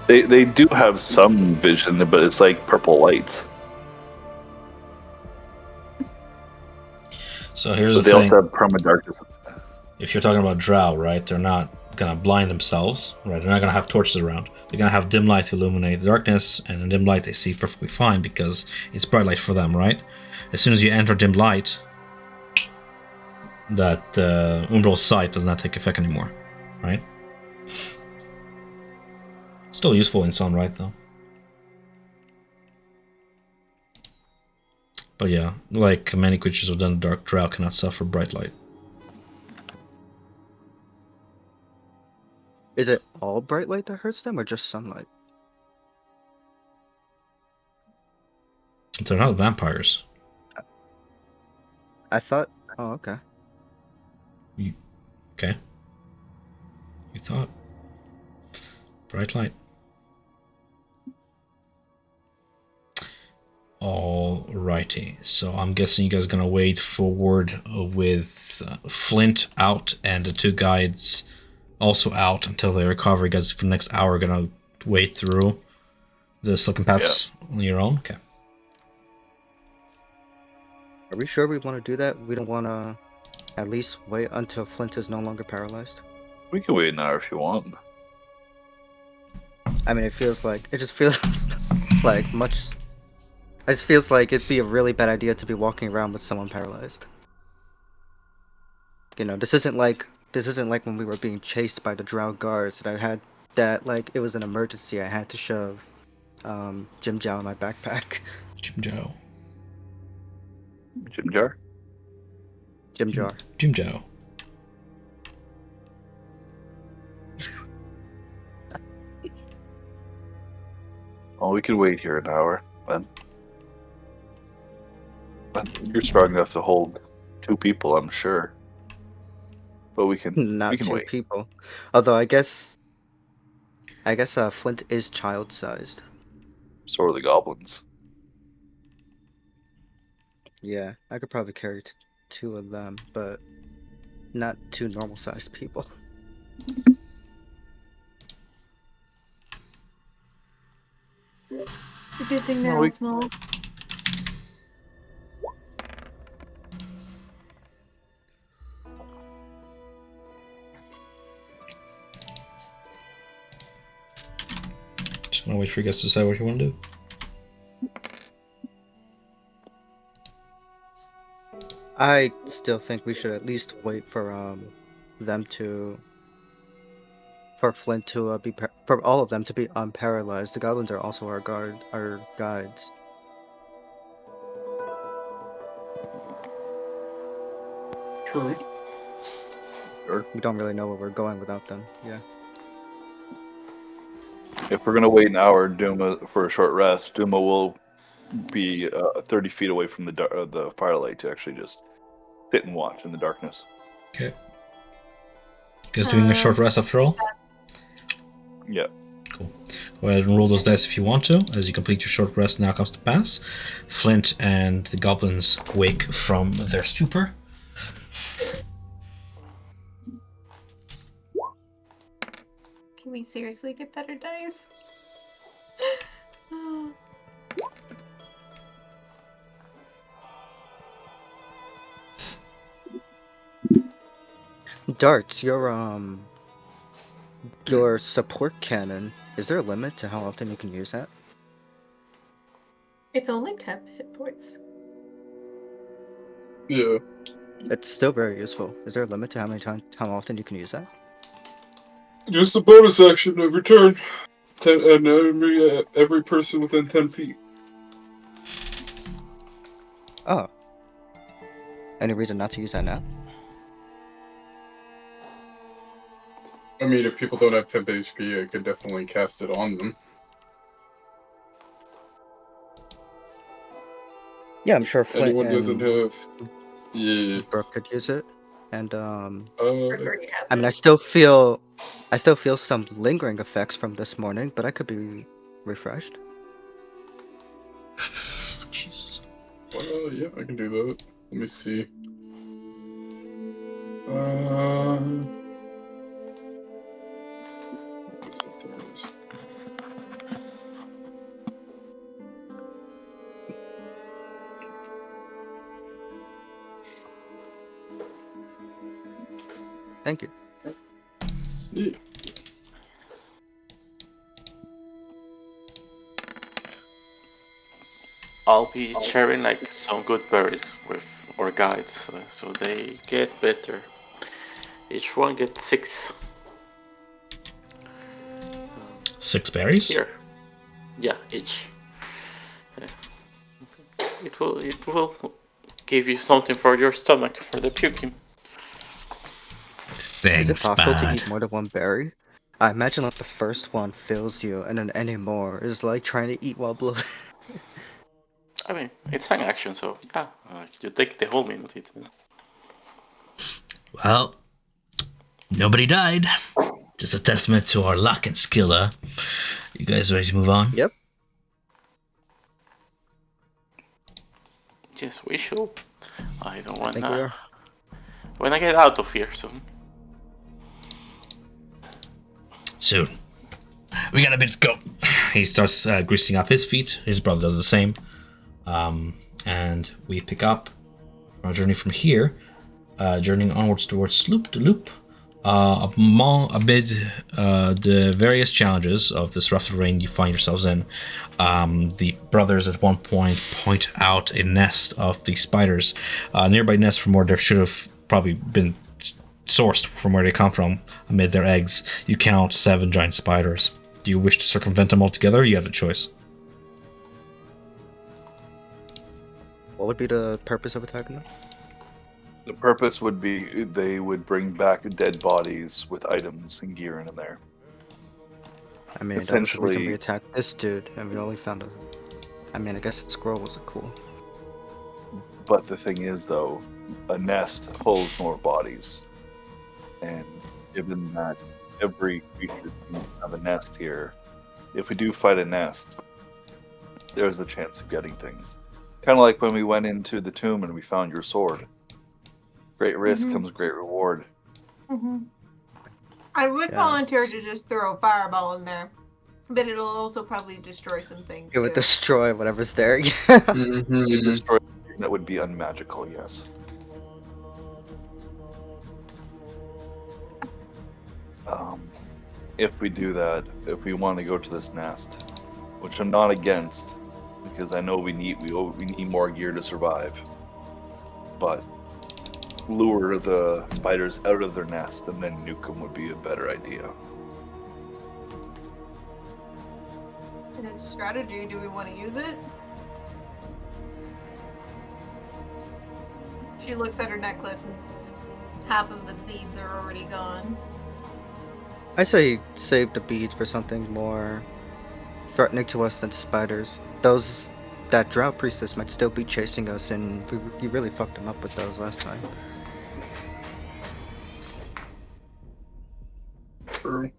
They do have some vision, but it's like purple lights. So here's But the they thing. also have perma darkness. If you're talking about Drow, right, they're not gonna blind themselves, right? They're not gonna have torches around. They're gonna have dim light to illuminate the darkness, and in dim light they see perfectly fine because it's bright light for them, right? As soon as you enter dim light, that umbral sight does not take effect anymore, right? Still useful in some right though. But yeah, like many creatures within the dark, Drow cannot suffer bright light. Is it all bright light that hurts them or just sunlight? They're not vampires. I thought. Oh, okay. Okay. You thought. Bright light. Alrighty, so I'm guessing you guys are gonna wait forward with Flint out and the two guides also out until they recover. You guys for the next hour are gonna wait through the Silken Paths on your own? Okay. Are we sure we want to do that? We don't want to at least wait until Flint is no longer paralyzed? We can wait an hour if you want. I mean, it just feels like much. It just feels like it'd be a really bad idea to be walking around with someone paralyzed. You know, this isn't like when we were being chased by the Drow guards that I had that like it was an emergency. I had to shove Jim Jow in my backpack. Jim Joe. Jim Jar? Jim Jar. Jim Joe. Oh, we could wait here an hour, then. But you're strong enough to hold 2 people, I'm sure. But we can Not we can 2 wait. people. Although I guess Flint is child-sized. So are the goblins. Yeah, I could probably carry 2 of them, but not 2 normal-sized people. It's a good thing they're No, all we- small. Just gonna wait for you guys to decide what you want to do. I still think we should at least wait for Flint to for all of them to be unparalyzed. The goblins are also our guides. True. Sure. We don't really know where we're going without them. Yeah. If we're gonna wait an hour, Duma for a short rest, Duma will be 30 feet away from the firelight to actually just sit and watch in the darkness. Okay. You guys doing a short rest after all? Yeah. Cool. Go ahead and roll those dice if you want to. As you complete your short rest now comes to pass. Flint and the goblins wake from their stupor. Can we seriously get better dice? Darts, your support cannon. Is there a limit to how often you can use that? It's only 10 hit points. Yeah. It's still very useful. Is there a limit to how often you can use that? Just a bonus action every turn. And every person within 10 feet. Oh. Any reason not to use that now? I mean, if people don't have temp HP, I could definitely cast it on them. Yeah, I'm sure Flint Anyone doesn't and have... Yeah. Brooke could use it. And Brooke already has I mean, it. I still feel some lingering effects from this morning, but I could be refreshed. Jesus. Yeah, I can do that. Let me see. Thank you. Yeah. I'll be sharing like some good berries with our guides, so they get better. Each one gets 6. 6 berries? Here. Yeah, each. It will give you something for your stomach for the puking. Thanks, Is it possible to bud. eat more than one berry? I imagine like the first one fills you, and then any more is like trying to eat while bloated. I mean, it's an action, so yeah, you take the whole minute. Well, nobody died. Just a testament to our luck and skill, You guys ready to move on? Yep. Yes, we should. I don't I think we are. when I get out of here soon. Soon. We got a bit to go. He starts greasing up his feet. His brother does the same. And we pick up our journey from here, journeying onwards towards Loop to Loop. Amid the various challenges of this rough terrain you find yourselves in, the brothers at one point out a nest of the spiders. Nearby nest from where there should have probably been sourced from where they come from. Amid their eggs, you count 7 giant spiders. Do you wish to circumvent them altogether? You have a choice. What would be the purpose of attacking them? The purpose would be they would bring back dead bodies with items and gear in there. I mean, that was the reason Essentially- we attacked this dude, and we only found a... I mean, I guess a squirrel wasn't cool. But the thing is, though, a nest holds more bodies. And given that every creature can have a nest here, if we do fight a nest, there's a chance of getting things. Kind of like when we went into the tomb and we found your sword. Great risk comes great reward. I would Yeah. volunteer to just throw a fireball in there, but it'll also probably destroy some things. It would too. destroy whatever's there. You destroy something that would be unmagical, yes. If we do that, if we want to go to this nest, which I'm not against, because I know we need more gear to survive, but lure the spiders out of their nest and then nuke them would be a better idea. And it's a strategy. Do we want to use it? She looks at her necklace and half of the beads are already gone. I say save the beads for something more threatening to us than spiders. That drought priestess might still be chasing us, and you really fucked them up with those last time. True.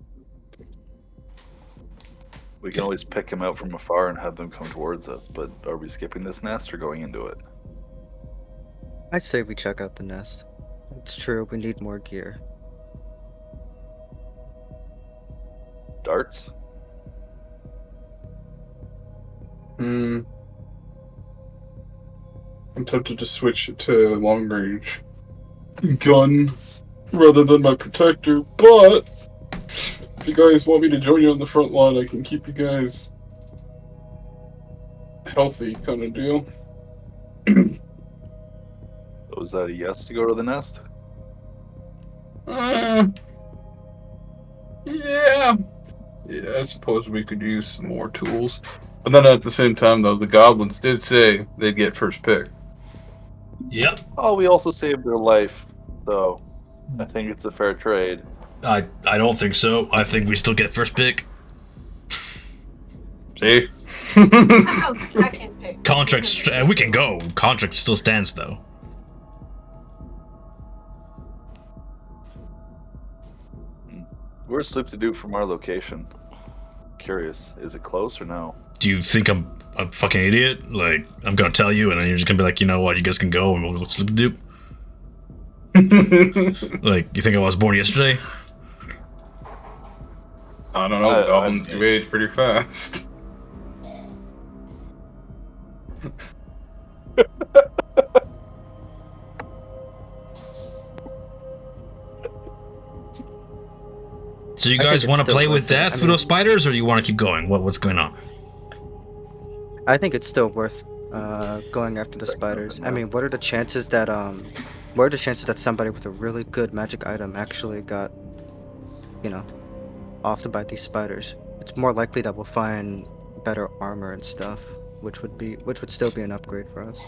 We can always pick them out from afar and have them come towards us, but are we skipping this nest or going into it? I'd say we check out the nest. It's true, we need more gear. Darts? I'm tempted to switch it to long range gun rather than my protector, but if you guys want me to join you on the front line, I can keep you guys healthy, kind of deal. Was that a yes to go to the nest? Yeah. Yeah, I suppose we could use some more tools. But then at the same time, though, the goblins did say they'd get first pick. Yep. Oh, we also saved their life, so I think it's a fair trade. I don't think so. I think we still get first pick. See? How about second pick? Contract. We can go. Contract still stands though. Where's Sleep to do from our location? Curious. Is it close or no? Do you think I'm a fucking idiot? Like, I'm gonna tell you, and then you're just gonna be like, you know what, you guys can go, and we'll go sleep to do. Like, you think I was born yesterday? I don't know. Goblins do age pretty fast. So you I guys think want it's to play still with worth it. death I for those mean- spiders, or do you want to keep going? What's going on? I think it's still worth going after the spiders. I mean, what are the chances that somebody with a really good magic item actually got, offed by these spiders? It's more likely that we'll find better armor and stuff, which would still be an upgrade for us.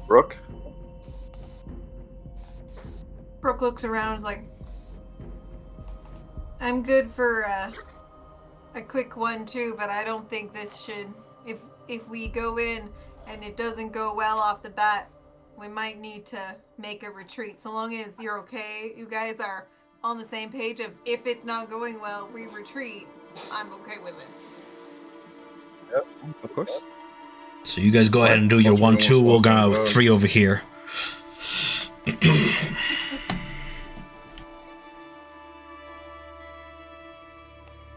Brooke? Brooke looks around, is like, I'm good for a quick one too, but I don't think this should. If we go in and it doesn't go well off the bat, we might need to make a retreat. So long as you're okay, you guys are on the same page of if it's not going well, we retreat. I'm okay with it. Of course. So you guys go ahead and do your Plus, we're 1-2. We're almost gonna lost have on 3 bugs. over here.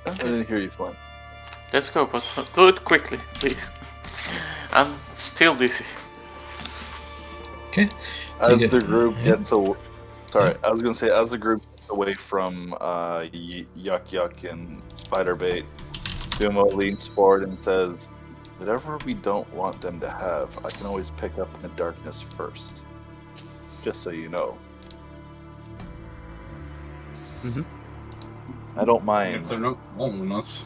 I didn't hear you, Flynn. Let's go, but do it quickly, please. I'm still dizzy. Okay. As get- the group yeah. gets away, sorry, I was gonna say as the group gets away from Yuck Yuck and Spiderbait, Dumo leans forward and says, "Whatever we don't want them to have, I can always pick up in the darkness first. Just so you know." Mhm. I don't If mind. they're not following us.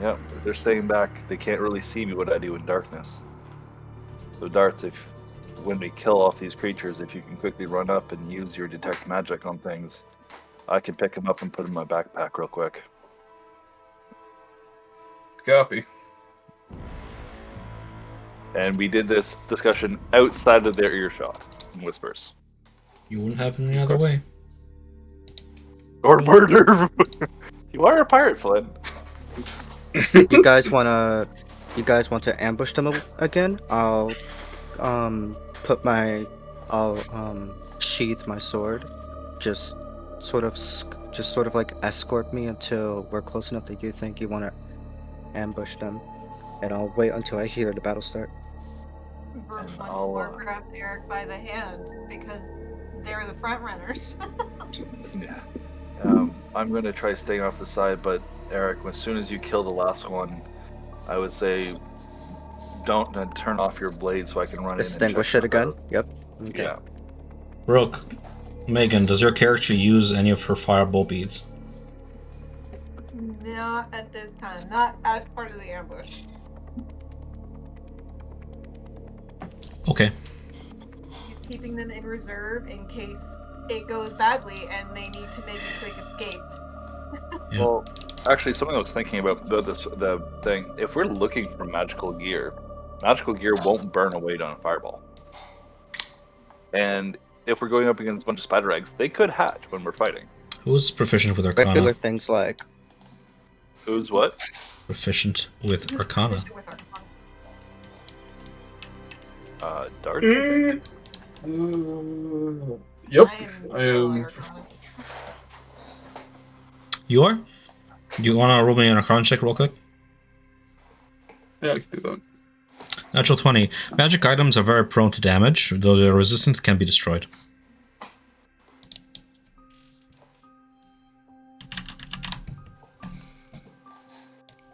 Yep, if they're staying back, they can't really see me what I do in darkness. So darts, when we kill off these creatures, if you can quickly run up and use your detect magic on things, I can pick them up and put them in my backpack real quick. Copy. And we did this discussion outside of their earshot in whispers. You wouldn't happen any other way. Or murder! You are a pirate, Flynn. You guys want to ambush them again? I'll sheath my sword. Just sort of like escort me until we're close enough that you think you want to ambush them, and I'll wait until I hear the battle start. Brooke And once I'll, more grabs Eric by the hand because they're the front runners. Yeah. I'm going to try staying off the side, but Eric, as soon as you kill the last one, I would say don't turn off your blade so I can run Extinguish in it and check again. Yep. Okay. Yeah. Rook, Megan, does your character use any of her fireball beads? Not at this time. Not as part of the ambush. Okay. He's keeping them in reserve in case it goes badly and they need to make a quick escape. Yeah. Well, actually, something I was thinking about the thing. If we're looking for magical gear won't burn away on a fireball. And if we're going up against a bunch of spider eggs, they could hatch when we're fighting. Who's proficient with Regular Arcana? things like Who's what? Proficient with Arcana. With our Dart. I think? Yep. I am I am. You are? Do you want to roll me an Arcana check real quick? Yeah, I can do that. Natural 20. Magic items are very prone to damage, though they're resistant can be destroyed.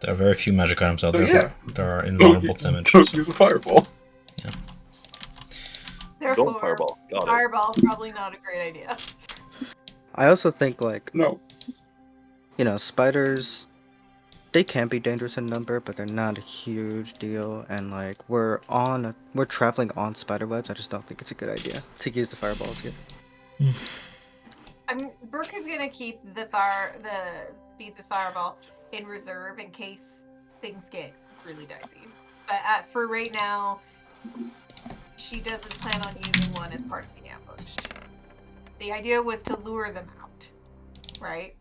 There are very few magic items out So, there yeah. that are invulnerable to damage. Don't use a fireball. Therefore, Don't fireball. Got it. fireball probably not a great idea. I also think, like, No. you know, spiders, they can be dangerous in number, but they're not a huge deal. And like, we're traveling on spider webs. I just don't think it's a good idea to use the fireballs here. Brooke is gonna keep the beads of fireball in reserve in case things get really dicey. But for right now, she doesn't plan on using one as part of the ambush. The idea was to lure them out, right?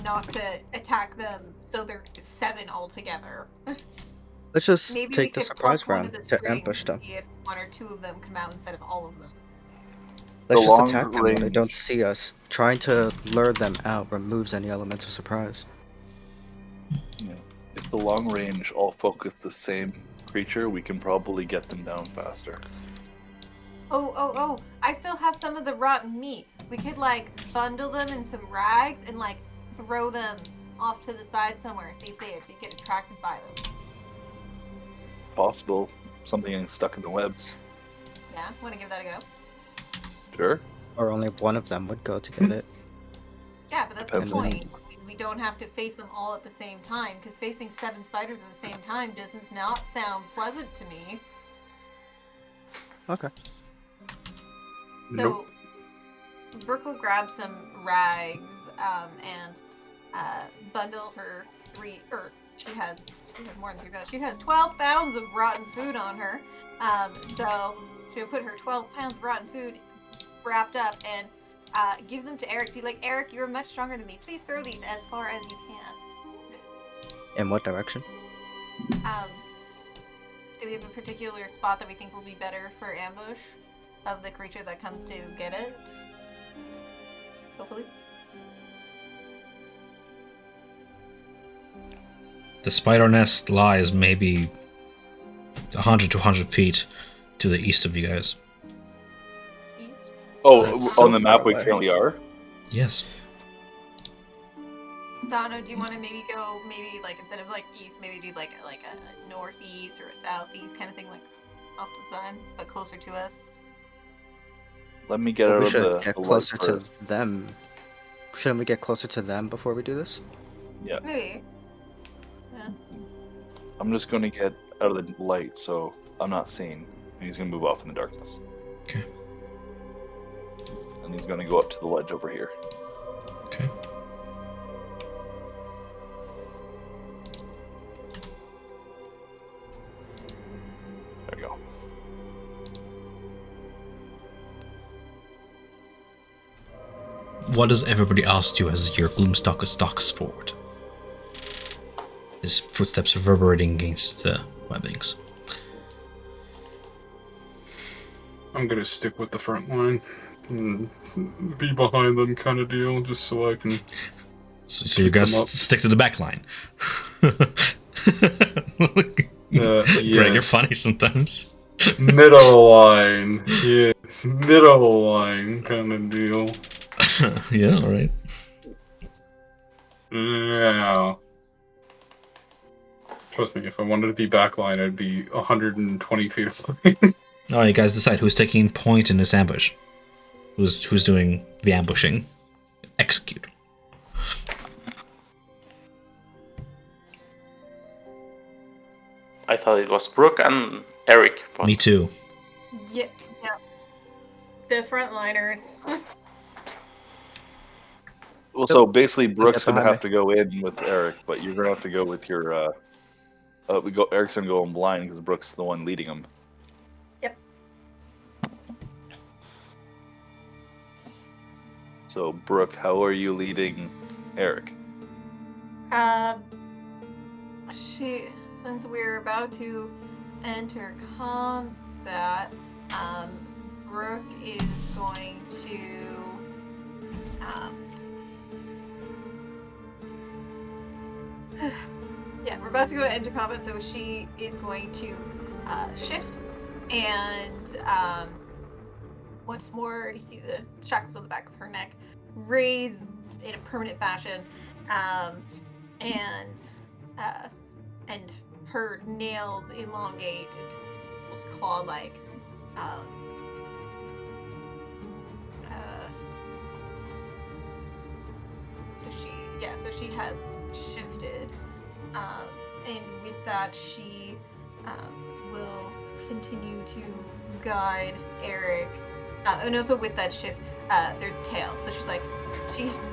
Not to attack them, so they're 7 altogether. Let's just Maybe we take the could surprise pluck one round of the to strings ambush them. and see if 1 or 2 of them come out instead of all of them. Let's The just long attack them when they range- don't see us. Trying to lure them out removes any element of surprise. Yeah. If the long range all focus the same creature, we can probably get them down faster. Oh, I still have some of the rotten meat. We could, like, bundle them in some rags and, like, throw them off to the side somewhere. See if they get attracted by them. Possible. Something getting stuck in the webs. Yeah? Want to give that a go? Sure. Or only one of them would go to get it. Yeah, but that's Depends the on- point. We don't have to face them all at the same time, because facing 7 spiders at the same time doesn't not sound pleasant to me. Okay. So, Brooke will grab some rags and bundle her 3, or she has more than 3 pounds. She has 12 pounds of rotten food on her. So she'll put her 12 pounds of rotten food wrapped up and give them to Eric. Be like, Eric, you're much stronger than me. Please throw these as far as you can. In what direction? Do we have a particular spot that we think will be better for ambush of the creature that comes to get it? Hopefully. The spider nest lies maybe 100 to 100 feet to the east of you guys. East? Oh, That's on so the map far we away. currently are? Yes. Zano, do you want to maybe go, like instead of like east, maybe do like a northeast or a southeast kind of thing, like off to the side, but closer to us? Let me get Well, out we of should the get light closer to first. them. Shouldn't we get closer to them before we do this? Yeah. Maybe. Yeah. I'm just going to get out of the light so I'm not seen. And he's going to move off in the darkness. Okay. And he's going to go up to the ledge over here. Okay. There we go. What does everybody else do as your Gloomstalker stalks forward? His footsteps reverberating against the webbings. I'm gonna stick with the front line and be behind them, kind of deal, just so I can. So you Keep them guys up. stick to the back line. Greg, you're Yes. funny sometimes. Middle line, yes, middle line, kind of deal. Yeah, alright. Yeah. Trust me, if I wanted to be backline, I'd be 120 feet away. Alright, you guys decide who's taking point in this ambush. Who's doing the ambushing? Execute. I thought it was Brooke and Eric. But Me too. Yeah. The frontliners. Well, so basically, Brooke's get going to behind have to go in with Eric, but you're going to have to go with your. Eric's going to go in blind because Brooke's the one leading him. Yep. So, Brooke, how are you leading Eric? Since we're about to enter combat, Brooke is going to, yeah, we're about to go into combat, so she is going to, shift, and, once more, you see the shackles on the back of her neck, raise in a permanent fashion, and her nails elongate into almost claw-like. So she has shifted, and with that she will continue to guide Eric. And also with that shift, there's a tail. So she's like,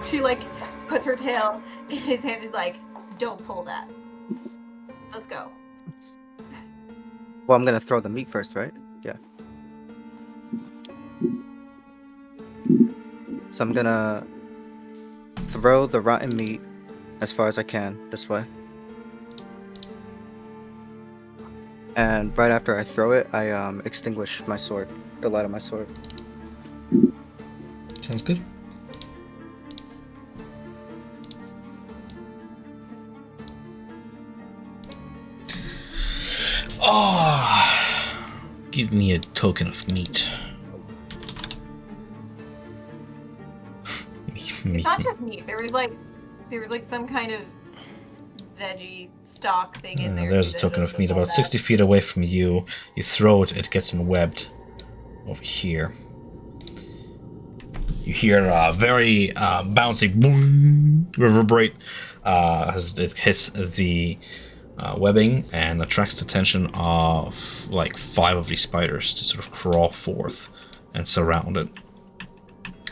she like puts her tail in his hand. She's like, "Don't pull that. Let's go." Well, I'm gonna throw the meat first, right? Yeah. So I'm gonna throw the rotten meat as far as I can this way. And right after I throw it, I extinguish my sword, the light of my sword. Sounds good. Oh, give me a token of meat. It's not just meat. There was like some kind of veggie stock thing in there. There's a token of meat about 60 feet away from you. You throw it, it gets enwebbed over here. You hear a very bouncy boom reverberate as it hits the webbing and attracts the attention of like 5 of these spiders to sort of crawl forth and surround it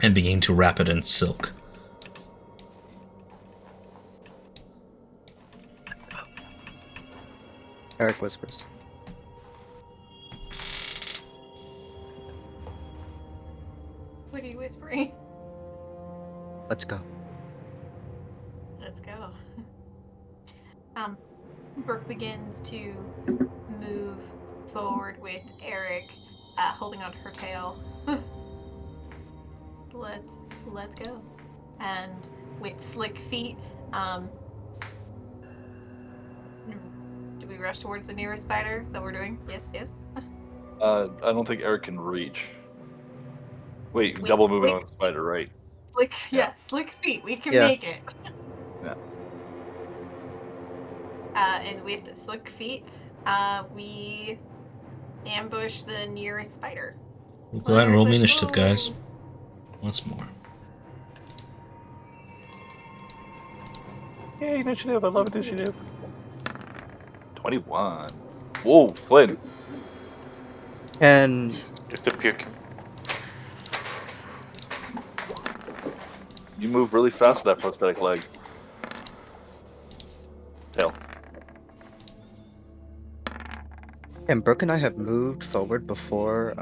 and begin to wrap it in silk. Eric whispers. What are you whispering? Let's go. Let's go. Brooke begins to move forward with Eric holding onto her tail. Let's go. And with slick feet, do we rush towards the nearest spider? Is that what we're doing? Yes. I don't think Eric can reach. Wait, Wait, double movement wait. on the spider, right? Slick feet. We can Yeah. make it. Yeah. And with the slick feet, we ambush the nearest spider. We'll go ahead and roll me Let's initiative, go. guys. Once more. Yay, initiative. I love initiative. 21. Whoa, Flynn. And Just a puke. You move really fast with that prosthetic leg. Tail. and Brooke and I have moved forward before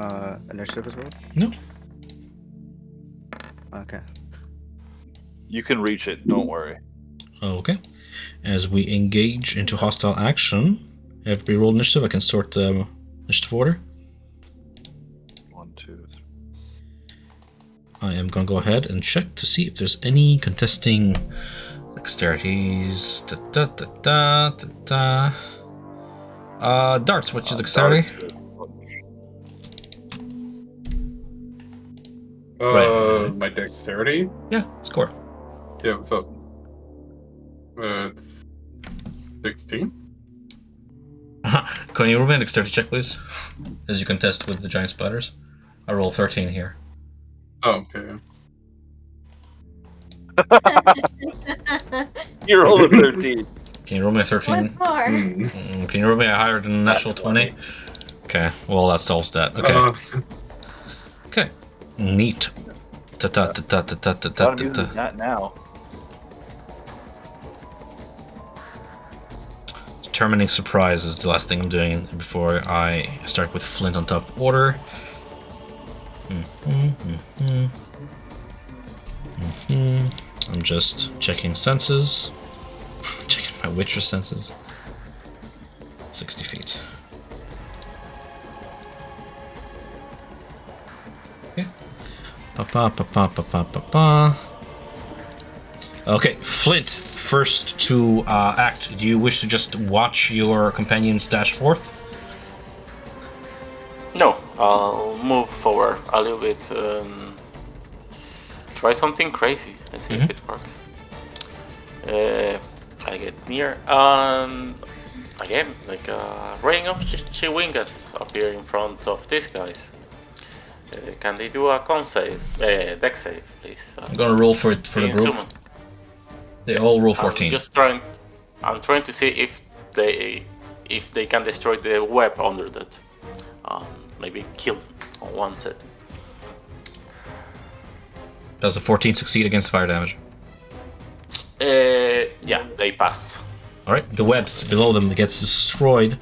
initiative was rolled. No. Okay. You can reach it, don't worry. Okay. As we engage into hostile action, everybody roll initiative. I can sort the initiative order. 1, 2, 3. I am going to go ahead and check to see if there's any contesting dexterities. Darts, what's your dexterity? Right. My dexterity? Yeah, score. Yeah, what's up? It's 16. Can you roll me a dexterity check, please? As you contest with the giant spiders. I roll 13 here. Oh, okay. You rolled a 13. Can you roll me a 13? What's more? Can you roll me a higher than a natural 20? Okay, well that solves that. Okay. Okay. Neat. I'm using that now. Determining surprise is the last thing I'm doing before I start with Flint on top of order. I'm just checking senses. Checking my Witcher senses. 60 feet. Okay. Okay, Flint, first to act. Do you wish to just watch your companions dash forth? No, I'll move forward a little bit. Try something crazy. Let's see if it works. I get near. Again, like a ring of Chiwingas appear in front of these guys. Can they do a con save? Dex save, please. I'm gonna roll for it for the Being group. summoned. They all roll 14. I'm trying to see if they can destroy the web under that. Maybe kill on one set. Does a 14 succeed against fire damage? Yeah, they pass. Alright, the webs below them gets destroyed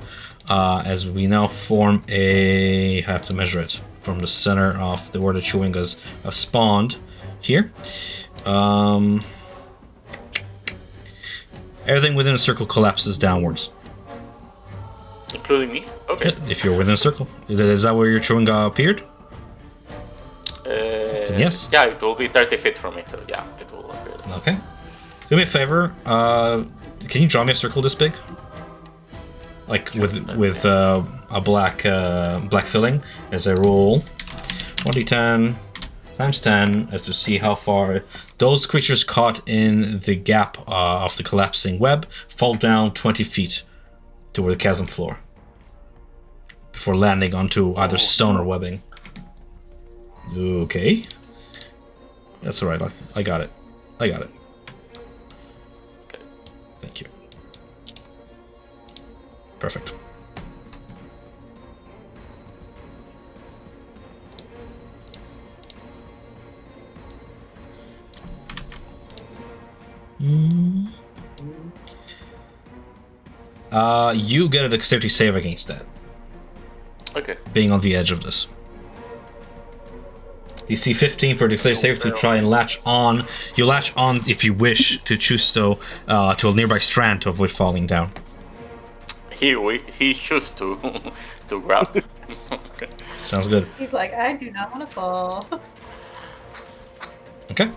as we now form a... I have to measure it from the center of the where the Chewingas have spawned here. Everything within a circle collapses downwards. Including me? Okay. Yeah, if you're within a circle. Is that where your Chewinga appeared? Yes. Yeah, it will be 30 feet from me, so yeah, it will appear. Okay. Do me a favor. Can you draw me a circle this big? Like with a black filling. As I roll 1d10 times 10 as to see how far those creatures caught in the gap of the collapsing web fall down 20 feet toward the chasm floor before landing onto either stone or webbing. Okay. That's alright. I got it. Okay. Thank you. Perfect. You get a dexterity save against that, Okay. being on the edge of this. DC 15 for dexterity save to try and latch on. You latch on if you wish to choose so to a nearby strand to avoid falling down. He chose to to grab. Okay. Sounds good. He's like, I do not want to fall. Okay.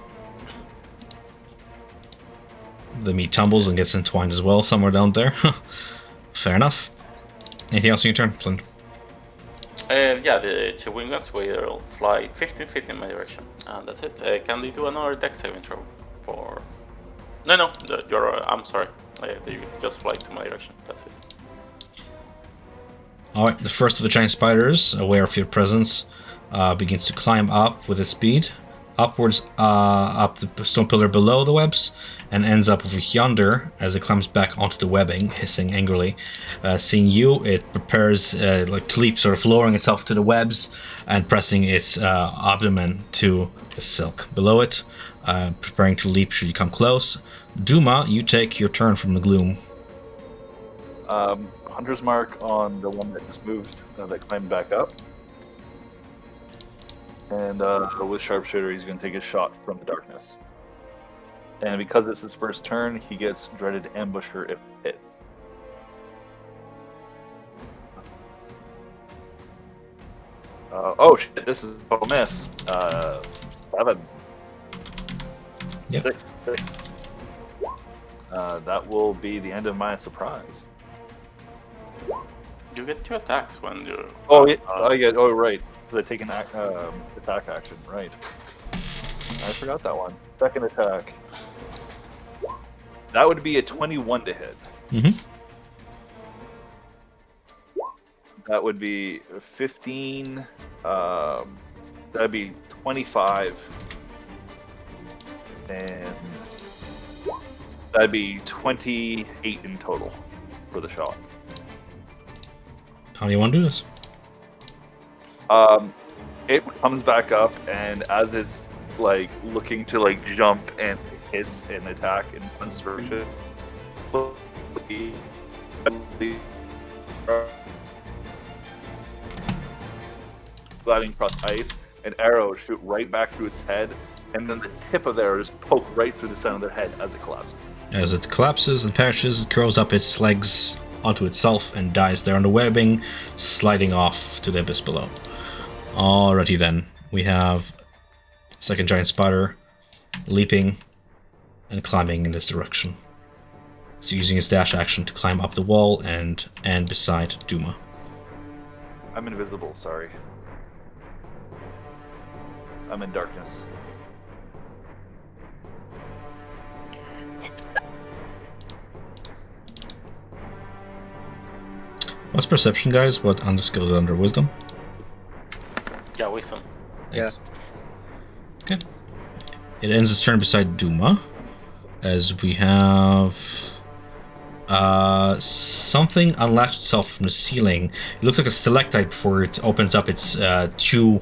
The meat tumbles and gets entwined as well somewhere down there. Fair enough. Anything else on your turn, Flint? Yeah, the Chiwingas will fly 15 feet in my direction, and that's it. Can they do another dex saving throw for? No, I'm sorry. They just fly to my direction. That's it. Alright, the first of the giant spiders, aware of your presence, begins to climb up with its speed, upwards up the stone pillar below the webs, and ends up over yonder as it climbs back onto the webbing, hissing angrily. Seeing you, it prepares like to leap, sort of lowering itself to the webs and pressing its abdomen to the silk below it, preparing to leap should you come close. Duma, you take your turn from the gloom. Hunter's mark on the one that just moved, that climbed back up. And with sharpshooter, he's going to take a shot from the darkness. And because it's his first turn, he gets dreaded ambusher if hit. Oh shit! This is a miss. 7. Yep. 6. That will be the end of my surprise. You get 2 attacks when you. Oh, yeah, I get. Oh, right. I take an attack action. Right. I forgot that one. Second attack. That would be a 21 to hit. Mm-hmm. That would be 15. That'd be 25. And that'd be 28 in total for the shot. How do you want to do this? It comes back up, and as it's like looking to like jump and hiss and attack in one direction, gliding across ice, an arrow would shoot right back through its head, and then the tip of the arrow just poke right through the center of their head as it collapses. As it collapses and perishes, it curls up its legs onto itself and dies there on the webbing, sliding off to the abyss below. Alrighty then, we have second giant spider leaping and climbing in this direction. It's using its dash action to climb up the wall and beside Duma. I'm invisible, sorry. I'm in darkness. What's perception, guys? What under skills under wisdom? Yeah, wisdom. Yeah. Okay. It ends its turn beside Duma, as we have something unlatched itself from the ceiling. It looks like a stalactite before it opens up its 2,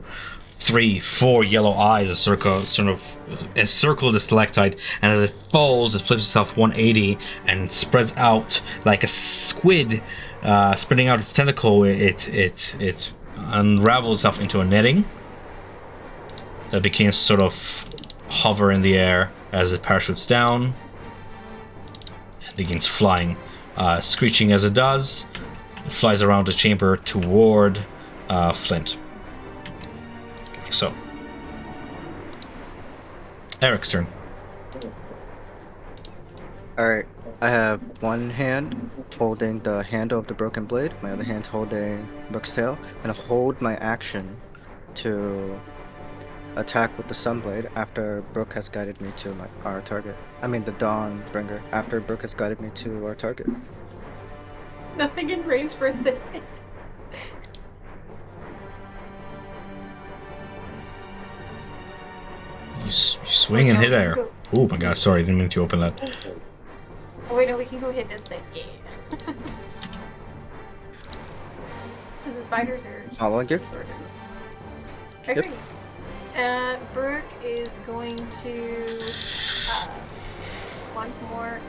3, 4 yellow eyes, sort of encircle the stalactite, and as it falls, it flips itself 180 and spreads out like a squid, spreading out its tentacle. It unravels itself into a netting that begins to sort of hover in the air as it parachutes down and begins flying, screeching as it does. It flies around the chamber toward Flint. Like so. Eric's turn. Alright, I have one hand holding the handle of the broken blade, my other hand's holding Brook's tail. I'm gonna hold my action to attack with the Sunblade after Brook has guided me to our target. I mean the Dawnbringer, after Brook has guided me to our target. Nothing in range for a second. You swing and hit air. Oh my god, sorry, didn't mean to open that. Oh wait, no, we can go hit this thing. Yeah. Because the spiders are... Following you? Okay. Brooke is going to once more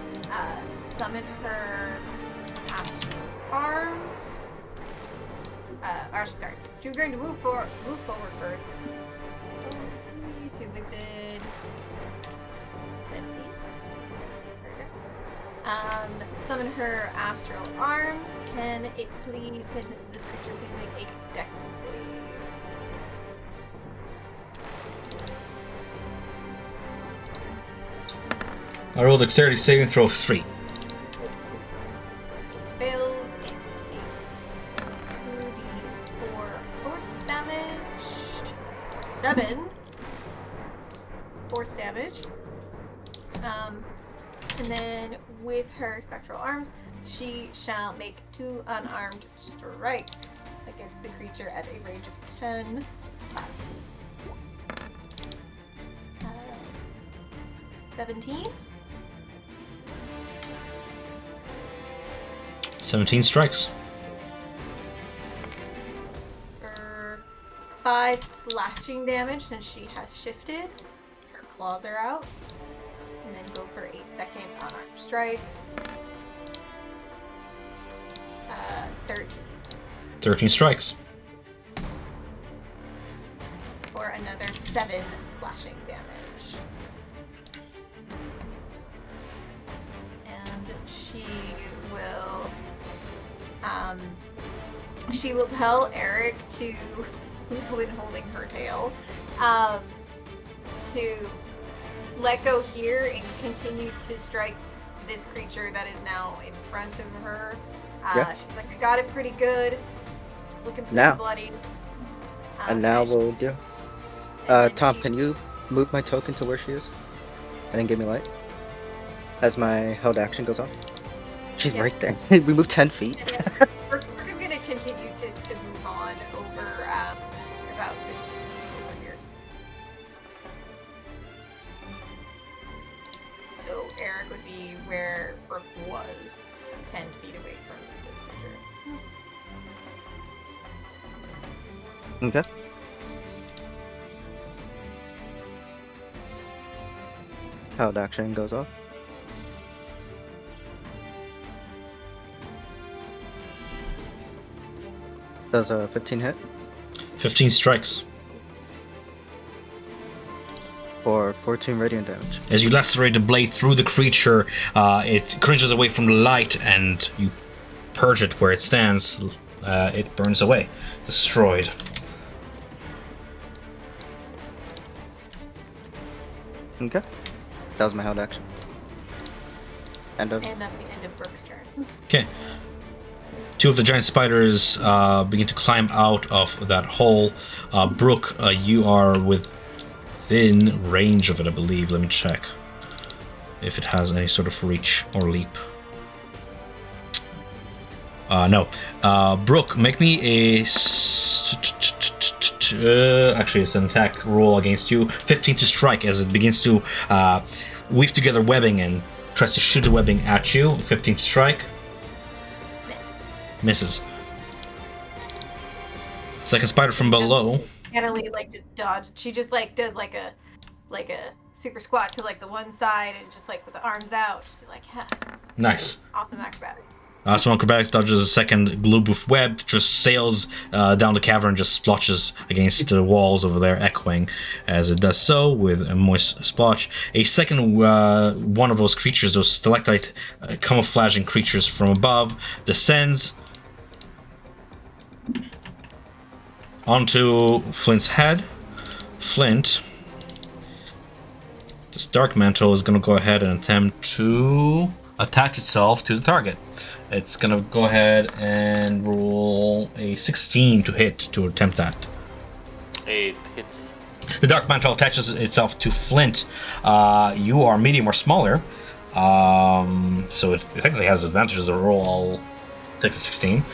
summon her astral arms. Sorry. She was going to move forward first. To within 10 feet. There we go. Summon her astral arms. Can this creature please make a dex save? I rolled dexterity saving throw of 3. It fails. It takes 2d4 force damage. 7 force damage. And then with her spectral arms, she shall make 2 unarmed strikes against the creature at a range of 10. 17. 17 strikes. For 5 slashing damage since she has shifted. Her claws are out. And then go for a second unarmed strike. 13. 13 strikes. For another 7 slashing damage. And she will tell Eric who's been holding her tail, to let go here and continue to strike this creature that is now in front of her. Yeah. She's like, I got it pretty good. It's looking pretty Now. bloody. And now we'll do. and then Tom, can you move my token to where she is? And then give me light? As my held action goes off? She's Yeah. right there. We moved 10 feet. And yeah, we're going to continue to move on over about 15 feet over here. So Eric would be where Brooke was, 10 feet away from this creature. Okay. Held action goes off. Does a 15 hit 15 strikes. for 14 radiant damage. As you lacerate the blade through the creature, it cringes away from the light, and you purge it where it stands. It burns away, destroyed. Okay. That was my held action. End of. And that's the end of Brooke's turn. Okay. 2 of the giant spiders begin to climb out of that hole. Brooke, you are within range of it, I believe. Let me check if it has any sort of reach or leap. No. Brooke, make me a. Actually, it's an attack roll against you. 15 to strike as it begins to weave together webbing and tries to shoot the webbing at you. 15 to strike. Misses. Second spider from below. Natalie like just dodged. She just like does like a super squat to like the one side and just like with the arms out. She's like, ha. Nice. Awesome acrobatic. So acrobatics dodges a second globe of web, just sails down the cavern, just splotches against the walls over there, echoing as it does so with a moist splotch. A second one of those creatures, those stalactite camouflaging creatures from above, descends onto Flint's head. Flint, this dark mantle is going to go ahead and attempt to attach itself to the target. It's going to go ahead and roll a 16 to hit to attempt that. It hits. The dark mantle attaches itself to Flint. You are medium or smaller, so it technically has advantages. The roll, I'll take the 16.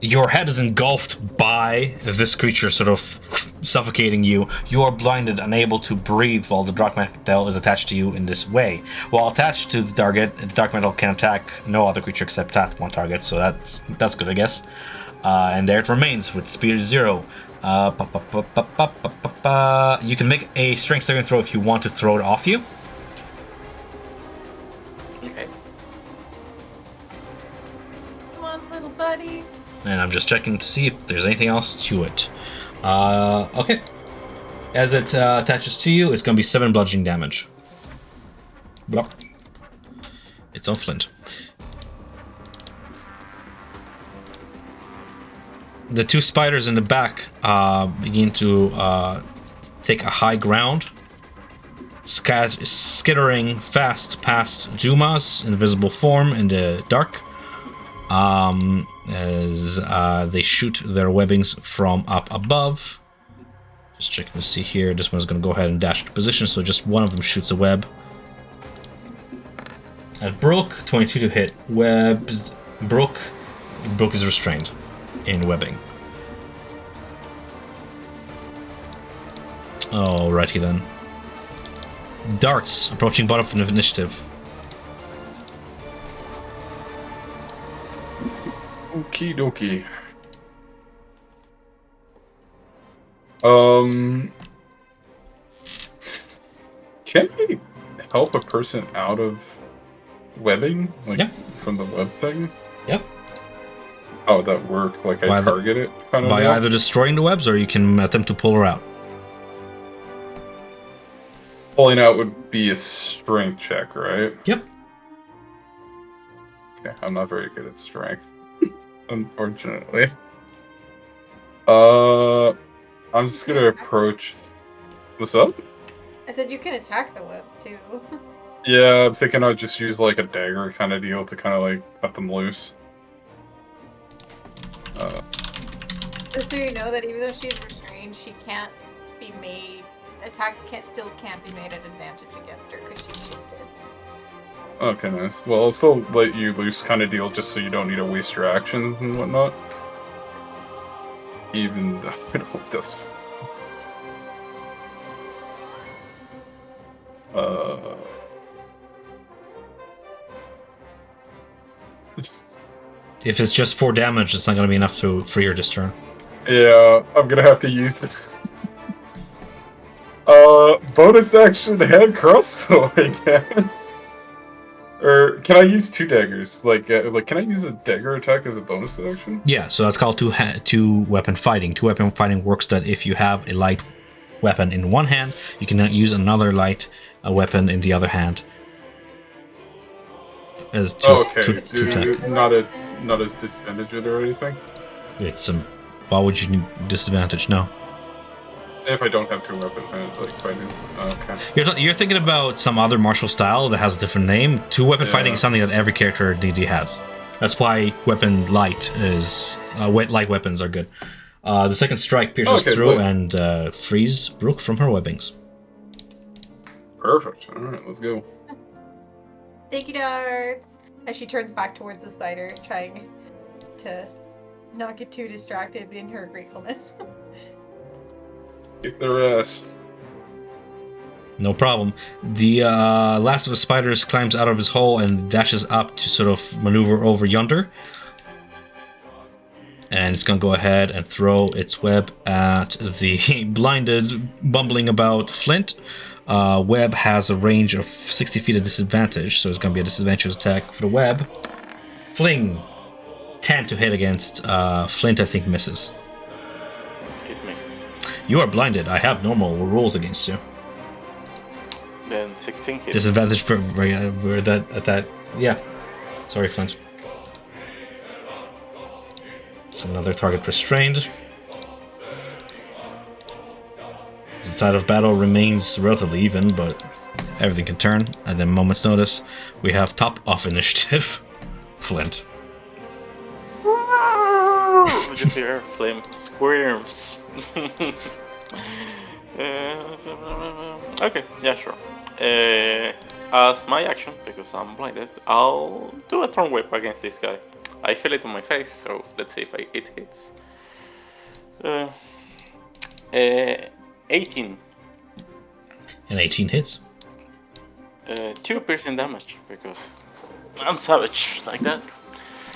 Your head is engulfed by this creature, sort of suffocating you. You are blinded, unable to breathe while the dark metal is attached to you in this way. While attached to the target, the dark metal can attack no other creature except that one target, so that's good, I guess. And there it remains with speed 0. You can make a strength saving throw if you want to throw it off you. Okay. Come on, little buddy. And I'm just checking to see if there's anything else to it. Okay. As it attaches to you, it's going to be 7 bludgeoning damage. Blah. It's on Flint. The 2 spiders in the back begin to take a high ground, skittering fast past Juma's invisible form in the dark. As they shoot their webbings from up above. Just checking to see here. This one's going to go ahead and dash to position, so just one of them shoots a web. At Brooke, 22 to hit. Webs. Brooke is restrained in webbing. Alrighty then. Darts, approaching bottom of initiative. Okie dokie. Can we help a person out of webbing? Like, yeah. From the web thing? Yep. How would that work? Like, I target it? Kind of by deal? either destroying the webs, or you can attempt to pull her out. Pulling out would be a strength check, right? Yep. Okay, I'm not very good at strength. Unfortunately. I'm just gonna approach. What's up? I said you can attack the webs too. Yeah, I'm thinking I'd just use like a dagger kind of deal to kind of like cut them loose. Just so you know that even though she's restrained, she can't be made. Attacks still can't be made at advantage against her because she's shifted. Okay, nice. Well, I'll still let you loose kind of deal just so you don't need to waste your actions and whatnot. Even though I don't this. If it's just 4 damage, it's not going to be enough for your this turn. Yeah, I'm gonna have to use this. Bonus action hand crossbow, I guess. Or can I use 2 daggers? Like can I use a dagger attack as a bonus action? Yeah, so that's called two weapon fighting. 2 weapon fighting works that if you have a light weapon in one hand, you can use another light weapon in the other hand. As not as disadvantaged or anything. It's why would you need disadvantage? No. If I don't have 2 weapon like fighting, okay. You're thinking about some other martial style that has a different name. 2 weapon fighting is something that every character in D&D has. That's why weapon light is light weapons are good. The second strike pierces through and frees Brooke from her webbings. Perfect. All right, let's go. Thank you, darts. As she turns back towards the spiders, trying to not get too distracted in her gratefulness. Kick their ass. No problem. The last of the spiders climbs out of his hole and dashes up to sort of maneuver over yonder. And it's gonna go ahead and throw its web at the blinded, bumbling about Flint. Web has a range of 60 feet of disadvantage, so it's gonna be a disadvantageous attack for the web. Fling! 10 to hit against Flint, I think misses. It misses. You are blinded. I have normal rules against you. Then 16 hits. Disadvantage for that. Yeah. Sorry, Flint. It's another target restrained. The tide of battle remains relatively even, but everything can turn. And then, moment's notice, we have top off initiative. Flint. You hear Flame squirms. Okay, yeah, sure. As my action, because I'm blinded, I'll do a thorn whip against this guy. I feel it on my face, so let's see if it hits. 18. And 18 hits. 2 piercing damage, because I'm savage like that.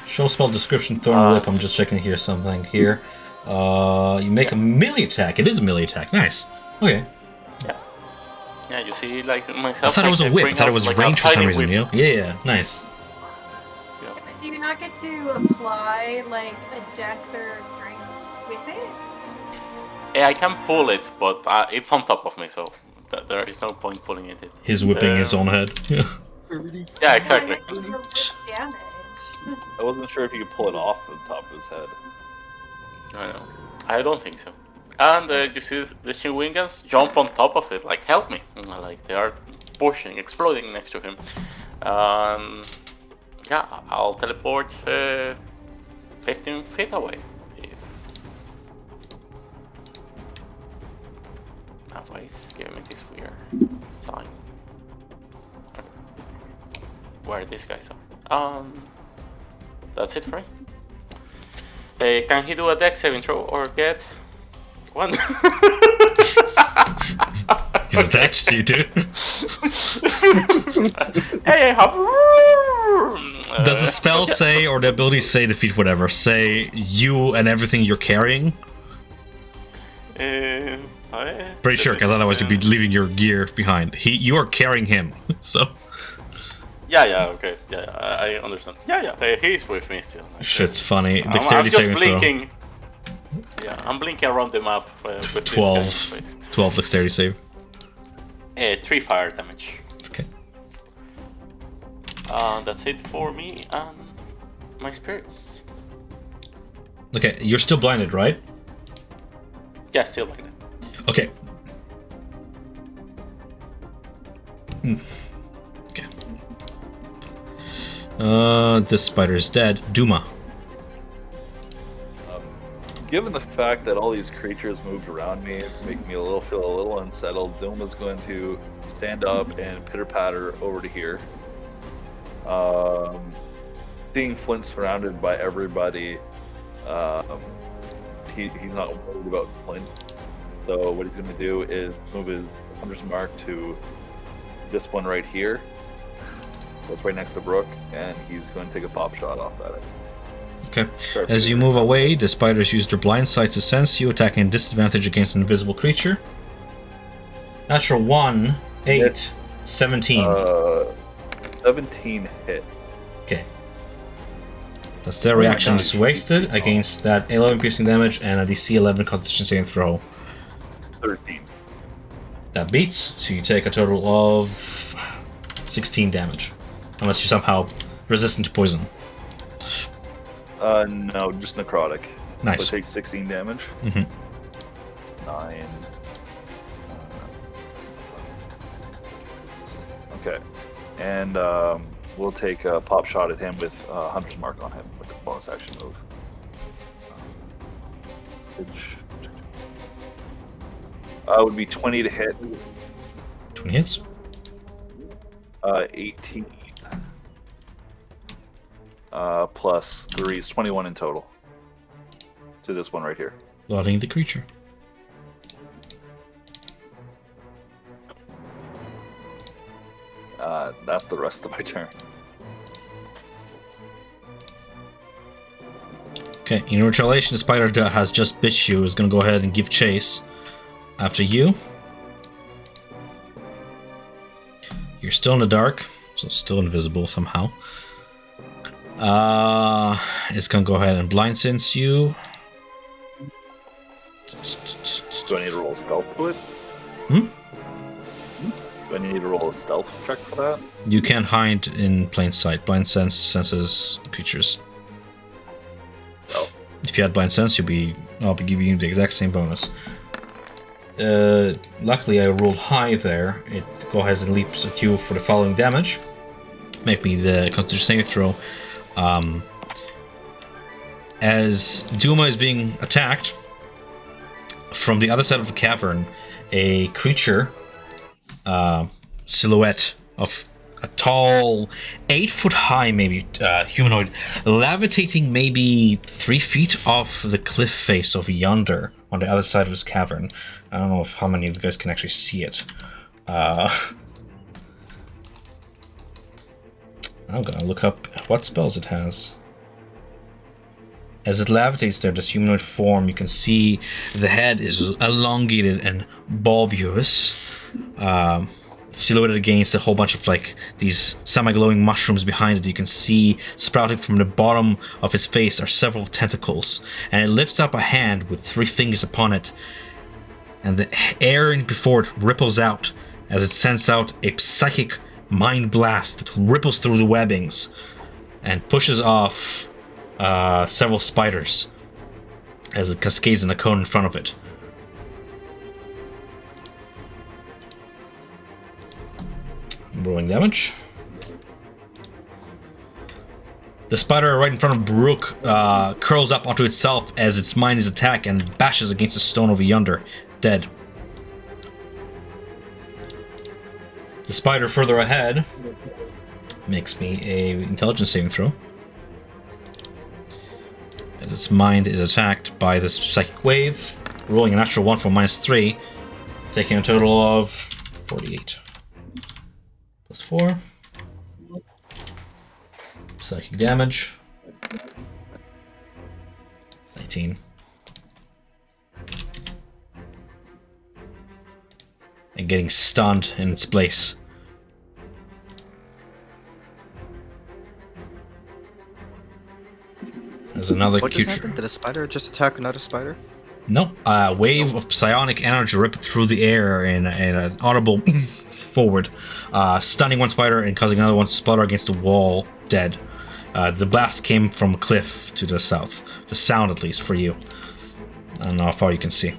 Show spell description, thorn whip. I'm just checking here something here. You make a melee attack. It is a melee attack. Nice. Okay. Yeah, you see, like I myself. thought it was a whip. I thought it was range for some reason, you know? Yeah, nice. Do you not get to apply like a dex or strength with it? Yeah, I can pull it, but it's on top of me, so there is no point pulling it. His whipping his own head. Yeah, exactly. Why not use your damage? I wasn't sure if you could pull it off the top of his head. I know. I don't think so. And you see the Shinwingans jump on top of it, like, help me. Like, they are pushing, exploding next to him. Yeah, I'll teleport 15 feet away. Otherwise, give me this weird sign. Okay. Where these guys are. That's it for me. Can he do a dex saving throw or get one? He's attached to you, dude. Hey, Does the spell say, or the ability say defeat whatever, say you and everything you're carrying? Pretty sure, because otherwise you'd be leaving your gear behind. You are carrying him, so... Yeah, okay. Yeah, I understand. Yeah, he's with me still. Shit's funny. I'm Dexterity just saving blinking. Yeah, I'm blinking around the map with 12. this guy's face. 12 dexterity save. 3 fire damage. Okay. That's it for me and my spirits. Okay, you're still blinded, right? Yeah, still like that. Okay. Okay. This spider is dead. Duma. Given the fact that all these creatures moved around me, making me feel a little unsettled, Doom is going to stand up and pitter-patter over to here. Seeing Flint surrounded by everybody, he's not worried about Flint. So what he's going to do is move his hunter's mark to this one right here. That's right next to Brooke, and he's going to take a pop shot off at it. Okay. As you move away, the spiders use their blind sight to sense you, attacking a disadvantage against an invisible creature. Natural 1, 8, Hit. 17. 17 hit. Okay. That's their reaction is wasted against that 11 piercing damage and a DC 11 Constitution saving throw. 13. That beats, so you take a total of 16 damage. Unless you're somehow resistant to poison. No, just necrotic. Nice. So it takes 16 damage. Mm-hmm. 9. Okay. And we'll take a pop shot at him with Hunter's Mark on him with a bonus action move. Would be 20 to hit. 20 hits. 18 plus 3 is 21 in total. To this one right here. Blotting the creature. That's the rest of my turn. Okay, in retaliation, the spider that has just bit you is going to go ahead and give chase after you. You're still in the dark, so still invisible somehow. It's going to go ahead and blind sense you. Do I need to roll a stealth to it? Hmm? Do I need to roll a stealth check for that? You can't hide in plain sight. Blind sense senses creatures. Oh. If you had blind sense, I'll be giving you the exact same bonus. Luckily, I rolled high there. It go ahead and leaps at you for the following damage. Make me the Constitution saving throw. As Duma is being attacked, from the other side of the cavern, a creature, silhouette of a tall, 8 foot high, maybe humanoid, levitating maybe 3 feet off the cliff face of yonder on the other side of this cavern. I don't know how many of you guys can actually see it. I'm gonna look up what spells it has. As it levitates there, this humanoid form, you can see the head is elongated and bulbous, silhouetted against a whole bunch of like these semi-glowing mushrooms behind it. You can see sprouting from the bottom of its face are several tentacles, and it lifts up a hand with 3 fingers upon it, and the air before it ripples out as it sends out a psychic mind blast that ripples through the webbings and pushes off several spiders as it cascades in a cone in front of it. Rolling damage. The spider right in front of Baruch curls up onto itself as its mind is attacked and bashes against a stone over yonder, dead. The spider further ahead makes me a intelligence saving throw. As its mind is attacked by this psychic wave, rolling a natural 1 for -3, taking a total of 48. Plus 4. Psychic damage. 19. And getting stunned in its place. There's another What just creature. happened? Did a spider just attack another spider? No, a wave of psionic energy ripped through the air in an audible forward, stunning one spider and causing another one to splutter against the wall, dead. The blast came from a cliff to the south. The sound, at least, for you. I don't know how far you can see.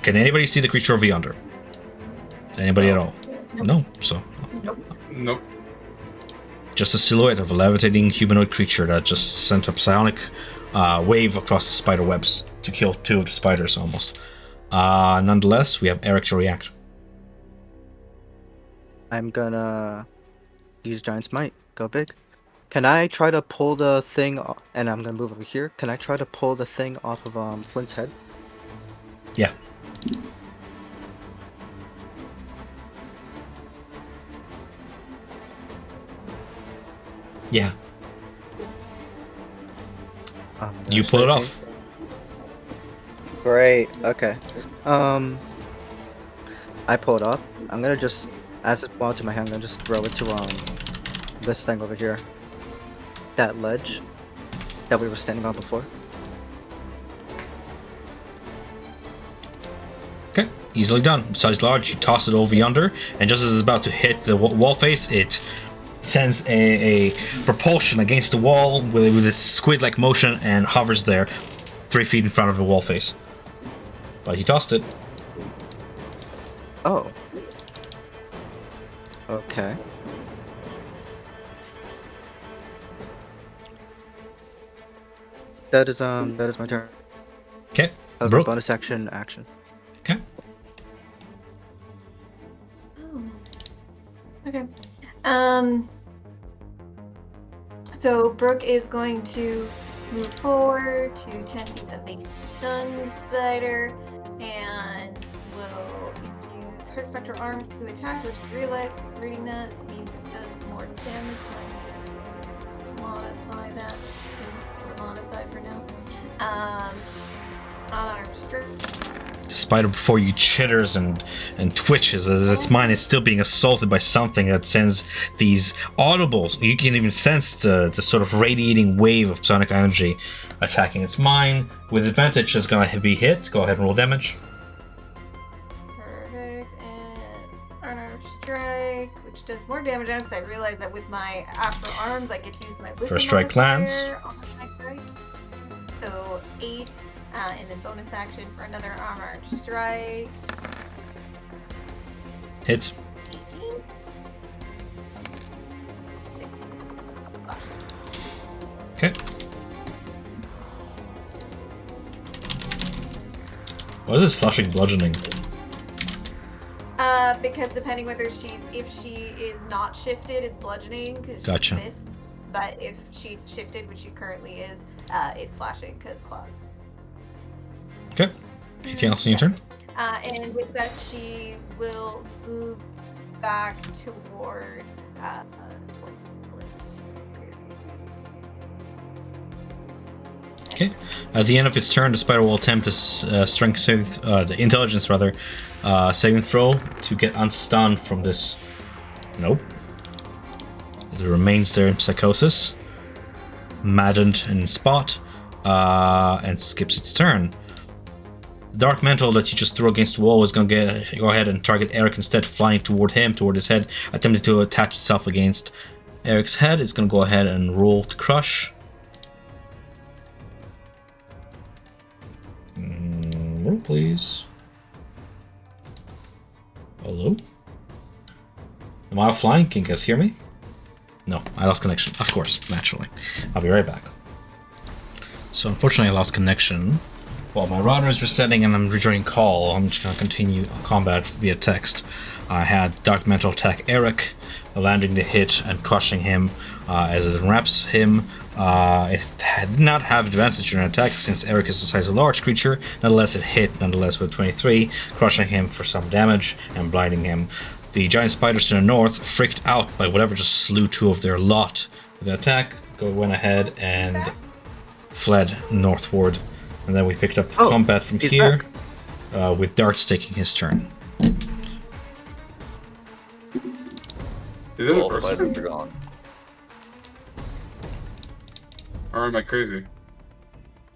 Can anybody see the creature over yonder? Anybody at all? No, so... Nope. Just a silhouette of a levitating humanoid creature that just sent a psionic wave across the spider webs to kill 2 of the spiders almost. Nonetheless, we have Eric to react. I'm gonna use Giant's Might. Go big. Can I try to pull the thing, and I'm gonna move over here. Can I try to pull the thing off of Flint's head? Yeah. Yeah. You pull it off. Great. Okay. I pull it off. I'm gonna just, as it's ball to my hand, I'm gonna just throw it to this thing over here. That ledge that we were standing on before. Okay, easily done. Besides large, you toss it over yonder, and just as it's about to hit the wall face, it sends a propulsion against the wall with a squid-like motion and hovers there 3 feet in front of the wall face. But he tossed it. Oh. Okay. That is my turn. Okay, That was my Brooke. bonus action. Okay. Okay. So Brooke is going to move forward to 10 feet of the stunned spider and will use her spectral arm to attack, which I realize reading that means it does more damage. So I modify that. Or modified for now. Arm strength. The spider before you chitters and twitches as its mind is still being assaulted by something that sends these audibles. You can even sense the sort of radiating wave of sonic energy attacking its mind. With advantage, it's going to be hit. Go ahead and roll damage. Perfect. And arm strike, which does more damage. And I realize that with my afro arms, I get to use my wisdom First strike lands. modifier on my strike. So 8. And then bonus action for another armor strike. Hits. 18. 6. Okay. What is this slashing bludgeoning? Because depending whether if she is not shifted, it's bludgeoning because Gotcha. she's missed. But if she's shifted, which she currently is, it's slashing because claws. Okay. Anything else in your turn? And with that, she will move back towards Flint. Okay. At the end of its turn, the spider will attempt this strength save, the intelligence rather, saving throw to get unstunned from this. Nope. It remains there in psychosis, maddened in spot, and skips its turn. The dark mantle that you just threw against the wall is going to go ahead and target Eric instead, flying toward his head, attempting to attach itself against Eric's head. It's going to go ahead and roll to crush. Roll, please. Hello? Am I offline? Can you guys hear me? No, I lost connection. Of course, naturally. I'll be right back. So unfortunately I lost connection. While my router is resetting and I'm rejoining call, I'm just going to continue combat via text. I had Dark Mantle attack Eric, landing the hit and crushing him as it wraps him. It did not have advantage in an attack since Eric is the size of a large creature. Nonetheless, it hit with 23, crushing him for some damage and blinding him. The giant spiders to the north, freaked out by whatever just slew 2 of their lot with the attack, went ahead and fled northward. And then we picked up combat from here, with Darts taking his turn. Is it a All person? spiders are gone. Or am I crazy?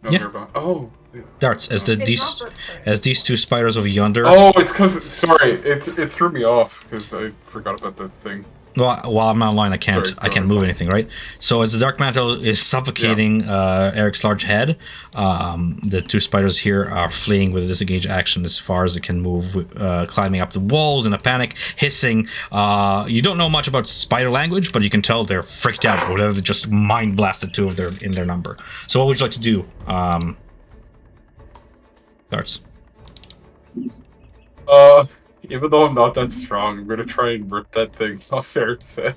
No, Yeah. they're about. Oh. Yeah. Darts, as these 2 spiders over yonder. Oh, it's because it threw me off because I forgot about the thing. Well, while I'm online, I can't Sorry, go move ahead. anything, right? So as the dark mantle is suffocating Eric's large head, the 2 spiders here are fleeing with a disengage action as far as it can move, climbing up the walls in a panic, hissing. You don't know much about spider language, but you can tell they're freaked out. Whatever, they just mind blasted 2 of their number. So what would you like to do, Darts? Even though I'm not that strong, I'm gonna try and rip that thing off Eric's head.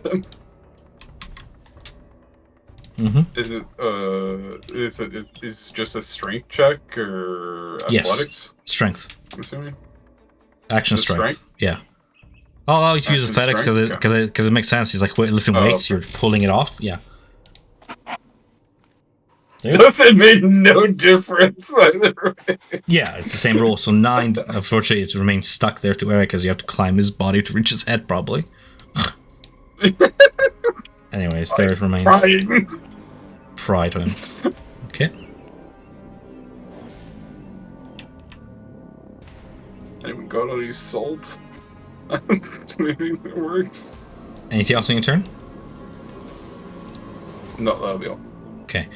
Mm-hmm. Is it just a strength check or athletics? Yes. Strength. I'm assuming. Action Just strength. Yeah. Oh, I'll use Action athletics strength? because it makes sense. He's like lifting weights. You're pulling it off. Yeah. There. Does it make no difference either way? Yeah, it's the same rule. So 9, unfortunately, it remains stuck there to Eric as you have to climb his body to reach his head, probably. Anyways, there it remains. Pride on him. Okay. Anyone got any salt? Maybe it works. Anything else on your turn? No, that'll be all. Okay.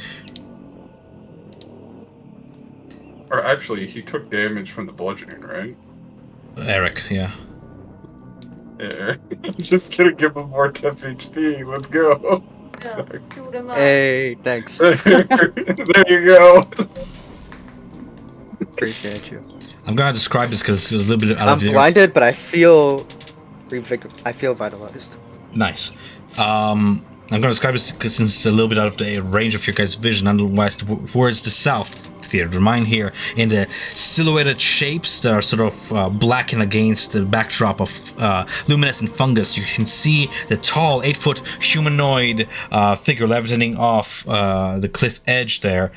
Or actually, he took damage from the bludgeoning, right? Eric, yeah. Yeah. I'm just gonna give him more 10 HP. Let's go. Sorry. Shoot him up. Hey, thanks. There you go. Appreciate you. I'm gonna describe this because it's a little bit out I'm of your... blinded, but I feel vitalized. Nice. I'm going to describe this because since it's a little bit out of the range of your guys' vision, otherwise towards the south. Theater. Remind here in the silhouetted shapes that are sort of blackened against the backdrop of luminescent fungus. You can see the tall 8-foot humanoid figure levitating off the cliff edge there.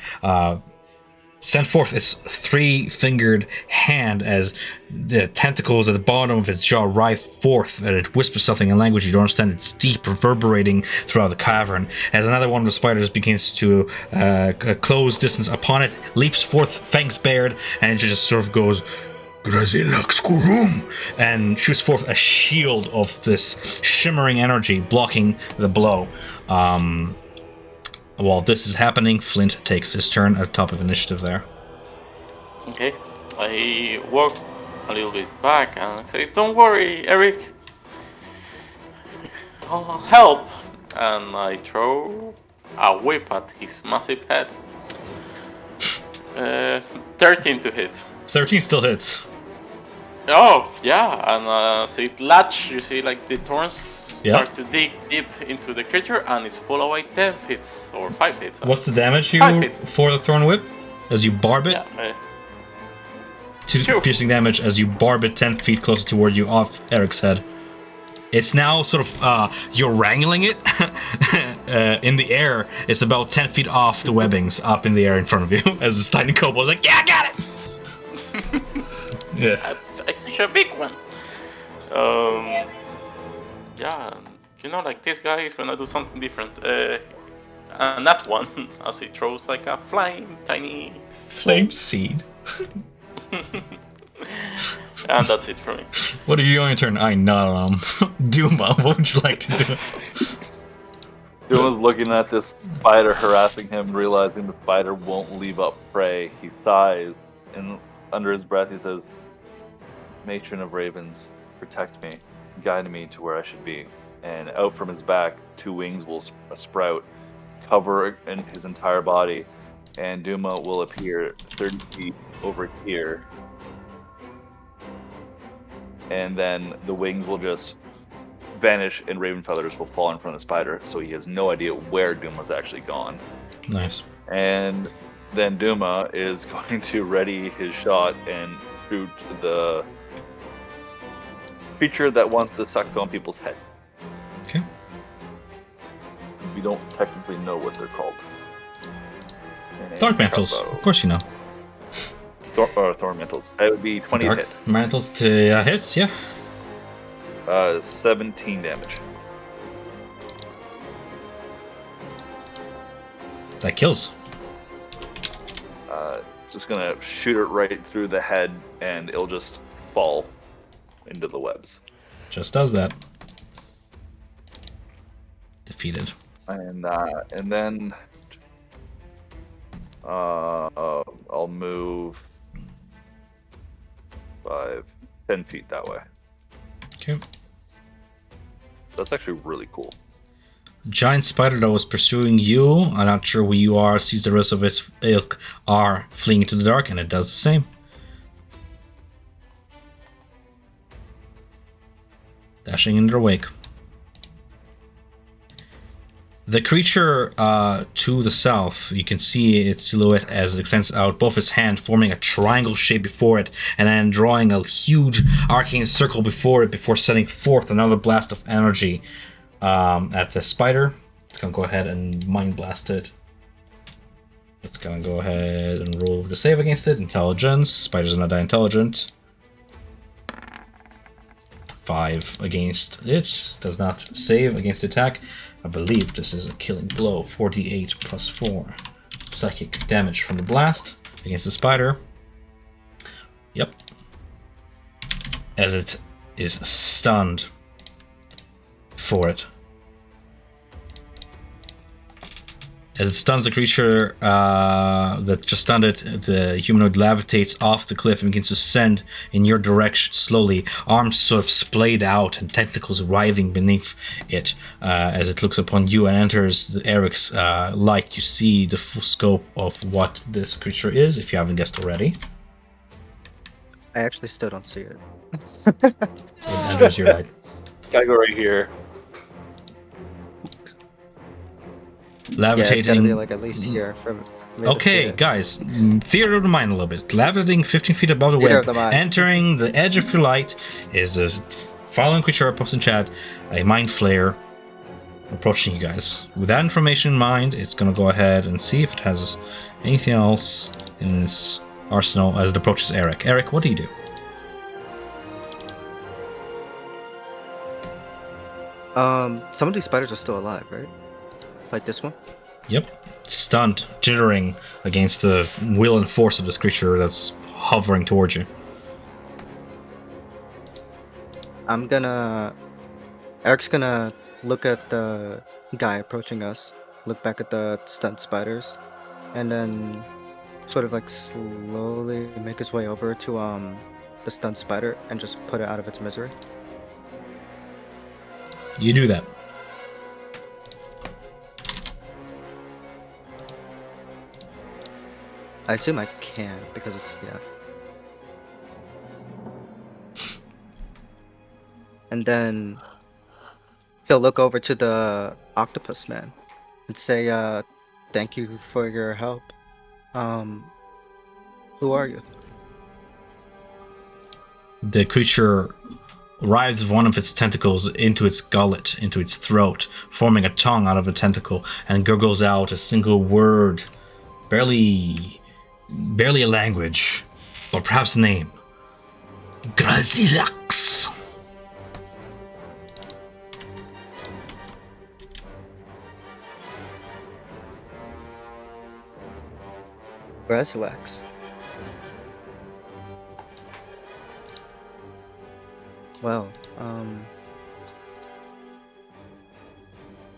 Send forth its 3-fingered hand as the tentacles at the bottom of its jaw writhe forth, and it whispers something in language you don't understand. It's deep, reverberating throughout the cavern. As another one of the spiders begins to close distance upon it, leaps forth, fangs bared, and it just sort of goes, Grazilax Kurum, and shoots forth a shield of this shimmering energy, blocking the blow. While this is happening, Flint takes his turn at the top of initiative there. Okay, I walk a little bit back and I say, "Don't worry, Eric. I'll help." And I throw a whip at his massive head. 13 to hit. 13 still hits. Oh, yeah, and so it latch, you see, like the thorns start Yeah. to dig deep into the creature, and it's pull away 10 feet, or 5 feet. What's the damage you 5 feet. for the thorn whip? As you barb it? Yeah, 2 piercing damage as you barb it 10 feet closer toward you off Eric's head. It's now sort of, you're wrangling it in the air. It's about 10 feet off the webbings up in the air in front of you as this tiny kobold is like, yeah, I got it! Yeah. I fish a big one. Yeah, you know, like this guy is gonna do something different. And that one, as he throws like a flying tiny Flame seed. and that's it for me. What are you on your turn? I know. Duma, what would you like to do? Duma's looking at this spider harassing him, realizing the spider won't leave up prey. He sighs, and under his breath he says, "Matron of ravens, protect me, guide me to where I should be." And out from his back, 2 wings will sprout, cover in his entire body, and Duma will appear 30 feet over here. And then the wings will just vanish, and raven feathers will fall in front of the spider, so he has no idea where Duma's actually gone. Nice. And then Duma is going to ready his shot and shoot the creature that wants to suck on people's head. Okay. We don't technically know what they're called. Dark mantles. Of course you know. Thorn mantles. It would be 20 Dark hit. mantles to hits, yeah. 17 damage. That kills. Just gonna shoot it right through the head, and it'll just fall into the webs. Just does that. Defeated. And then I'll move 10 feet that way. Okay. That's actually really cool. Giant spider that was pursuing you, I'm not sure who you are, sees the rest of its ilk are fleeing into the dark, and it does the same. Dashing in their wake. The creature to the south, you can see its silhouette as it extends out both its hands, forming a triangle shape before it, and then drawing a huge arcane circle before it before sending forth another blast of energy at the spider. It's gonna go ahead and mind blast it. It's gonna go ahead and roll the save against it. Intelligence. Spiders are not that intelligent. 5 against it. Does not save against attack. I believe this is a killing blow. 48 plus 4 psychic damage from the blast against the spider. Yep. As it is stunned for it. As it stuns the creature that just stunned it, the humanoid levitates off the cliff and begins to ascend in your direction slowly, arms sort of splayed out and tentacles writhing beneath it. As it looks upon you and enters Eric's light, you see the full scope of what this creature is, if you haven't guessed already. I actually still don't see it. It enters your light. Gotta go right here. Yeah, it's gotta be Levitating. like at least here from. Okay, guys, theater of the mind a little bit. Levitating 15 feet above the Theater web, of the mind. entering the edge of your light is a following creature post in chat, a mind flayer approaching you guys. With that information in mind, it's gonna go ahead and see if it has anything else in its arsenal as it approaches Eric. Eric, what do you do? Some of these spiders are still alive, right? Like this one? Yep. Stunned, jittering against the will and force of this creature that's hovering towards you. Eric's gonna look at the guy approaching us, look back at the stunned spiders, and then sort of like slowly make his way over to the stunned spider and just put it out of its misery. You do that. I assume I can because it's And then he'll look over to the octopus man and say, thank you for your help. Who are you? The creature writhes one of its tentacles into its gullet, into its throat, forming a tongue out of a tentacle, and gurgles out a single word, barely a language, or perhaps a name. Grazilax. Brasilex. Well,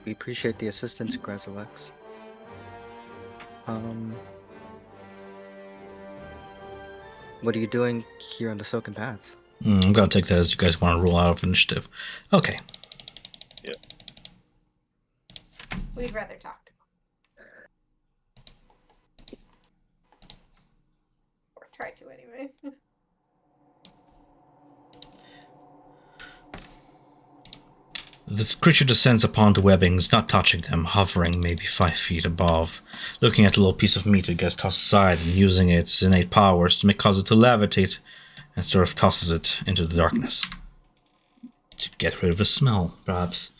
we appreciate the assistance, Grazilex. What are you doing here on the Silken Path? I'm gonna take that as you guys want to roll out of initiative. Okay. We'd rather talk to him. Or try to anyway. This creature descends upon the webbings, not touching them, hovering maybe 5 feet above, looking at a little piece of meat it gets tossed aside and using its innate powers to cause it to levitate, and sort of tosses it into the darkness. To get rid of the smell, perhaps.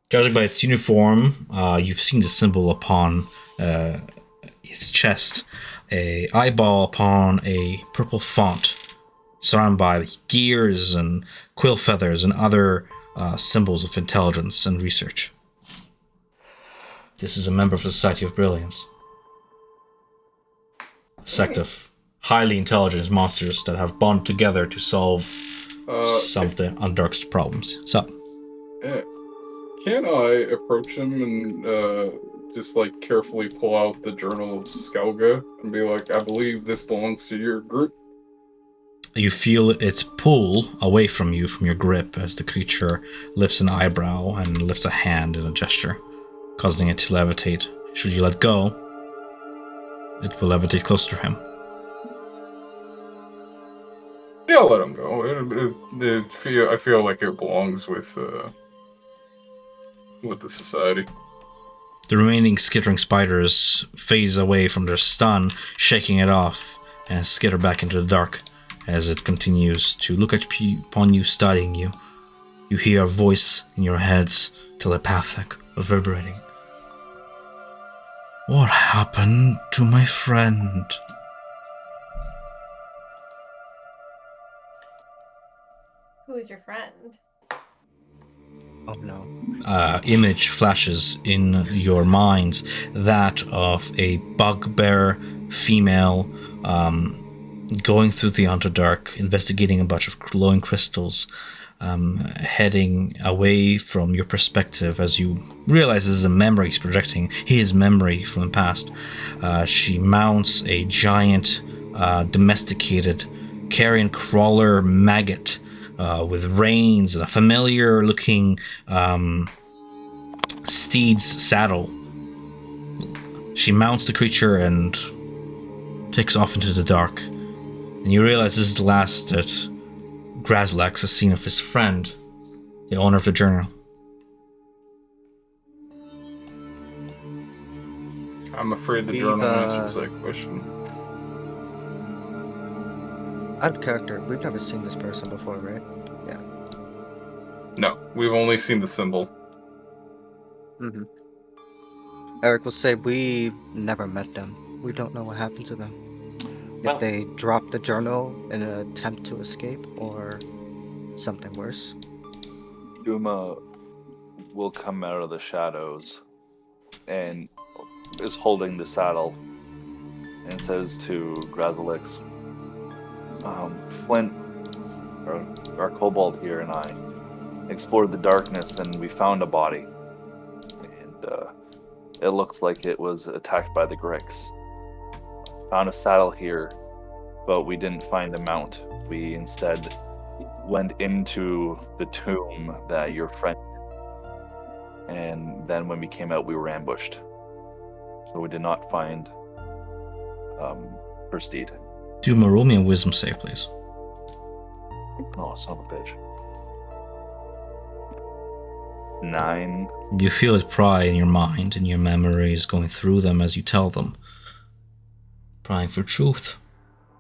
Judging by its uniform, you've seen the symbol upon its chest, a eyeball upon a purple font, surrounded by gears and quill feathers and other symbols of intelligence and research. This is a member of the Society of Brilliance. A sect of highly intelligent monsters that have bonded together to solve some of the Underdark's problems. So, can I approach him and just like carefully pull out the Journal of Skelga and be like, I believe this belongs to your group? you feel it pull away from you, from your grip, as the creature lifts an eyebrow and lifts a hand in a gesture, causing it to levitate. Should you let go, it will levitate closer to him. Yeah, I'll let him go. I feel like it belongs with the society. The remaining skittering spiders phase away from their stun, shaking it off, and skitter back into the dark as it continues to look upon you, studying you. You hear a voice in your heads, telepathic, reverberating. What happened to my friend? Who is your friend? Oh no. Image flashes in your minds, that of a bugbear female going through the Underdark, investigating a bunch of glowing crystals, heading away from your perspective as you realize this is a memory he's projecting, his memory from the past. She mounts a giant, domesticated carrion crawler maggot with reins and a familiar-looking steed's saddle. She mounts the creature and takes off into the dark. And you realize this is the last that Grazlax has seen of his friend, the owner of the journal. I'm afraid the We've, journal answers that question. Out of character, we've never seen this person before, right? No, we've only seen the symbol. Mm-hmm. Eric will say we never met them. We don't know what happened to them. Well- If they dropped the journal in an attempt to escape, or something worse. Duma will come out of the shadows and is holding the saddle and says to Grazalix, Flint, our kobold here, and I explored the darkness and we found a body. And it looks like it was attacked by the Gricks. Found a saddle here, but we didn't find a mount. We instead went into the tomb that your friend did. And then when we came out, we were ambushed. So we did not find her steed. Do roll me a wisdom save, please. Oh, son of a bitch. 9. You feel it pry in your mind, and your memories going through them as you tell them. Prying for truth,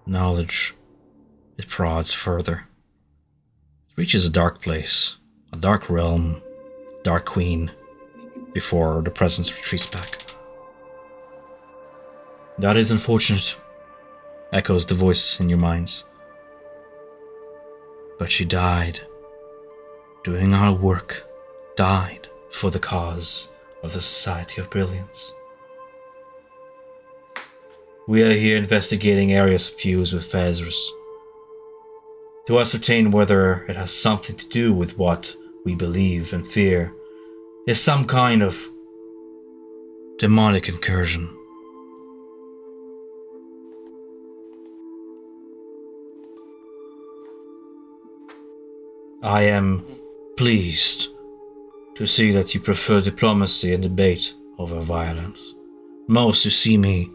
knowledge. It prods further. It reaches a dark place, a dark realm, dark queen, before the presence retreats back. That is unfortunate, echoes the voice in your minds. But she died, doing our work, died for the cause of the Society of Brilliance. We are here investigating areas fused with Fezris, to ascertain whether it has something to do with what we believe and fear is some kind of demonic incursion. I am pleased to see that you prefer diplomacy and debate over violence. Most who see me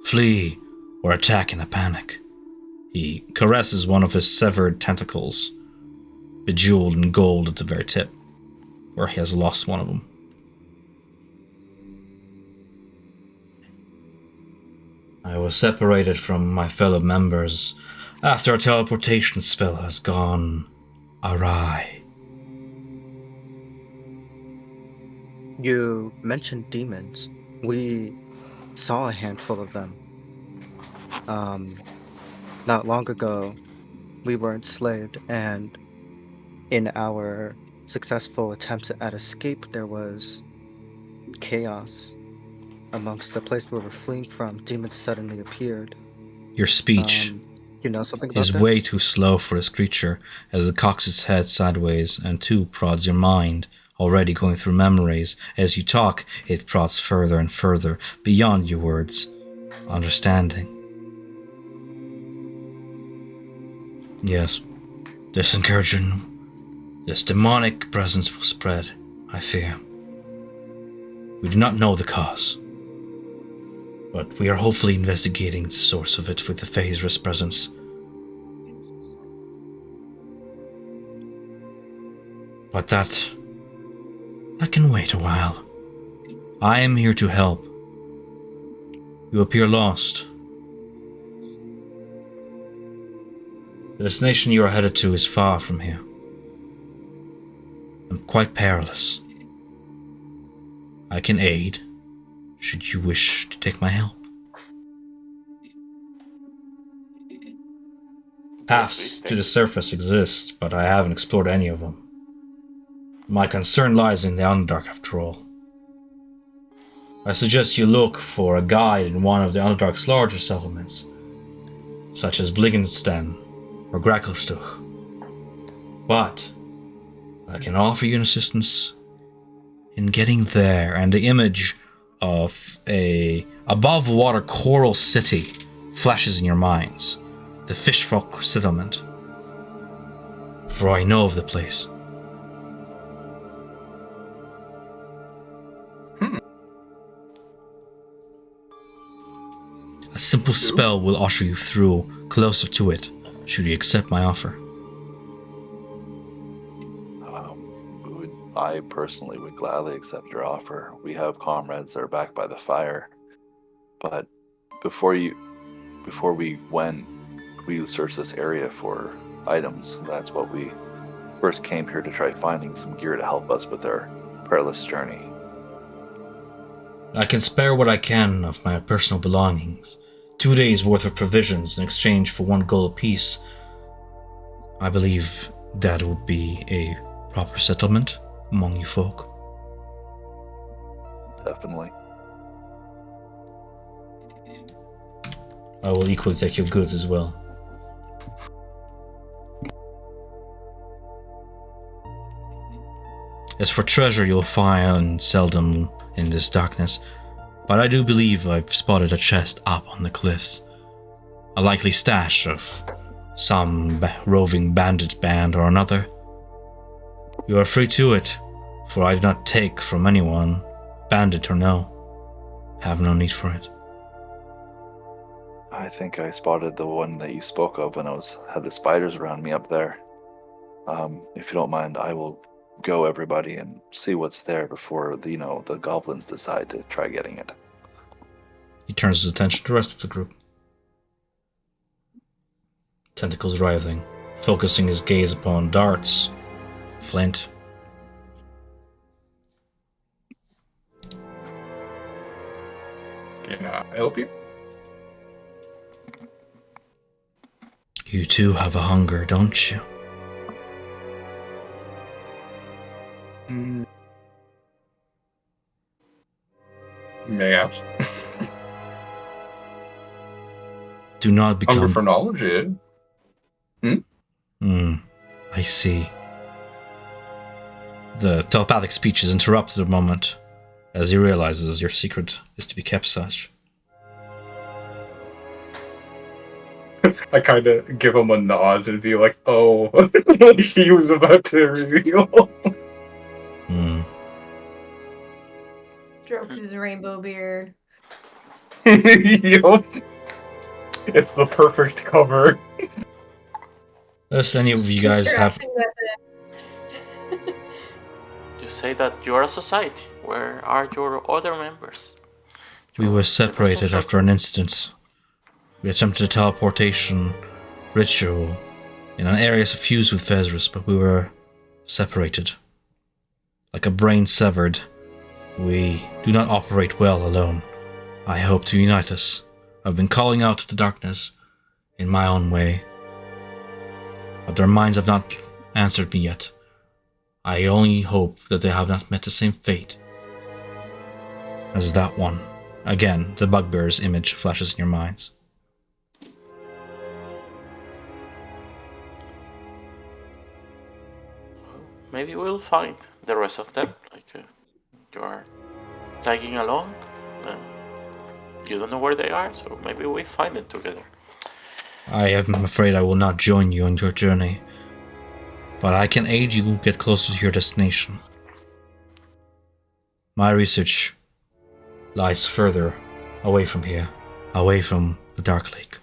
flee or attack in a panic. He caresses one of his severed tentacles, bejeweled in gold at the very tip, where he has lost one of them. I was separated from my fellow members after our teleportation spell has gone awry. You mentioned demons. We saw a handful of them. Not long ago, we were enslaved, and in our successful attempts at escape, there was chaos amongst the place we were fleeing from. Demons suddenly appeared. Your speech You know something about is that? way too slow for this creature as it cocks its head sideways and too prods your mind, already going through memories. As you talk, it prods further and further beyond your words, understanding. Yes, this incursion, this demonic presence will spread, I fear. We do not know the cause, but we are hopefully investigating the source of it with the Fezris presence. But that can wait a while. I am here to help. You appear lost. The destination you are headed to is far from here, and quite perilous. I can aid, should you wish to take my help. Paths to the surface exist, but I haven't explored any of them. My concern lies in the Underdark, after all. I suggest you look for a guide in one of the Underdark's larger settlements, such as Bliggensten or Grakelstuch. But I can offer you an assistance in getting there, and the image of a above-water coral city flashes in your minds. The Fishfolk settlement. For I know of the place. A simple spell will usher you through, closer to it, should you accept my offer. I personally would gladly accept your offer. We have comrades that are back by the fire, But before we went, we searched this area for items. That's what we first came here to try finding some gear to help us with our perilous journey. I can spare what I can of my personal belongings. 2 days' worth of provisions in exchange for 1 gold apiece. I believe that would be a proper settlement among you folk. Definitely. I will equally take your goods as well. As for treasure, you'll find seldom in this darkness, but I do believe I've spotted a chest up on the cliffs. A likely stash of some roving bandit band or another. You are free to it, for I do not take from anyone, bandit or no. Have no need for it. I think I spotted the one that you spoke of when I had the spiders around me up there. If you don't mind, I will go, everybody, and see what's there before the goblins decide to try getting it. He turns his attention to the rest of the group. Tentacles writhing, focusing his gaze upon darts, flint. Can I help you? You too have a hunger, don't you? Mayhaps. Do not become... Hunger for knowledge, yeah. I see. The telepathic speech is interrupted a moment as he realizes your secret is to be kept such. I kind of give him a nod and be like, oh, he was about to reveal. Strokes his rainbow beard. Yup. It's the perfect cover. Does any of you guys have... Distracting method. You say that you are a society. Where are your other members? We were separated after an incident. We attempted a teleportation ritual in an area suffused with Fezris, but we were separated. Like a brain severed, we do not operate well alone. I hope to unite us. I've been calling out to the darkness in my own way, but their minds have not answered me yet. I only hope that they have not met the same fate as that one. Again, the bugbear's image flashes in your minds. Maybe we'll find the rest of them. You are tagging along, and you don't know where they are, so maybe we find them together. I am afraid I will not join you on your journey, but I can aid you get closer to your destination. My research lies further away from here, away from the Dark Lake.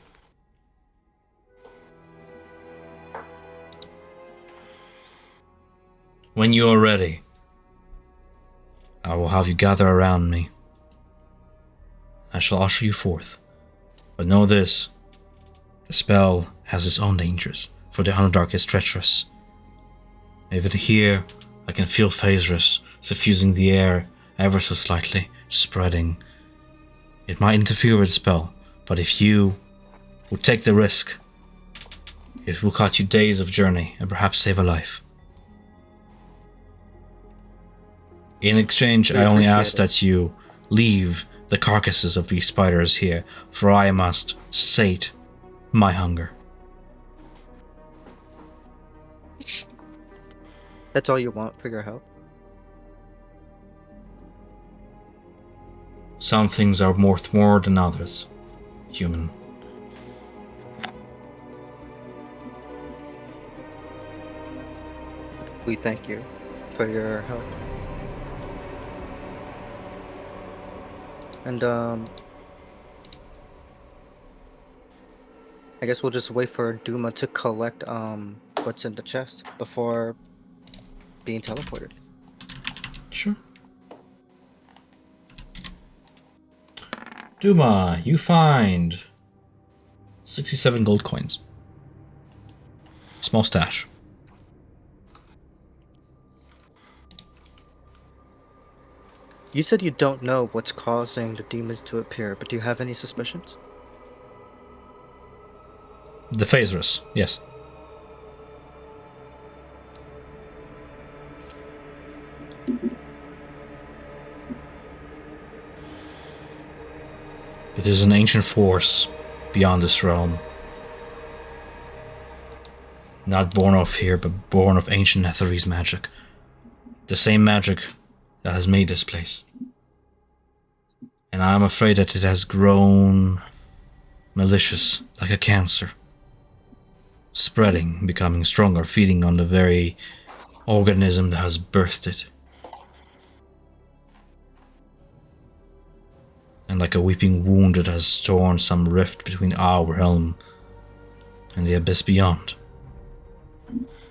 When you are ready, I will have you gather around me. I shall usher you forth. But know this, the spell has its own dangers, for the Underdark is treacherous. Even here, I can feel Phasris suffusing the air ever so slightly, spreading. It might interfere with the spell, but if you would take the risk, it will cut you days of journey and perhaps save a life. In exchange, I only ask that you leave the carcasses of these spiders here, for I must sate my hunger. That's all you want for your help? Some things are worth more than others, human. We thank you for your help. And I guess we'll just wait for Duma to collect what's in the chest before being teleported. Sure. Duma, you find 67 gold coins. Small stash. You said you don't know what's causing the demons to appear, but do you have any suspicions? The phasers, yes. It is an ancient force beyond this realm. Not born of here, but born of ancient Netherese magic. The same magic that has made this place. And I'm afraid that it has grown malicious, like a cancer. Spreading, becoming stronger, feeding on the very organism that has birthed it. And like a weeping wound that has torn some rift between our realm and the abyss beyond.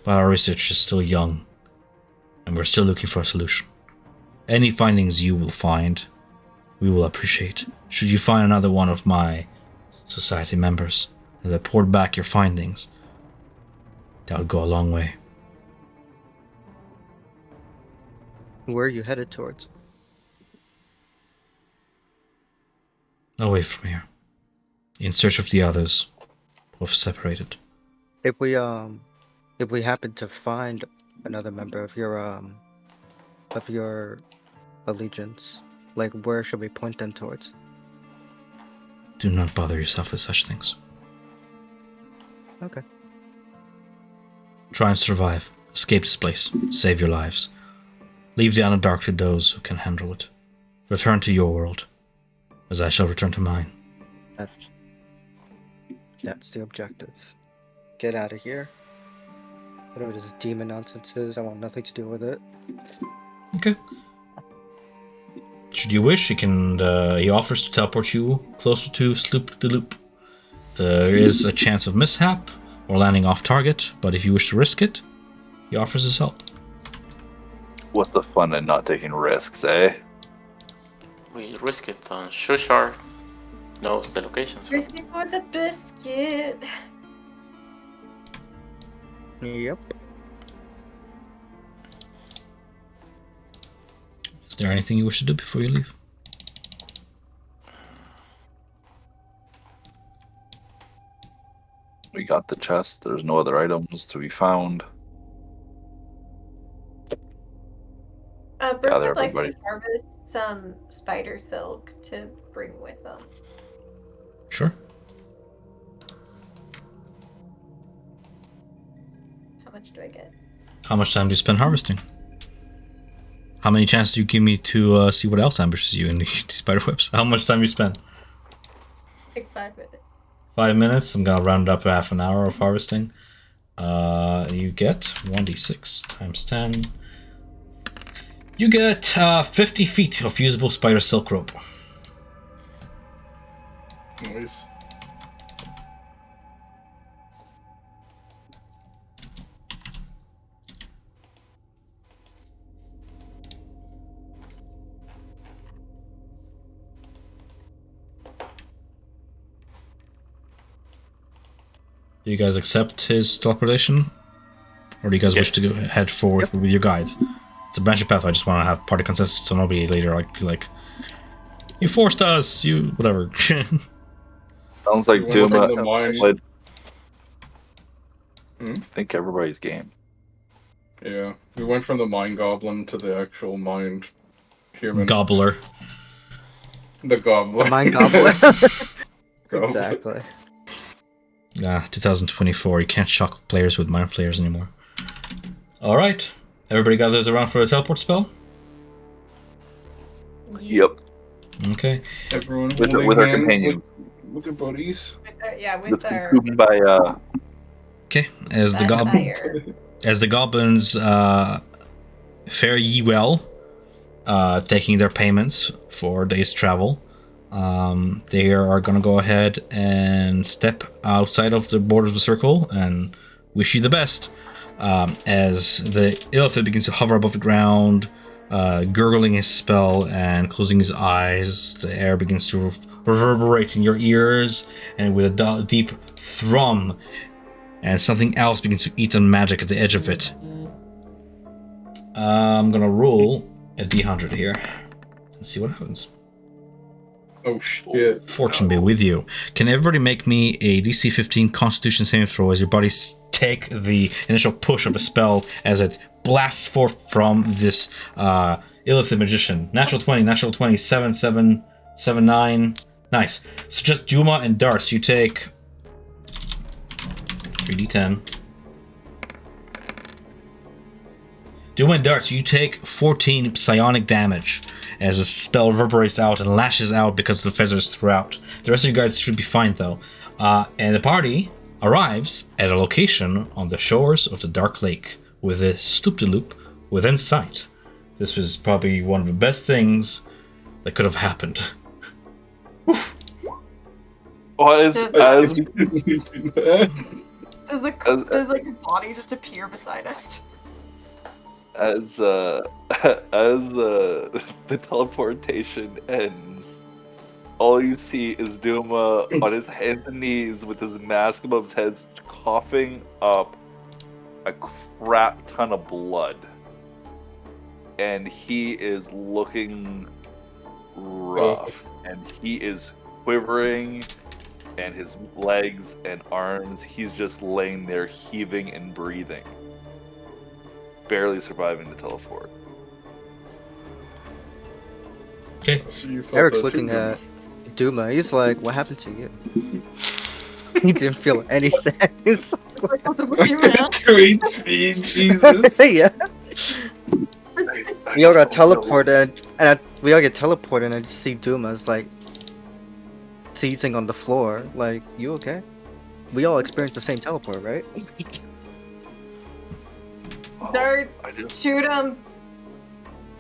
But our research is still young, and we're still looking for a solution. Any findings you will find, we will appreciate. Should you find another one of my society members and report back your findings, that would go a long way. Where are you headed towards? Away from here. In search of the others who have separated. If we happen to find another member of your allegiance, like where should we point them towards? Do not bother yourself with such things. Okay. Try and survive. Escape this place. Save your lives. Leave the Underdark to those who can handle it. Return to your world, as I shall return to mine. That's the objective. Get out of here. Whatever this demon nonsense is, I want nothing to do with it. Okay. Should you wish, he offers to teleport you closer to Sloop the Loop. There is a chance of mishap or landing off target, but if you wish to risk it, he offers his help. What's the fun in not taking risks, eh? We risk it on Shushar knows the locations. Risky for the biscuit. Yep. Is there anything you wish to do before you leave? We got the chest. There's no other items to be found. Brooke Gather would like everybody. to harvest some spider silk to bring with them. Sure. How much do I get? How much time do you spend harvesting? How many chances do you give me to see what else ambushes you in the spider webs? How much time you spend? Like 5 minutes. 5 minutes. I'm gonna round up to half an hour of harvesting. You get 1d6 times 10. You get 50 feet of usable spider silk rope. Nice. Do you guys accept his teleportation? Or do you guys wish to go head forward with your guides? It's a branching path. I just want to have party consensus so nobody later be like, you forced us, you whatever. Sounds like We went Duma from the mine. played. Hmm? I think everybody's game. Yeah, we went from the mine goblin to the actual mined human. Gobbler. The goblin. Mind goblin. Goblin. Exactly. 2024. You can't shock players with mind flayers anymore. Alright. Everybody gathers around for a teleport spell? Yep. Okay. Everyone With holding our hands companions. with their buddies. With That's our consumed by Okay. As the fire. as the goblins fare ye well, taking their payments for a day's travel, they are going to go ahead and step outside of the border of the circle and wish you the best. As the illithid begins to hover above the ground, gurgling his spell and closing his eyes. The air begins to reverberate in your ears, and with a deep thrum, and something else begins to eat on magic at the edge of it. I'm gonna roll a d100 here and see what happens. Oh shit. Fortune be with you. Can everybody make me a DC 15 Constitution saving throw as your bodies take the initial push of a spell as it blasts forth from this Illithid magician. Natural 20, 7, 7, 7, 9. Nice. So just Duma and Darts, you take 3d10. Duma and Darts, you take 14 psionic damage as the spell reverberates out and lashes out because of the feathers throughout. The rest of you guys should be fine though. And the party arrives at a location on the shores of the Dark Lake with a stoop-de-loop within sight. This was probably one of the best things that could have happened. Well, Does like a body just appear beside us? as the teleportation ends, all you see is Duma on his hands and knees with his mask above his head, coughing up a crap ton of blood, and he is looking rough, and he is quivering, and his legs and arms, he's just laying there heaving and breathing, barely surviving the teleport. Okay. So you felt Eric's that looking too, at Duma. He's like, "What happened to you?" He didn't feel anything. He's Like, what's up with you, man? 2 speed, Jesus. like, yeah. We all got teleported, and we all get teleported, and I just see Duma's like seizing on the floor. Like, you okay? We all experienced the same teleport, right? Dart, I just shoot him.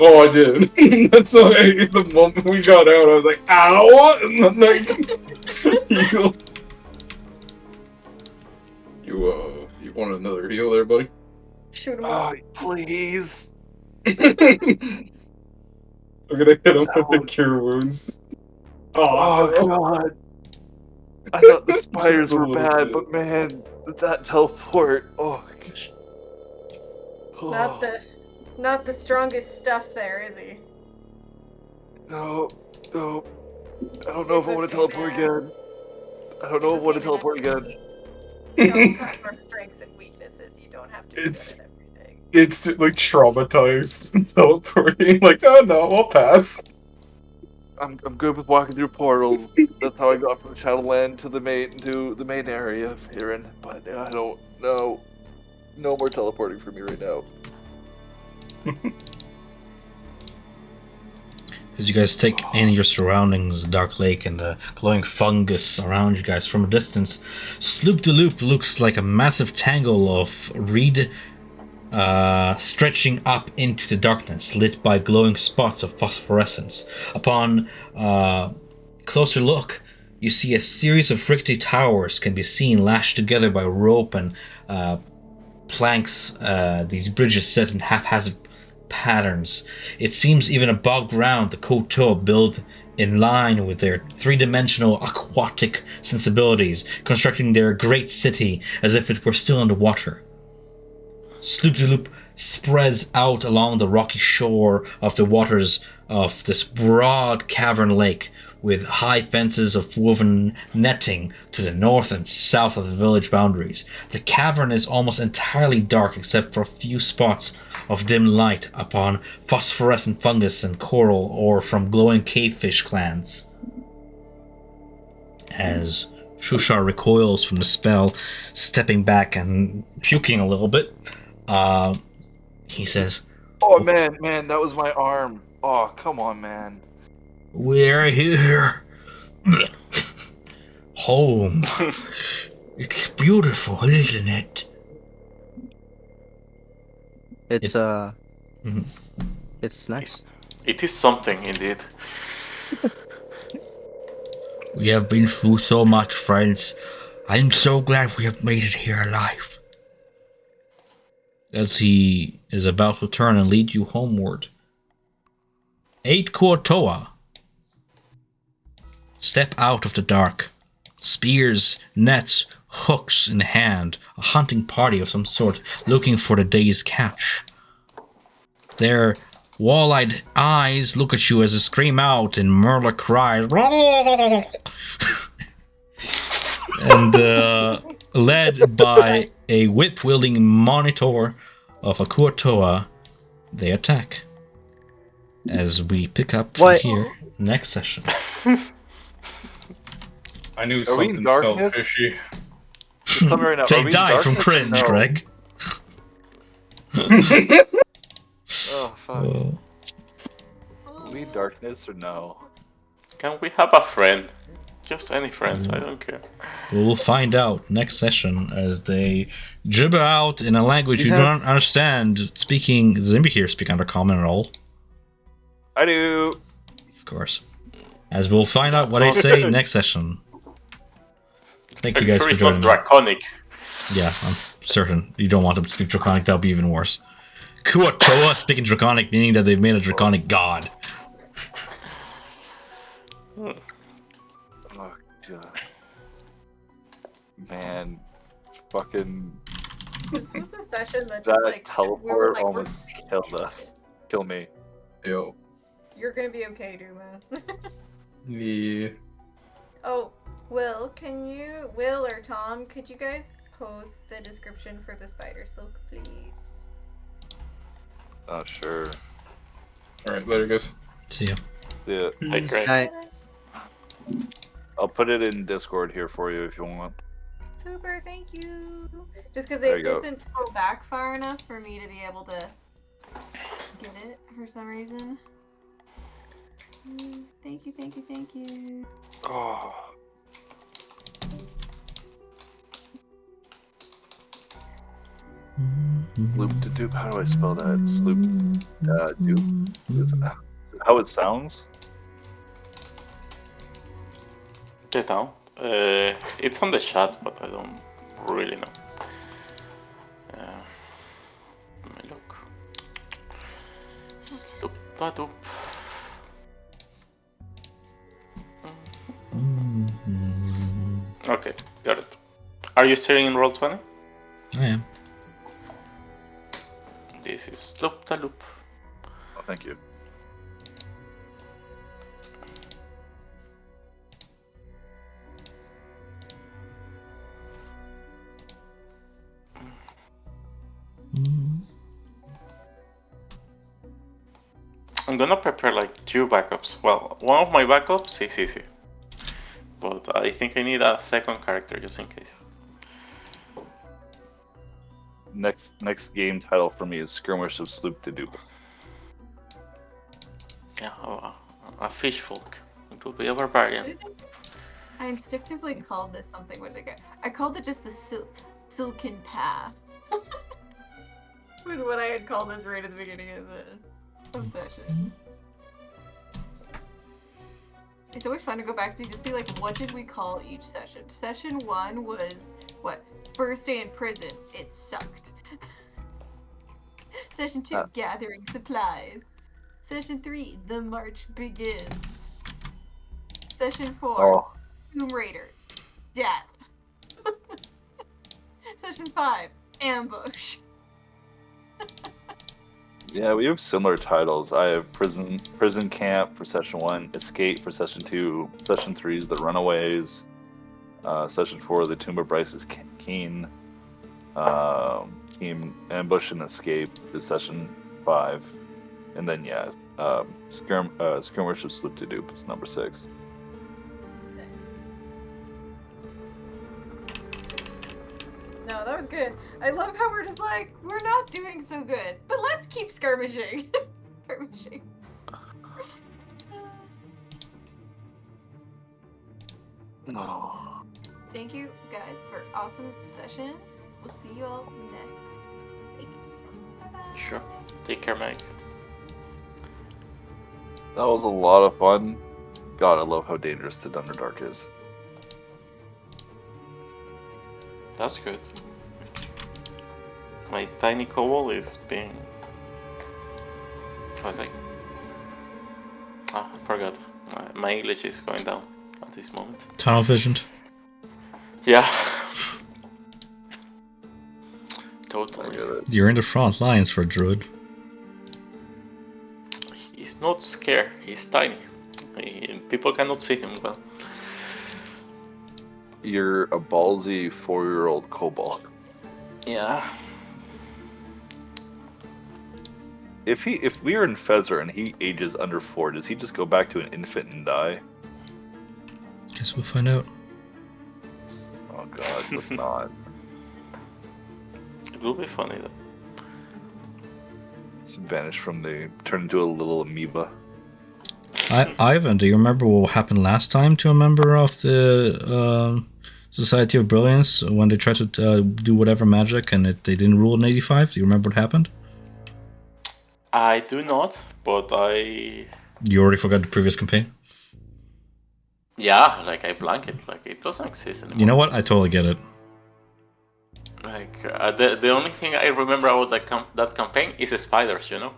Oh, I did. That's why the moment we got out, I was like, ow! And then you want another heal there, buddy? Shoot him. oh, please. I'm gonna hit him with the cure wounds. Oh no. god. I thought the Just spiders a were little bad, bit. but man, that teleport. Oh. Not the strongest stuff there, is he? No, no. I don't know if I want to teleport again. I don't know if I want to teleport again. Don't cut our strengths and weaknesses. You don't have to do It's- that at everything. It's like traumatized teleporting. Like, oh no, I'll pass. I'm good with walking through portals. That's how I got from Shadowland to the main area of Hirin. But I don't know. No more teleporting for me right now. As you guys take in your surroundings, the Dark Lake and the glowing fungus around you guys from a distance, Sloop de Loop looks like a massive tangle of reed stretching up into the darkness, lit by glowing spots of phosphorescence. Upon closer look, you see a series of rickety towers can be seen lashed together by rope and planks, these bridges set in haphazard patterns. It seems even above ground the Koto build in line with their three-dimensional aquatic sensibilities, constructing their great city as if it were still underwater. Sloop-de-Loop spreads out along the rocky shore of the waters of this broad cavern lake, with high fences of woven netting to the north and south of the village boundaries. The cavern is almost entirely dark except for a few spots of dim light upon phosphorescent fungus and coral or from glowing cavefish clans. As Shushar recoils from the spell, stepping back and puking a little bit, he says, Oh man, that was my arm. Oh, come on, man. "We're here. Home. It's beautiful, isn't it?" It's Mhm. it's nice. It is something indeed. "We have been through so much, friends. I'm so glad we have made it here alive." As he is about to turn and lead you homeward, 8 Kuotoa step out of the dark. Spears, nets, hooks in hand. A hunting party of some sort looking for the day's catch. Their wall-eyed eyes look at you as they scream out and Merla cries. And led by a whip-wielding monitor of a Kuotoa, they attack. As we pick up from What? here next session. I knew Are we in something smelled darkness? fishy. Just tell me right now. Are They we in die from darkness or cringe, no? Greg. Oh fuck. Oh. Are we in darkness or no? Can we have a friend? Just any friends, I don't care. We will find out next session as they gibber out in a language you Yeah. don't understand. Speaking, does anybody here speak under common at all? I do. Of course. As we'll find out what I say next session. Thank you I'm guys sure for it's joining not me. draconic. Yeah, I'm certain. You don't want them to speak Draconic, that would be even worse. Kuotoa speaking Draconic, meaning that they've made a Draconic god. Oh god. Man, fucking This was the session that just that like teleport we were like, almost killed us. Kill me. Yo. you're gonna be okay, Duma. The Oh, Will or Tom, could you guys post the description for the spider silk, please? Oh sure. Alright, later guys. See ya. Yeah, Hey, Greg. Night. I'll put it in Discord here for you if you want. Super, thank you. Just because There it you go. doesn't go back far enough for me to be able to get it for some reason. Thank you, thank you, thank you. Oh. Sloop to dupe. How do I spell that? Sloop dupe. Is it how it sounds? Get down. It's on the chat, but I don't really know. Let me look. Sloop-a-doop. Okay, got it. Are you steering in Roll20? I am. This is Loop-a-loop. Oh, thank you. I'm gonna prepare like 2 backups. Well, one of my backups is easy. But I think I need a second character just in case. Next game title for me is Skirmish of Sloop to dupe. Yeah, a fish folk. It will be a barbarian. I instinctively called this something, which I called it just the Silken Path. Was what I had called this right at the beginning of the session. It's always fun to go back to just be like, what did we call each session? Session 1 was, what, first day in prison. It sucked. Session 2, gathering supplies. Session 3, the march begins. Session 4, Oh, Tomb Raiders. Death. Session 5, ambush. yeah, we have similar titles. I have prison camp for session 1, escape for session 2, session 3 is the runaways, session 4 the Tomb of Bryce's Keen, Keen ambush and escape is session 5, and then yeah, skirmish of Sloop to dupe is number 6. No, that was good. I love how we're just like, we're not doing so good, but let's keep skirmishing. Skirmishing. Oh. Thank you guys for awesome session. We'll see you all next week. Bye-bye. Sure. Take care, Meg. That was a lot of fun. God, I love how dangerous the Underdark is. That's good. My tiny kobold is being... How's it? Oh, I forgot. My English is going down at this moment. Tunnel visioned. Yeah. I Totally. get it. You're in the front lines for a druid. He's not scared. He's tiny. People cannot see him well. You're a ballsy 4-year-old kobold. Yeah. If we are in Fezzer and he ages under 4, does he just go back to an infant and die? Guess we'll find out. Oh god, let's not. It will be funny though. Just vanish from turn into a little amoeba. Ivan, do you remember what happened last time to a member of the Society of Brilliance when they tried to do whatever magic and they didn't rule in 85? Do you remember what happened? I do not, but I... You already forgot the previous campaign? Yeah, like I blank it. Like it doesn't exist anymore. You know what? I totally get it. Like the only thing I remember about that campaign is the spiders, you know.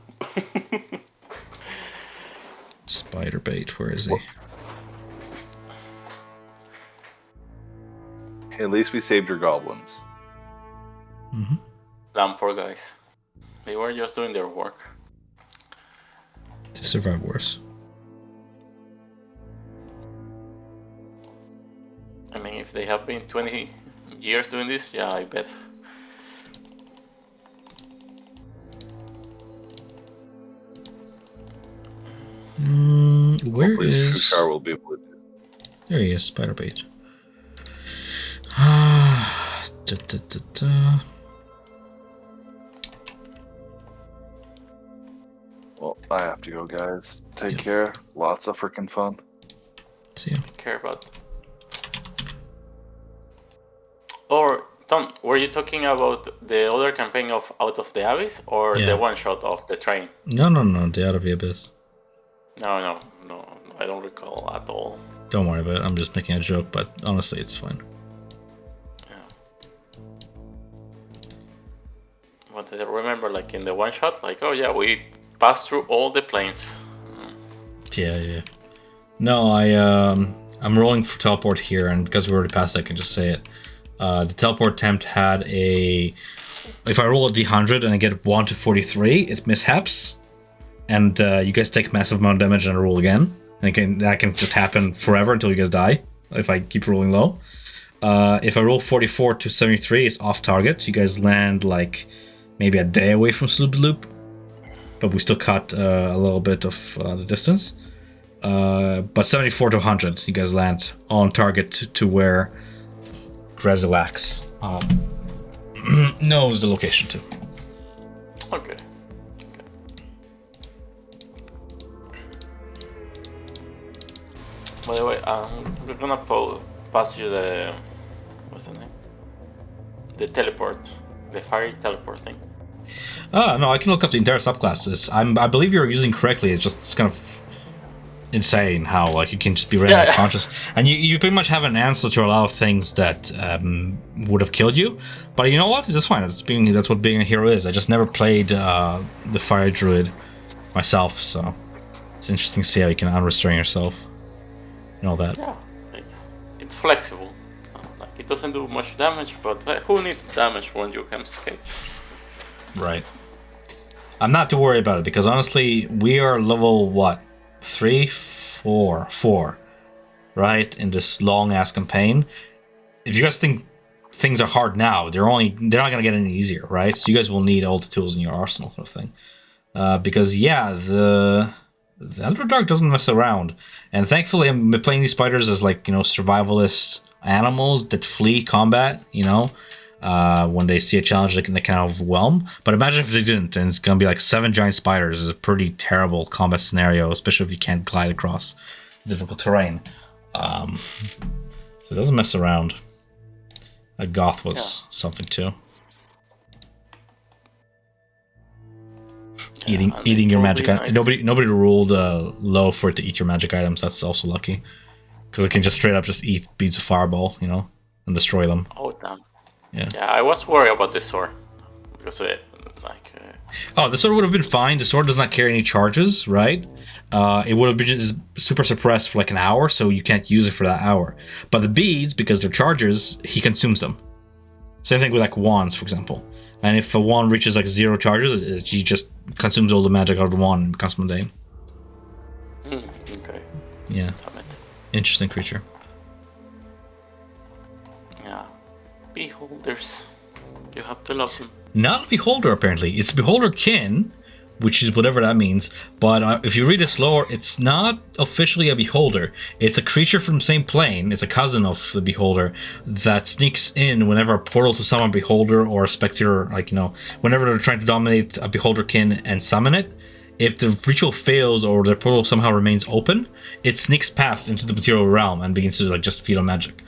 Spider bait, where is he? Hey, at least we saved your goblins. Mm-hmm. Damn poor guys. They were just doing their work. They survived worse. I mean, if they have been 20 years doing this, yeah, I bet. Where Hopefully is... Shushar will be able to do. There he is, spider bait. Ah, da, da, da, da. Well, I have to go, guys. Take care. Lots of freaking fun. See ya. Care about. Or Tom, were you talking about the other campaign of Out of the Abyss or Yeah. the one shot of the train? No, the Out of the Abyss. No, I don't recall at all. Don't worry about it. I'm just making a joke, but honestly, it's fine. Yeah. But I remember, like in the one shot, like, oh yeah, we passed through all the planes. Yeah. No, I'm rolling for teleport here, and because we already passed, I can just say it. The teleport attempt had a... If I roll a d100 and I get 1 to 43, it mishaps. And you guys take a massive amount of damage and I roll again. And that can just happen forever until you guys die, if I keep rolling low. If I roll 44 to 73, it's off target. You guys land like maybe a day away from Sloop Loop. But we still cut a little bit of the distance. But 74 to 100, you guys land on target to where Grezilax knows the location to. Okay. By the way, we're gonna pass you the... What's the name? The teleport. The fiery teleport thing. No, I can look up the entire subclasses. I believe you're using correctly. It's kind of insane how like you can just be randomly conscious, and you pretty much have an answer to a lot of things that would have killed you. But you know what? That's fine. That's what being a hero is. I just never played the fire druid myself, so it's interesting to see how you can unrestrain yourself and all that. Yeah, it's flexible. Like it doesn't do much damage, but who needs damage when you can escape? Right. I'm not too worried about it because honestly, we are level what? 3, 4, right? In this long ass campaign. If you guys think things are hard now, they're not gonna get any easier, right? So you guys will need all the tools in your arsenal, sort of thing. Because yeah, the Underdark doesn't mess around, and thankfully I'm playing these spiders as like survivalist animals that flee combat. When they see a challenge, they kind of overwhelm. But imagine if they didn't, then it's gonna be like 7 giant spiders. Is a pretty terrible combat scenario, especially if you can't glide across difficult terrain. So it doesn't mess around. A goth was something too. Eating your magic item. Nice. Nobody rolled low for it to eat your magic items. That's also lucky, because it can just straight up just eat beads of fireball, and destroy them. Oh damn. Yeah. Yeah, I was worried about this sword because Like, Oh, the sword would have been fine. The sword does not carry any charges, right? It would have been just super suppressed for like an hour, so you can't use it for that hour. But the beads, because they're charges, he consumes them. Same thing with like wands, for example. And if a wand reaches like 0 charges, he just consumes all the magic out of the wand and becomes mundane. okay. Yeah. Damn it. Interesting creature. Yeah. Beholders. You have to love them. Not a beholder, apparently. It's beholder kin, which is whatever that means. But if you read its lore, it's not officially a beholder. It's a creature from the same plane. It's a cousin of the beholder that sneaks in whenever a portal to summon a beholder or a specter, like, whenever they're trying to dominate a beholder kin and summon it. If the ritual fails or the portal somehow remains open, it sneaks past into the material realm and begins to like just feed on magic.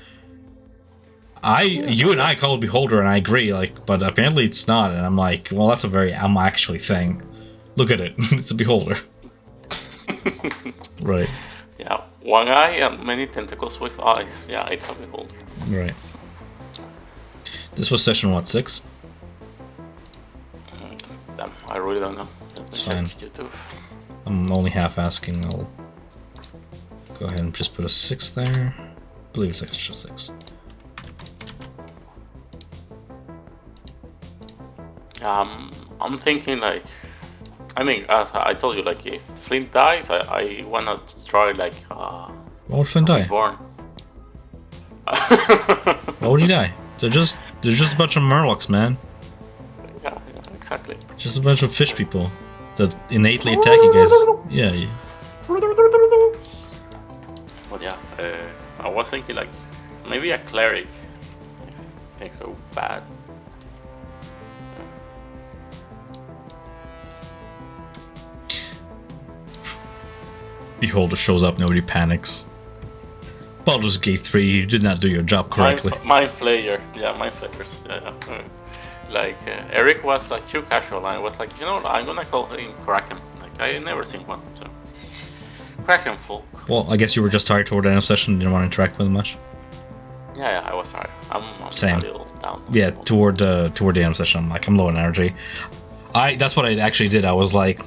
You and I call it beholder, and I agree. But apparently it's not, and I'm like, well, that's a very actually thing. Look at it, it's a beholder. Right. Yeah, one eye and many tentacles with eyes. Yeah, it's a beholder. Right. This was session 6? Damn, I really don't know. Let me check Fine. YouTube. I'm only half asking. I'll go ahead and just put a 6 there. I believe it's extra 6. I'm thinking like, as I told you, like if Flint dies, I wanna try like Why would Flynn die? Born. Why would he die? They're just a bunch of Murlocs, man. Yeah, exactly. Just a bunch of fish people that innately attack you guys. Yeah. But yeah, I was thinking like maybe a cleric. If things so bad. Beholder shows up, nobody panics. Baldur's Gate 3, you did not do your job correctly. Mind Flayer, yeah, Mind Flayers, yeah. Like Eric was like too casual, and I was like, I'm gonna call him Kraken. Like I never seen one, so Kraken folk. Well, I guess you were just tired toward the end of the session, didn't want to interact with him much. Yeah, I was tired. I'm Same. a little down. Yeah, toward the end of the session, I'm low on energy. That's what I actually did. I was like,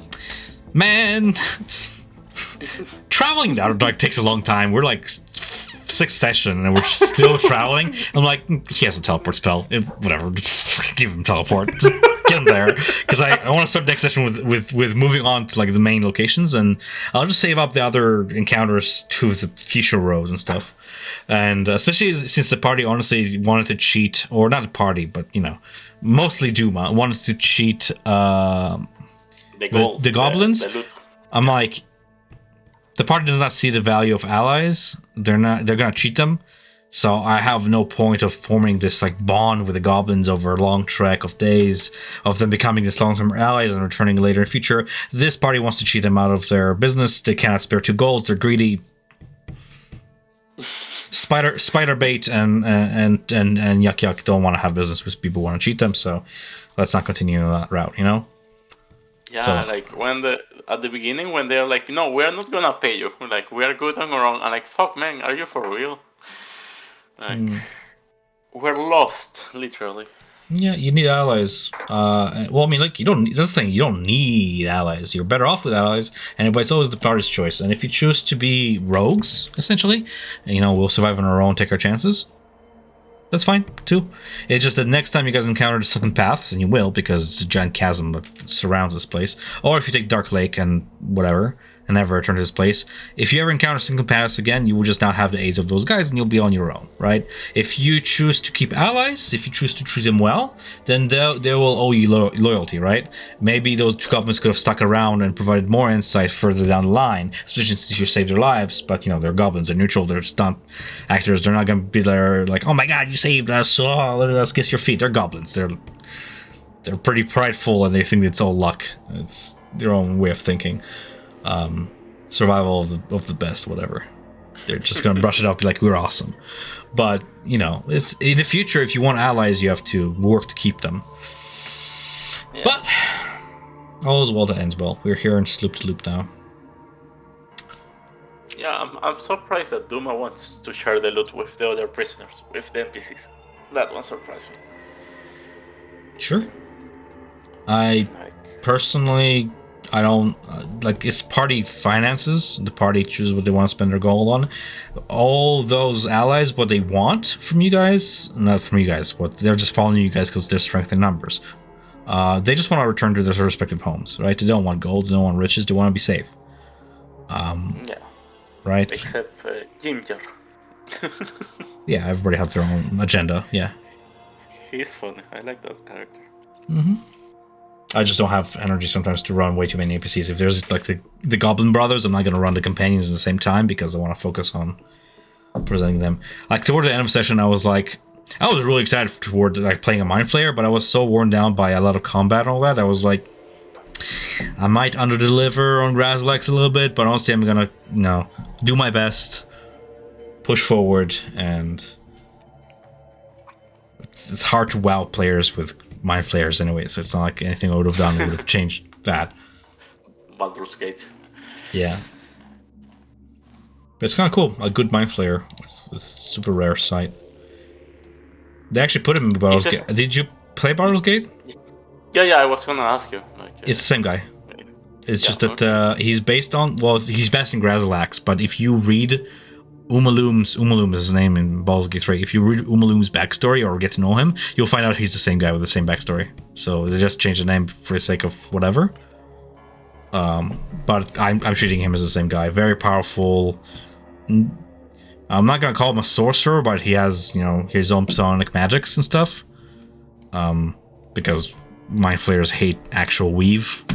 man, traveling down Dark takes a long time. We're like 6th session and we're still traveling. I'm like, he has a teleport spell. Whatever, just give him teleport. Just get him there, because I want to start next session with moving on to like the main locations, and I'll just save up the other encounters to the future rows and stuff. And especially since the party honestly wanted to cheat, or not the party, but mostly Duma wanted to cheat the goblins. The loot. I'm like, the party does not see the value of allies. They're gonna cheat them. So I have no point of forming this like bond with the goblins over a long trek of days of them becoming this long-term allies and returning later in the future. This party wants to cheat them out of their business. They cannot spare 2 golds. They're greedy. Spider bait and yuck don't want to have business with people who want to cheat them. So let's not continue that route. Yeah, So- like at the beginning when they're like, no, we're not gonna pay you. Like we are good on our own. I'm like, fuck, man, are you for real? Like we're lost, literally. Yeah, you need allies. Well, I mean, like, you don't. That's the thing. You don't need allies. You're better off with allies, but it's always the party's choice. And if you choose to be rogues, essentially, we'll survive on our own, take our chances. That's fine too. It's just that next time you guys encounter the sunken paths, and you will, because it's a giant chasm that surrounds this place, or if you take Dark Lake and whatever, and never return to this place, if you ever encounter sunken paths again, you will just not have the aids of those guys, and you'll be on your own, right? If you choose to keep allies, if you choose to treat them well, then they will owe you loyalty, right? Maybe those 2 goblins could have stuck around and provided more insight further down the line, especially since you saved their lives. But they're goblins, they're neutral, they're stunt actors. They're not going to be there like, oh my god, you saved us, let us kiss your feet. They're goblins. They're pretty prideful, and they think it's all luck. It's their own way of thinking. Survival of the best, whatever. They're just gonna brush it up, be like, we're awesome. But it's in the future. If you want allies, you have to work to keep them. Yeah. But all is well that ends well. We're here in Sloop to Loop now. Yeah, I'm surprised that Duma wants to share the loot with the other prisoners, with the NPCs. That one surprised me. Sure. I Like, personally, I don't like it's party finances. The party chooses what they want to spend their gold on. All those allies, what they want from you guys, not from you guys, what they're just following you guys because their strength in numbers. They just want to return to their respective homes, right? They don't want gold, they don't want riches, they want to be safe. yeah, Right? except Ginger. Yeah, everybody have their own agenda. Yeah. He's funny. I like that character. I just don't have energy sometimes to run way too many NPCs. If there's like the Goblin Brothers, I'm not going to run the companions at the same time because I want to focus on presenting them. Like toward the end of the session, I was really excited toward like playing a Mind Flayer, but I was so worn down by a lot of combat and all that. I was like, I might underdeliver on Grazlax a little bit, but honestly, I'm gonna do my best, push forward, and it's hard to wow players with Mind Flayers anyway, so it's not like anything I would have done would have changed that. Baldur's Gate. Yeah. But it's kind of cool. A good Mind Flayer. It's a super rare sight. They actually put him in Baldur's Gate. Did you play Baldur's Gate? Yeah, I was gonna ask you. Like, It's the same guy. It's just that he's based on... Well, he's based in Grazalax, but if you read Umalum is his name in Baldur's Gate 3. If you read Umalum's backstory or get to know him, you'll find out he's the same guy with the same backstory. So they just changed the name for the sake of whatever. But I'm treating him as the same guy. Very powerful. I'm not gonna call him a sorcerer, but he has, his own psionic magics and stuff. Because Mind Flayers hate actual weave.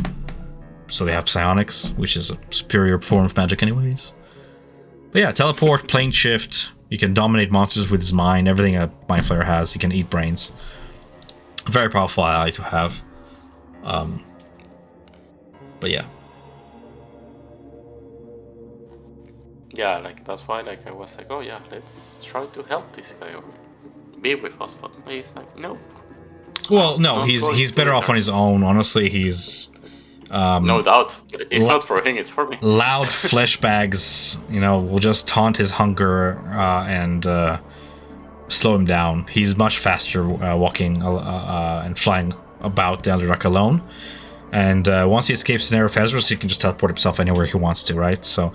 So they have psionics, which is a superior form of magic anyways. But yeah, teleport, plane shift. You can dominate monsters with his mind. Everything a Mind Flayer has. He can eat brains. Very powerful ally to have. But yeah. Yeah, like that's why like I was like, oh yeah, let's try to help this guy or be with us, but he's like, no. Well, no, he's better off on his own. Honestly, he's no doubt. It's not for him, it's for me. Loud flesh bags, will just taunt his hunger and slow him down. He's much faster walking and flying about the Underdark alone. And once he escapes the Narrow Fezros, he can just teleport himself anywhere he wants to, right? So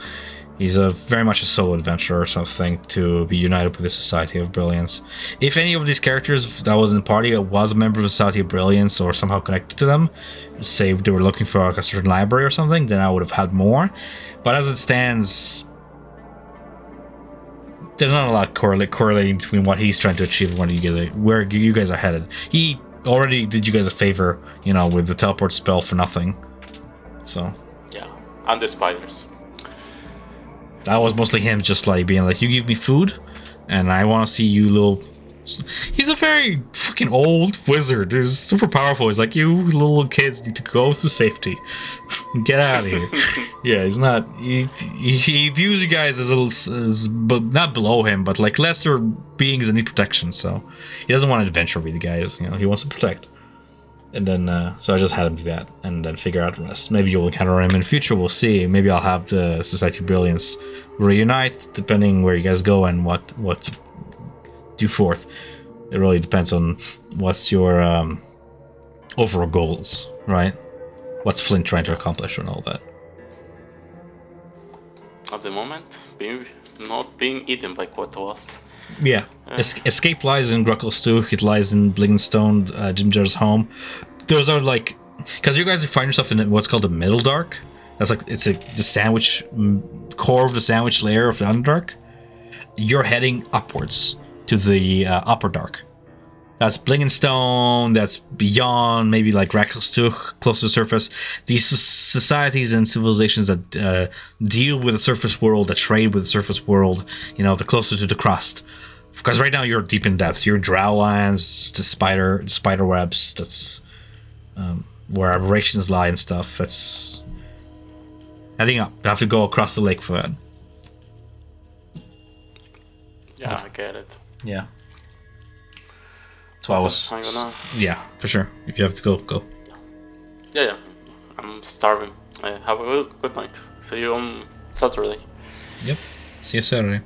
he's very much a solo adventurer or something to be united with the Society of Brilliance. If any of these characters that was in the party was a member of the Society of Brilliance or somehow connected to them, say they were looking for like a certain library or something, then I would have had more. But as it stands, there's not a lot correlating between what he's trying to achieve and where you guys are headed. He already did you guys a favor, with the teleport spell for nothing. So yeah, and the spiders. That was mostly him just like being like, you give me food and I want to see you little... He's a very fucking old wizard. He's super powerful. He's like, you little kids need to go to safety. Get out of here. Yeah, he's not... He views you guys as but not below him, but like lesser beings that need protection. So he doesn't want to adventure with you guys. He wants to protect. And then, so I just had him do that, and then figure out the rest. Maybe you'll encounter him in the future, we'll see. Maybe I'll have the Society of Brilliance reunite, depending where you guys go and what you do forth. It really depends on what's your overall goals, right? What's Flint trying to accomplish and all that. At the moment, not being eaten by Quatoas. Yeah. Escape lies in Grucklestuch, it lies in Blingenstone, Jimjar's home. Those are like... Because you guys find yourself in what's called the Middle Dark. That's like, it's the sandwich... core of the sandwich layer of the Underdark. You're heading upwards to the Upper Dark. That's Blingenstone, that's beyond, maybe like Grucklestuch, close to the surface. These societies and civilizations that deal with the surface world, that trade with the surface world, the closer to the crust. Because right now you're deep in depths. You're Drowlands, the spider webs. That's where aberrations lie and stuff. That's heading up. You have to go across the lake for that. Yeah, I get it. Yeah. So I was... Yeah, for sure. If you have to go, go. Yeah. I'm starving. Have a good night. See you on Saturday. Yep. See you Saturday.